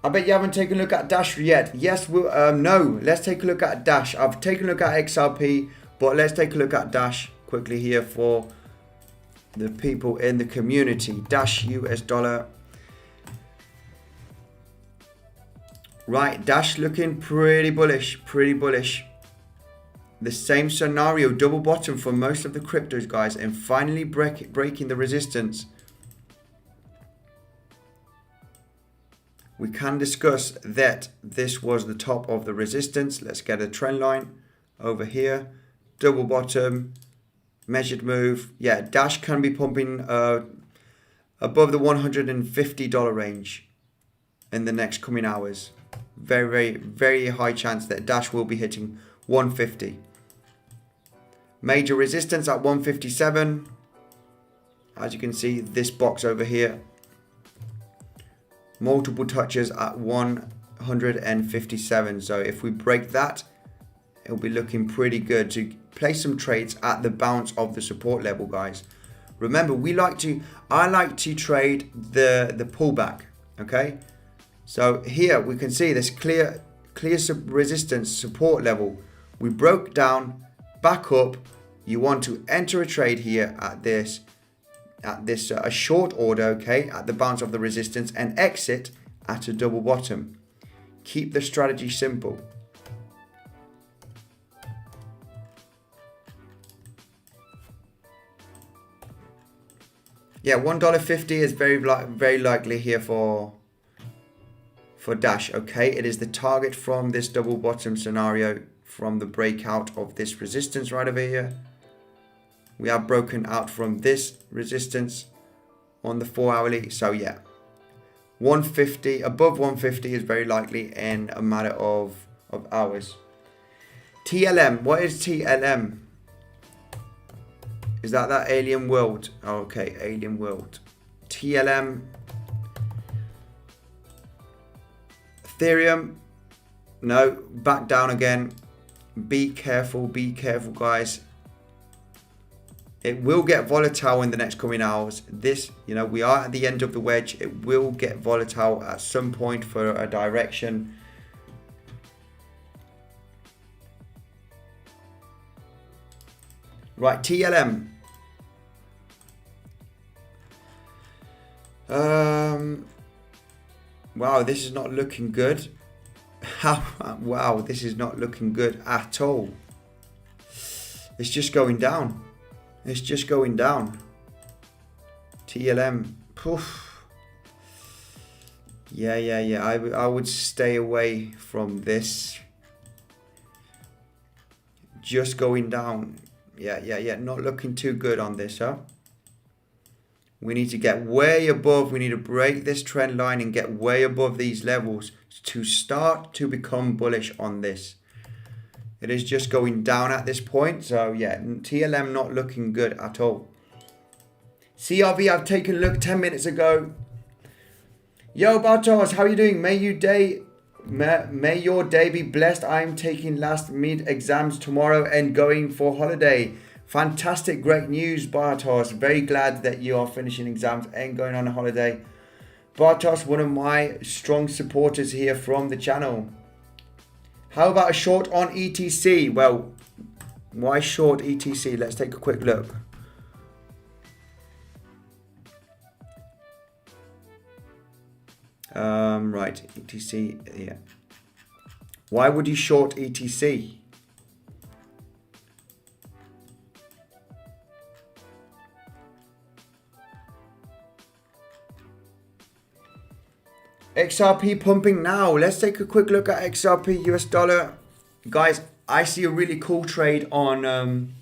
I bet you haven't taken a look at Dash yet. Yes, no. Let's take a look at Dash. I've taken a look at XRP, but let's take a look at Dash quickly here for the people in the community. Dash US dollar. Right, Dash looking pretty bullish, the same scenario, double bottom for most of the cryptos, guys, and finally breaking the resistance. We can discuss that this was the top of the resistance. Let's get a trend line over here. Double bottom, measured move. Yeah, Dash can be pumping above the $150 range in the next coming hours. Very, very high chance that Dash will be hitting 150. Major resistance at 157. As you can see, this box over here. Multiple touches at 157. So if we break that, it'll be looking pretty good to place some trades at the bounce of the support level, guys. Remember, I like to trade the pullback. Okay, so here we can see this clear resistance support level. We broke down, back up. You want to enter a trade here at this a short order, okay, at the bounce of the resistance, and exit at a double bottom. Keep the strategy simple. Yeah, $1.50 is very likely here for Dash. Okay, it is the target from this double bottom scenario, from the breakout of this resistance right over here. We have broken out from this resistance on the 4 hourly. So yeah, 150, above 150 is very likely in a matter of hours. TLM, what is TLM? Is that alien world? Okay, alien world. TLM. Ethereum. No, back down again. Be careful, guys. It will get volatile in the next coming hours. This, we are at the end of the wedge. It will get volatile at some point for a direction. Right, TLM. Wow, this is not looking good. Wow, this is not looking good at all. It's just going down. It's just going down. TLM. Poof. Yeah. I would stay away from this. Just going down. Yeah. Not looking too good on this, huh? We need to get way above. We need to break this trend line and get way above these levels to start to become bullish on this. It is just going down at this point. So yeah, TLM not looking good at all. CRV, I've taken a look 10 minutes ago. Yo, Bartos, how are you doing? May your day be blessed. I'm taking last mid exams tomorrow and going for holiday. Fantastic, great news, Bartos. Very glad that you are finishing exams and going on a holiday. Bartos, one of my strong supporters here from the channel. How about a short on ETC? Well, why short ETC? Let's take a quick look. Right, ETC, yeah. Why would you short ETC? XRP pumping now. Let's take a quick look at XRP US dollar. Guys, I see a really cool trade on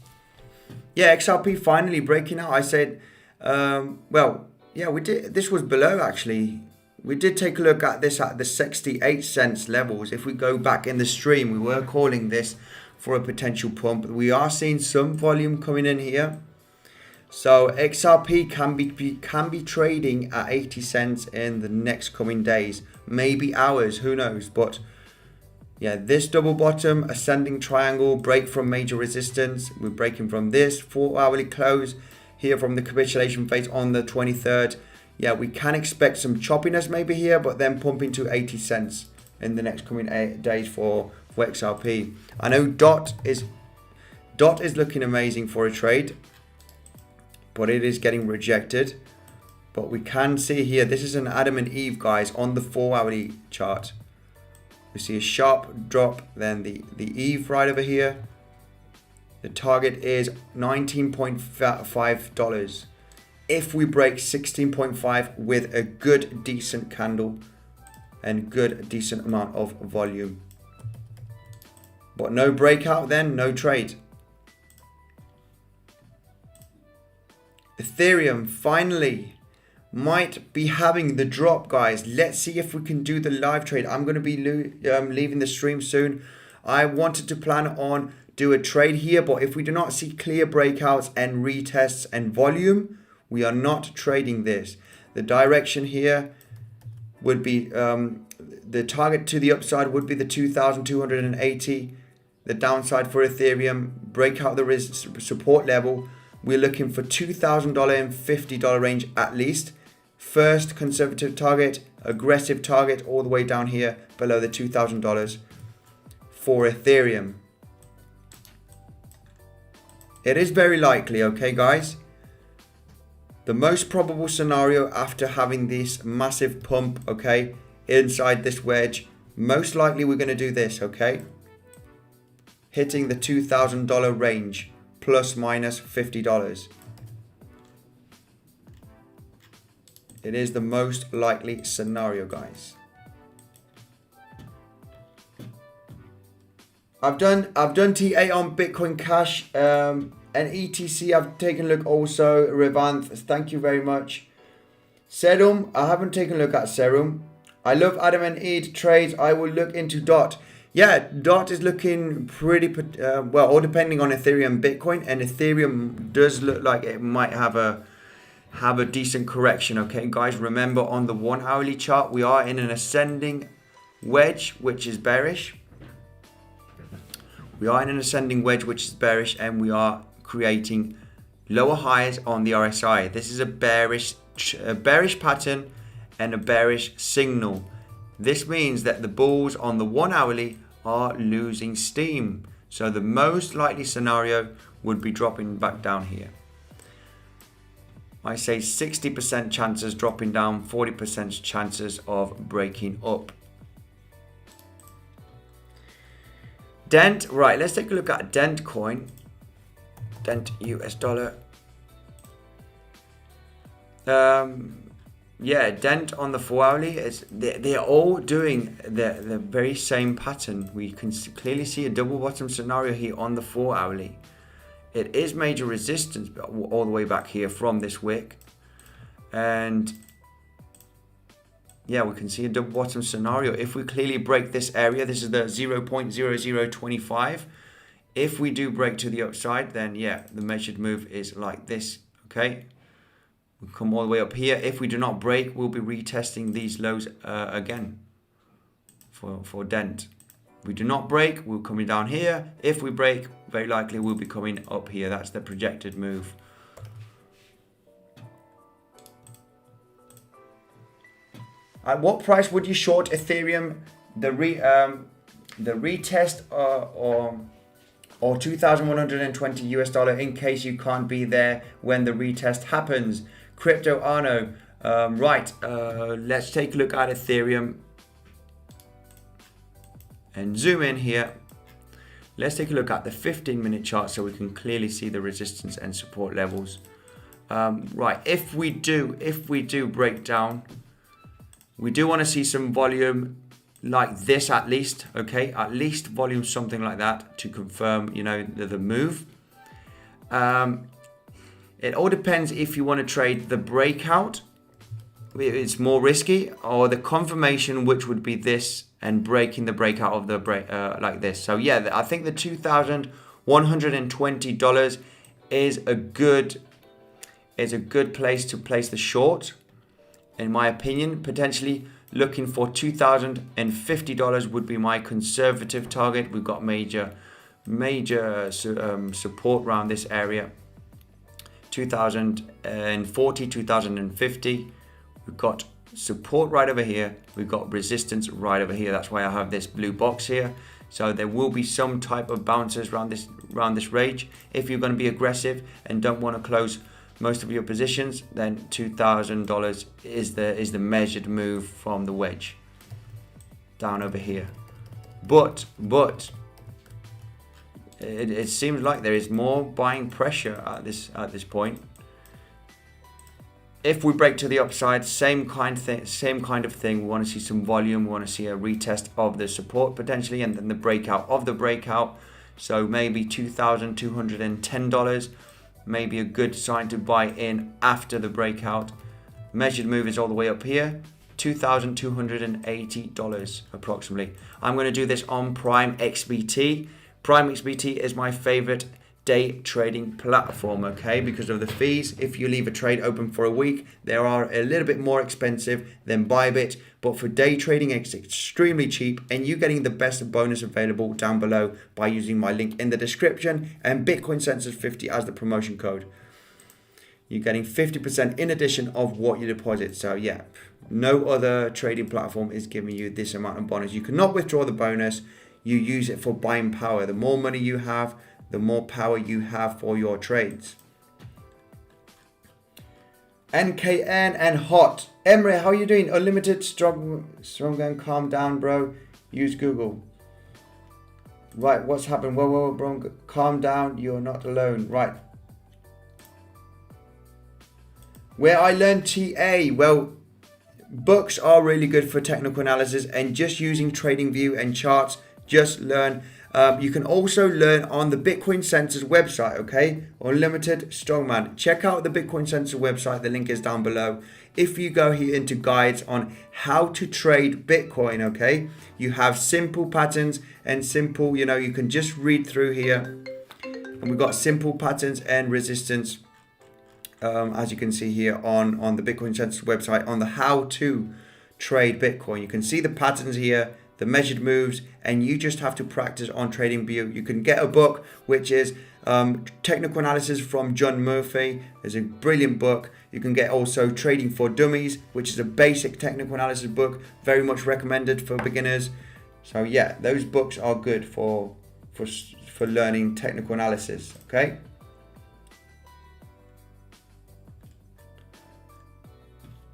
XRP finally breaking out. I said we did, this was below actually. We did take a look at this at the 68 cents levels. If we go back in the stream, we were calling this for a potential pump. We are seeing some volume coming in here. So XRP can be trading at 80 cents in the next coming days, maybe hours, who knows. But yeah, this double bottom, ascending triangle, break from major resistance. We're breaking from this 4 hourly close here from the capitulation phase on the 23rd. Yeah, we can expect some choppiness maybe here, but then pumping to 80 cents in the next coming days for XRP. I know Dot is looking amazing for a trade, but it is getting rejected. But we can see here, this is an Adam and Eve, guys, on the 4 hourly chart. We see a sharp drop, then the Eve right over here. The target is $19.5. If we break 16.5 with a good decent candle and good decent amount of volume. But no breakout then, no trade. Ethereum finally might be having the drop, guys. Let's see if we can do the live trade. I'm going to be leaving the stream soon. I wanted to plan on do a trade here, but if we do not see clear breakouts and retests and volume, we are not trading this. The direction here would be, the target to the upside would be the 2,280. The downside for Ethereum, break out the support level. We're looking for $2,000 and $50 range at least. First conservative target, aggressive target all the way down here below the $2,000 for Ethereum. It is very likely, okay guys? The most probable scenario after having this massive pump, okay, inside this wedge, most likely we're going to do this, okay? Hitting the $2,000 range, plus minus $50. It is the most likely scenario, guys. I've done TA on Bitcoin Cash and ETC. I've taken a look also. Revanth, thank you very much. Serum, I haven't taken a look at Serum. I love Adam and Eve trades. I will look into DOT. Yeah, DOT is looking pretty well, all depending on Ethereum and Bitcoin, and Ethereum does look like it might have a decent correction. Okay, guys, remember on the 1 hourly chart, we are in an ascending wedge, which is bearish. We are in an ascending wedge, which is bearish, and we are creating lower highs on the RSI. This is a bearish pattern and a bearish signal. This means that the bulls on the 1 hourly are losing steam. So the most likely scenario would be dropping back down here. I say 60% chances dropping down, 40% chances of breaking up. Dent, right, let's take a look at Dent coin. Dent US dollar. Yeah, Dent on the 4 hourly, they're all doing the very same pattern. We can clearly see a double bottom scenario here on the 4 hourly. It is major resistance all the way back here from this wick. And yeah, we can see a double bottom scenario. If we clearly break this area, this is the 0.0025. If we do break to the upside, then yeah, the measured move is like this, okay? We'll come all the way up here. If we do not break, we'll be retesting these lows again for Dent. If we do not break, we're coming down here. If we break, very likely we'll be coming up here. That's the projected move. At what price would you short Ethereum? The retest or 2,120 US dollar in case you can't be there when the retest happens. Crypto Arno, right? Let's take a look at Ethereum and zoom in here. Let's take a look at the 15-minute chart so we can clearly see the resistance and support levels. Right, if we do break down, we do want to see some volume like this at least, okay? At least volume something like that to confirm, you know, the move. It all depends if you want to trade the breakout, it's more risky, or the confirmation, which would be this and breaking the breakout of the break like this. So yeah, I think the $2,120 is a good place to place the short. In my opinion, potentially looking for $2,050 would be my conservative target. We've got major support around this area. 2040, 2050. We've got support right over here. We've got resistance right over here. That's why I have this blue box here. So there will be some type of bounces around this range. If you're going to be aggressive and don't want to close most of your positions, then $2,000 is the measured move from the wedge down over here. But it seems like there is more buying pressure at this point. If we break to the upside, same kind of thing. We want to see some volume. We want to see a retest of the support potentially, and then the breakout of the breakout. So maybe $2,210, maybe a good sign to buy in after the breakout. Measured move is all the way up here, $2,280 approximately. I'm going to do this on PrimeXbt. PrimeXbt is my favorite day trading platform, okay, because of the fees. If you leave a trade open for a week, they are a little bit more expensive than Bybit, but for day trading it's extremely cheap, and you're getting the best bonus available down below by using my link in the description and Bitcoin Census 50 as the promotion code. You're getting 50% in addition of what you deposit. So yeah, no other trading platform is giving you this amount of bonus. You cannot withdraw the bonus. You use it for buying power. The more money you have, the more power you have for your trades. NKN and Hot. Emre, how are you doing? Unlimited, strong and calm down, bro. Use Google. Right, what's happened? Whoa, bro. Calm down. You're not alone. Right. Where I learned TA. Well, books are really good for technical analysis, and just using TradingView and charts, just learn. You can also learn on the Bitcoin Census website, okay? Unlimited Strongman. Check out the Bitcoin Census website. The link is down below. If you go here into guides on how to trade Bitcoin, okay? You have simple patterns and simple, you can just read through here. And we've got simple patterns and resistance, as you can see here on the Bitcoin Census website, on the how to trade Bitcoin. You can see the patterns here, the measured moves, and you just have to practice on TradingView. You can get a book which is Technical Analysis from John Murphy. It's a brilliant book. You can get also Trading for Dummies, which is a basic technical analysis book, very much recommended for beginners. So yeah, those books are good for learning technical analysis, okay?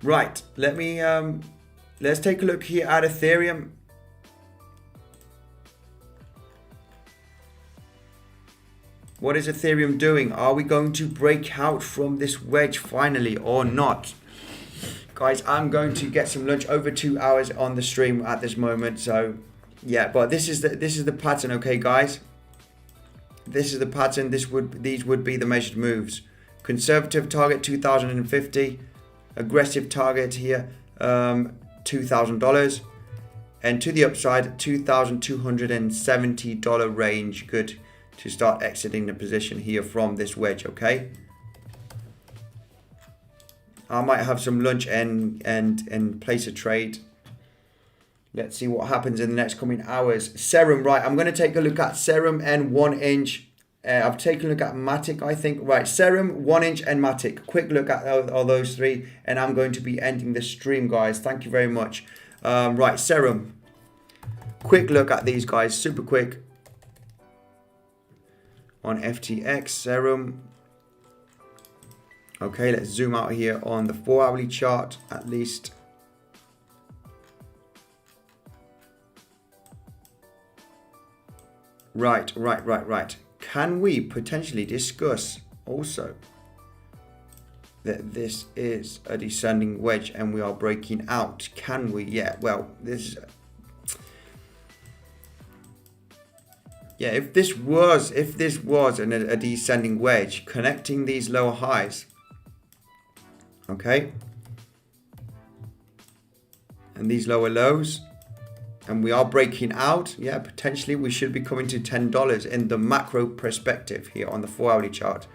Right, let's take a look here at Ethereum. What is Ethereum doing? Are we going to break out from this wedge finally or not? Guys, I'm going to get some lunch, over 2 hours on the stream at this moment. So yeah, but this is the pattern, okay, guys? This is the pattern. These would be the measured moves. Conservative target $2,050. Aggressive target here, $2,000. And to the upside, $2,270 range. Good to start exiting the position here from this wedge, okay? I might have some lunch and place a trade. Let's see what happens in the next coming hours. Serum, right, I'm going to take a look at Serum and 1 inch. I've taken a look at Matic, I think. Right, Serum, 1 inch and Matic. Quick look at all those three, and I'm going to be ending the stream, guys. Thank you very much. Right, Serum. Quick look at these guys, super quick. On FTX, Serum. Okay, let's zoom out here on the 4-hourly chart at least. Right. Can we potentially discuss also that this is a descending wedge and we are breaking out? Can we? Yeah, well, this yeah, if this was a descending wedge connecting these lower highs, okay, and these lower lows, and we are breaking out, yeah, potentially we should be coming to $10 in the macro perspective here on the 4-hourly chart.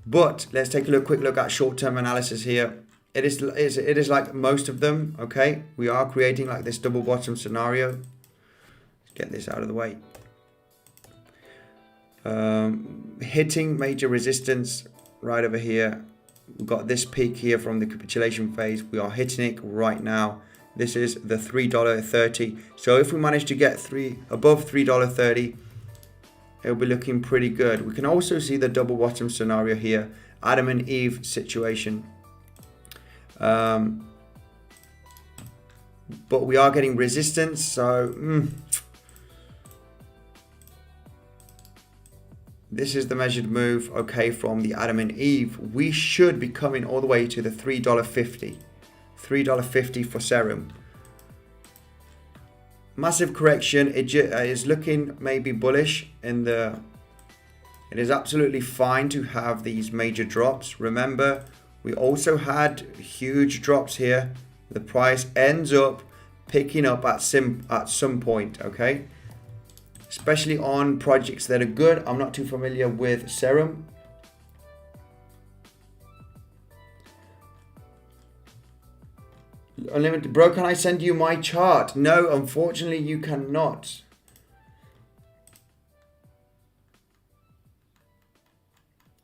But let's take a quick look at short-term analysis here. It is like most of them, okay? We are creating like this double bottom scenario. Let's get this out of the way. Hitting major resistance right over here. We've got this peak here from the capitulation phase. We are hitting it right now. This is the $3.30. So if we manage to get above $3.30, it'll be looking pretty good. We can also see the double bottom scenario here, Adam and Eve situation. But we are getting resistance, so This is the measured move, okay, from the Adam and Eve. We should be coming all the way to the $3.50. $3.50 for Serum. Massive correction. It is looking maybe bullish in the... It is absolutely fine to have these major drops. Remember, we also had huge drops here. The price ends up picking up at some point, okay? Especially on projects that are good. I'm not too familiar with Serum. Unlimited bro, can I send you my chart? No, unfortunately you cannot.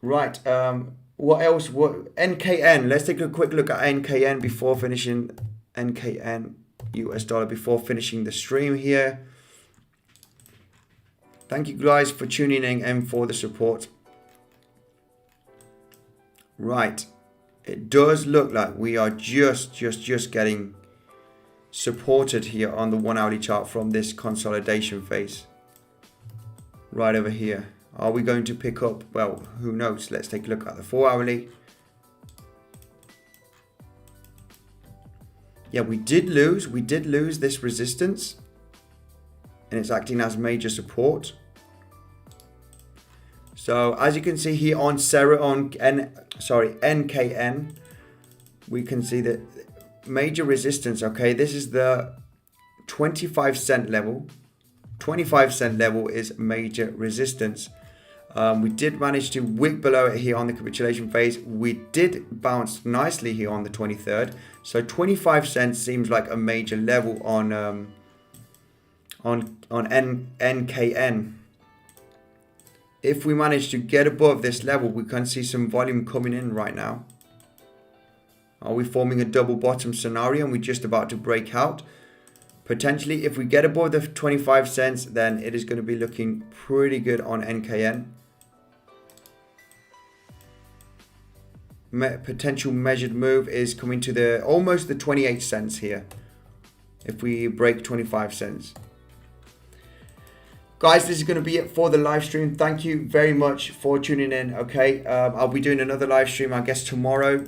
Right, what else? What NKN? Let's take a quick look at NKN before finishing NKN US dollar before finishing the stream here. Thank you guys for tuning in and for the support. Right, it does look like we are just getting supported here on the 1 hourly chart from this consolidation phase right over here. Are we going to pick up? Well, who knows? Let's take a look at the 4 hourly. Yeah, we did lose this resistance, and it's acting as major support. So as you can see here on NKN, we can see that major resistance. Okay, this is the 25-cent level. 25-cent level is major resistance. We did manage to wick below it here on the capitulation phase. We did bounce nicely here on the 23rd. So 25 cents seems like a major level on NKN. If we manage to get above this level, we can see some volume coming in right now. Are we forming a double bottom scenario and we're just about to break out? Potentially, if we get above the 25 cents, then it is going to be looking pretty good on NKN. Potential measured move is coming to almost the 28 cents here. If we break 25 cents. Guys, this is going to be it for the live stream. Thank you very much for tuning in. Okay, I'll be doing another live stream, I guess, tomorrow.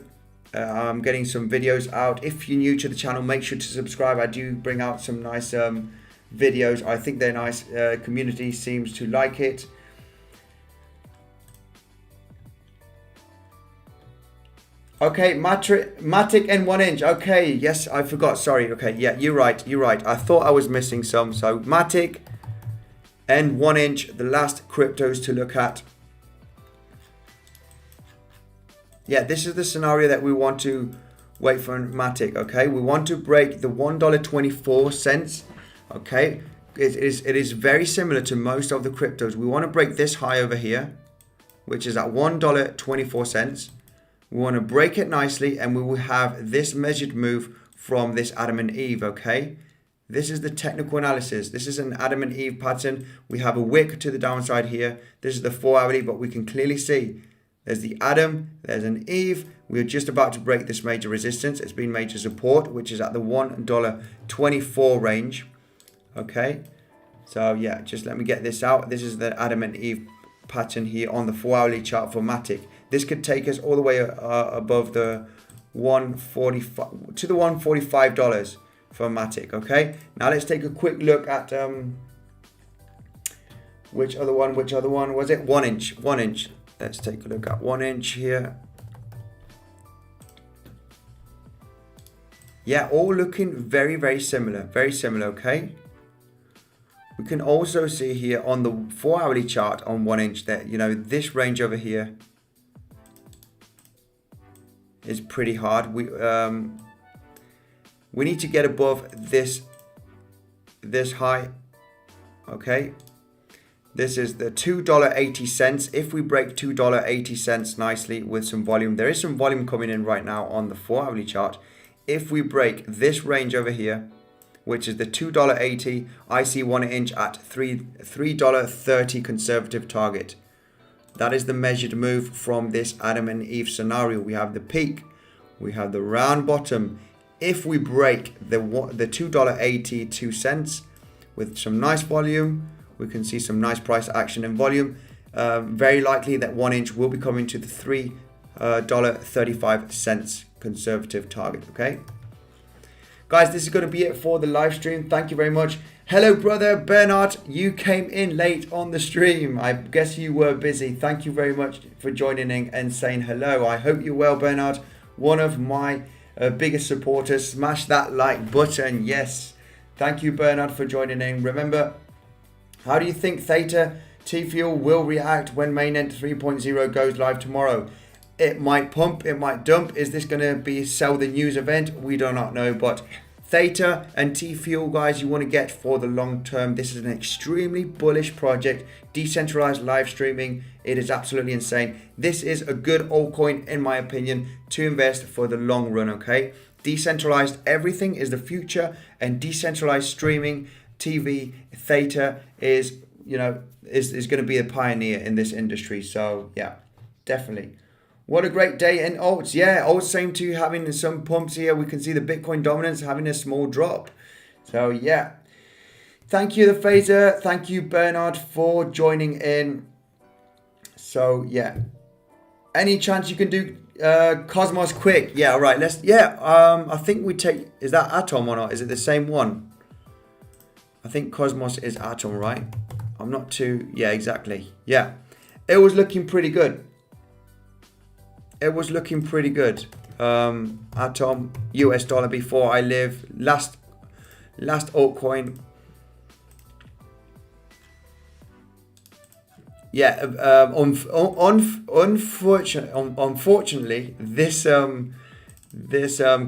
I'm getting some videos out. If you're new to the channel, make sure to subscribe. I do bring out some nice videos. I think they're nice. Community seems to like it. Okay, Matic and 1 inch. Okay, yes, I forgot. Sorry. Okay, yeah, you're right. You're right. I thought I was missing some. So Matic and 1 inch, the last cryptos to look at. Yeah, this is the scenario that we want to wait for Matic, okay? We want to break the $1.24, okay? It is very similar to most of the cryptos. We want to break this high over here, which is at $1.24. We want to break it nicely, and we will have this measured move from this Adam and Eve, okay? This is the technical analysis. This is an Adam and Eve pattern. We have a wick to the downside here. This is the 4 hourly, but we can clearly see there's the Adam, there's an Eve. We're just about to break this major resistance. It's been major support, which is at the $1.24 range. Okay, so yeah, just let me get this out. This is the Adam and Eve pattern here on the 4 hourly chart for Matic. This could take us all the way above the $145 to the $145 for Matic. Okay, now let's take a quick look at which other one was it? 1 inch. Let's take a look at 1 inch here. Yeah, all looking very, very similar. Very similar, okay? We can also see here on the 4 hourly chart on 1 inch that, you know, this range over here is pretty hard. We need to get above this high, okay? This is the $2.80. If we break $2.80 nicely with some volume, there is some volume coming in right now on the 4 hourly chart. If we break this range over here, which is the $2.80, I see 1 inch at $3.30 conservative target. That is the measured move from this Adam and Eve scenario. We have the peak, we have the round bottom. If we break the $2.82 with some nice volume, we can see some nice price action and volume. very likely that 1 inch will be coming to the $3.35 conservative target. Okay, guys, this is going to be it for the live stream. Thank you very much. Hello, brother Bernard. You came in late on the stream. I guess you were busy. Thank you very much for joining in and saying hello. I hope you're well, Bernard. One of my biggest supporters. Smash that like button. Yes. Thank you, Bernard, for joining in. Remember, how do you think Theta T-Fuel will react when mainnet 3.0 goes live tomorrow? It might pump, it might dump. Is this going to be sell the news event? We do not know, but Theta and T-Fuel, guys, you want to get for the long term. This is an extremely bullish project. Decentralized live streaming. It is absolutely insane. This is a good altcoin, in my opinion, to invest for the long run, okay? Decentralized everything is the future, and decentralized streaming, TV, Theta is, you know, is going to be a pioneer in this industry. So, yeah, definitely. What a great day in alts. Yeah, alts seem to having some pumps here. We can see the Bitcoin dominance having a small drop. So, yeah. Thank you, the Phaser. Thank you, Bernard, for joining in. So, yeah. Any chance you can do Cosmos quick? Yeah, all right. Let's, yeah. I think we take, is that Atom or not? Is it the same one? I think Cosmos is Atom, right? I'm not too, yeah, exactly. Yeah. It was looking pretty good. It was looking pretty good. Atom, US dollar before I live. Last altcoin. Yeah, unfortunately, this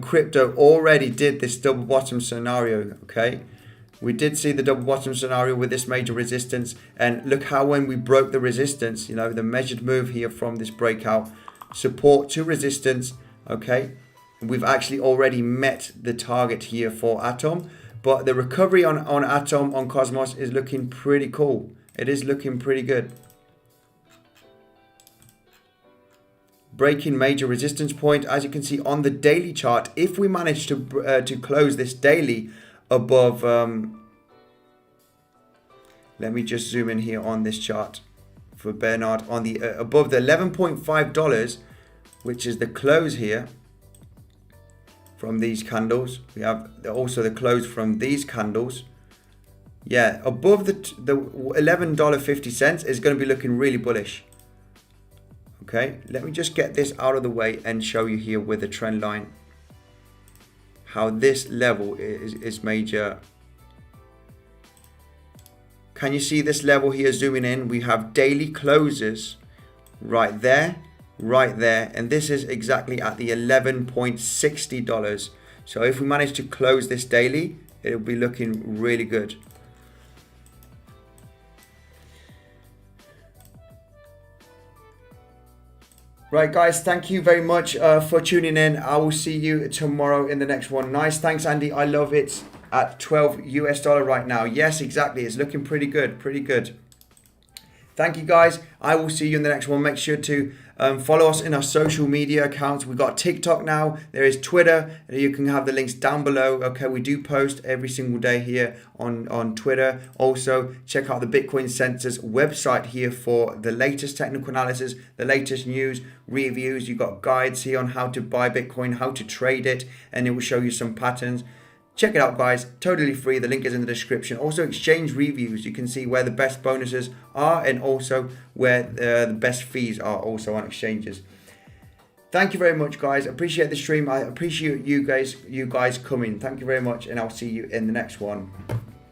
crypto already did this double bottom scenario. Okay, we did see the double bottom scenario with this major resistance, and look how when we broke the resistance, you know, the measured move here from this breakout. Support to resistance, okay, we've actually already met the target here for Atom, but the recovery on Atom, on Cosmos, is looking pretty cool. It is looking pretty good. Breaking major resistance point, as you can see on the daily chart. If we manage to close this daily above, let me just zoom in here on this chart for Bernard, on the above the $11.5, which is the close here from these candles. We have also the close from these candles. Yeah, above the $11.50 is going to be looking really bullish. Okay, let me just get this out of the way and show you here with the trend line how this level is major. Can you see this level here zooming in? We have daily closes right there, and this is exactly at the $11.60. So if we manage to close this daily, it'll be looking really good. Right, guys, thank you very much for tuning in. I will see you tomorrow in the next one. Nice, thanks, Andy. I love it. At 12 US dollar right now. Yes, exactly. It's looking pretty good. Pretty good. Thank you, guys. I will see you in the next one. Make sure to follow us in our social media accounts. We've got TikTok now. There is Twitter. You can have the links down below. Okay, we do post every single day here on Twitter. Also, check out the Bitcoin Center's website here for the latest technical analysis, the latest news, reviews. You've got guides here on how to buy Bitcoin, how to trade it, and it will show you some patterns. Check it out, guys. Totally free. The link is in the description. Also, exchange reviews. You can see where the best bonuses are and also where the best fees are also on exchanges. Thank you very much, guys. Appreciate the stream. I appreciate you guys coming. Thank you very much, and I'll see you in the next one.